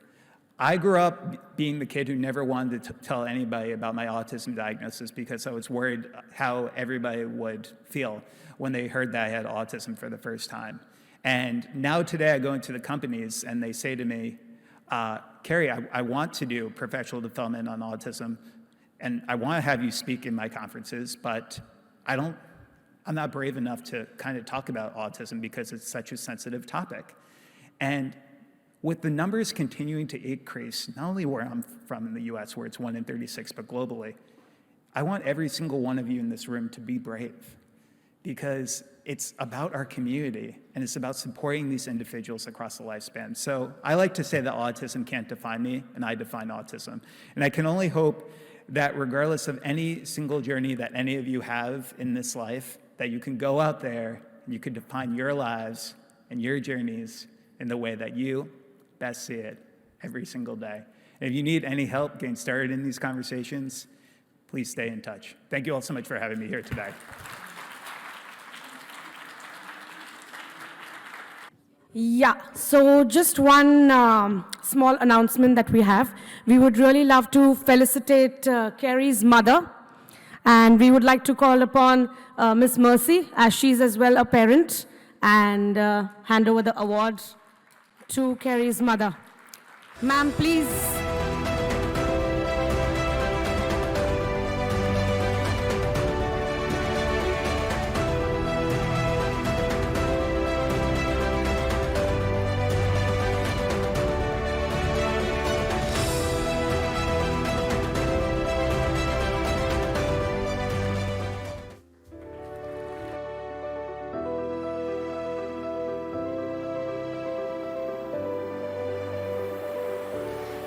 I grew up being the kid who never wanted to tell anybody about my autism diagnosis because I was worried how everybody would feel when they heard that I had autism for the first time. And now today I go into the companies and they say to me, Kerry, I want to do professional development on autism. And I want to have you speak in my conferences, but I'm not brave enough to kind of talk about autism because it's such a sensitive topic. And with the numbers continuing to increase, not only where I'm from in the US, where it's 1 in 36, but globally, I want every single one of you in this room to be brave, because it's about our community and it's about supporting these individuals across the lifespan. So I like to say that autism can't define me, and I define autism. And I can only hope that regardless of any single journey that any of you have in this life, that you can go out there and you can define your lives and your journeys in the way that you best see it every single day. And if you need any help getting started in these conversations, please stay in touch. Thank you all so much for having me here today. Yeah, so just one small announcement that we have. We would really love to felicitate Kerry's mother, and we would like to call upon Miss Mercy, as she's as well a parent, and hand over the award to Kerry's mother. Ma'am, please.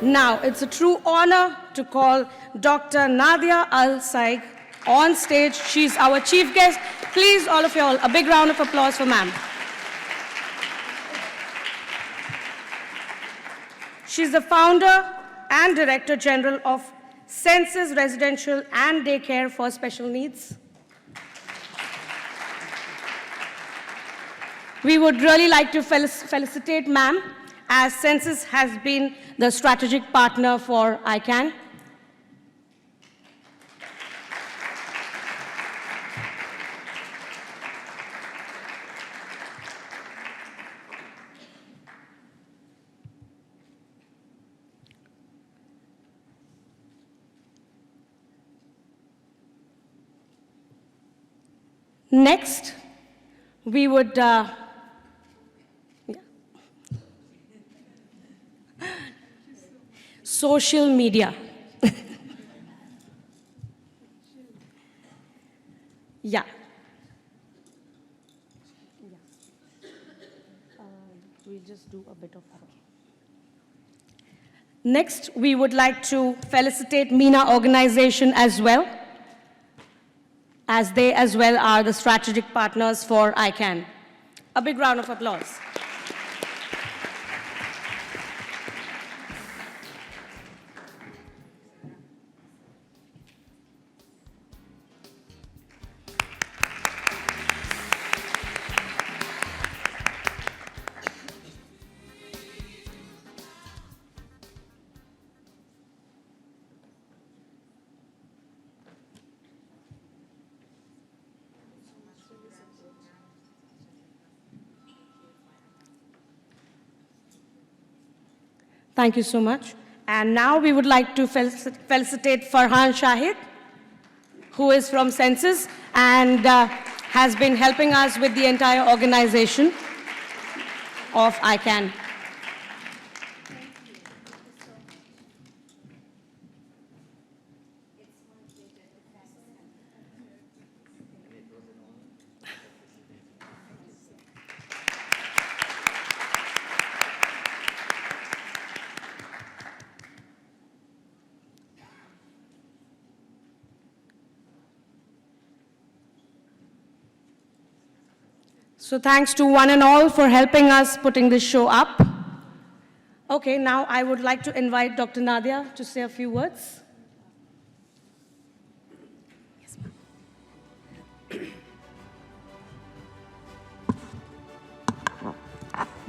Now, it's a true honor to call Dr. Nadia Al-Saig on stage. She's our chief guest. Please, all of you all, a big round of applause for ma'am. She's the founder and director general of Senses Residential and Daycare for Special Needs. We would really like to felicitate ma'am, as Senses has been the strategic partner for ICAN. Next, we would social media. Yeah. We'll just do a bit of that. Next, we would like to felicitate MENA organization as well, as they as well are the strategic partners for ICAN. A big round of applause. Thank you so much. And now we would like to felicitate Farhan Shahid, who is from Senses and has been helping us with the entire organization of ICAN. So thanks to one and all for helping us putting this show up. Okay, now I would like to invite Dr. Nadia to say a few words. Yes, ma'am.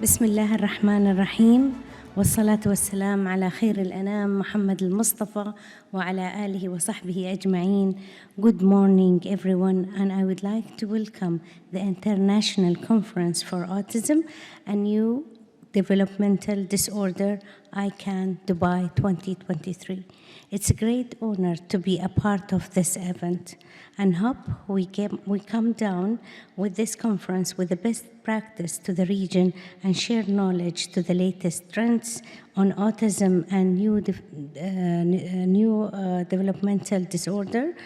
Bismillah ar-Rahman ar-Rahim. والصلاة والسلام على خير الأنام محمد المصطفى وعلى آله وصحبه أجمعين. Good morning everyone, and I would like to welcome the International Conference for Autism and Neurodevelopmental Disorder ICAN Dubai 2023. It's a great honor to be a part of this event, and hope we come down with this conference with the best practice to the region and share knowledge to the latest trends on autism and developmental disorder.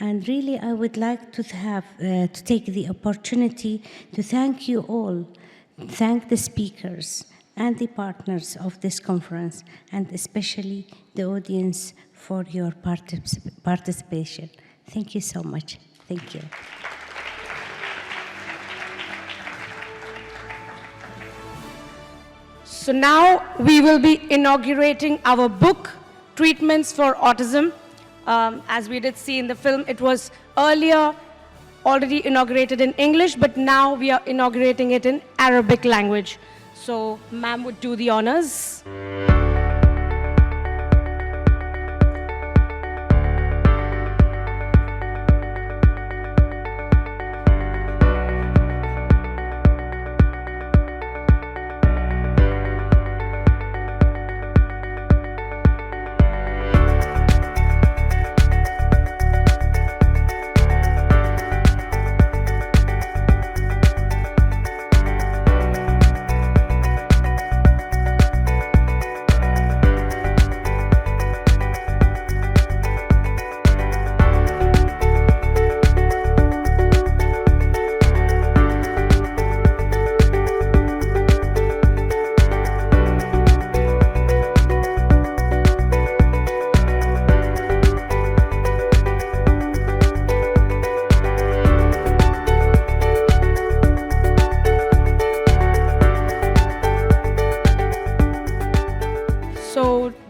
And really, I would like to take the opportunity to thank you all, thank the speakers and the partners of this conference, and especially the audience for your participation. Thank you so much. Thank you. So now we will be inaugurating our book, Treatments for Autism. As we did see in the film, it was earlier already inaugurated in English, but now we are inaugurating it in Arabic language. So ma'am would do the honors.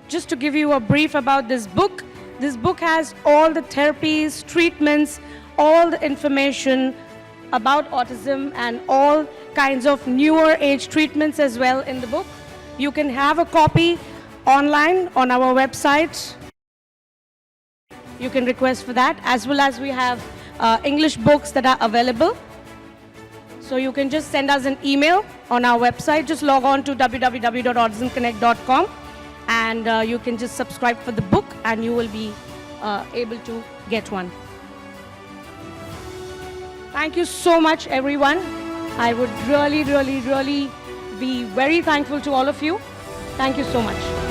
Just to give you a brief about this book has all the therapies, treatments, all the information about autism and all kinds of newer age treatments as well in the book. You can have a copy online on our website. You can request for that, as well as we have English books that are available. So you can just send us an email on our website. Just log on to www.autismconnect.com. and you can just subscribe for the book and you will be able to get one. Thank you so much, everyone. I would really be very thankful to all of you. Thank you so much.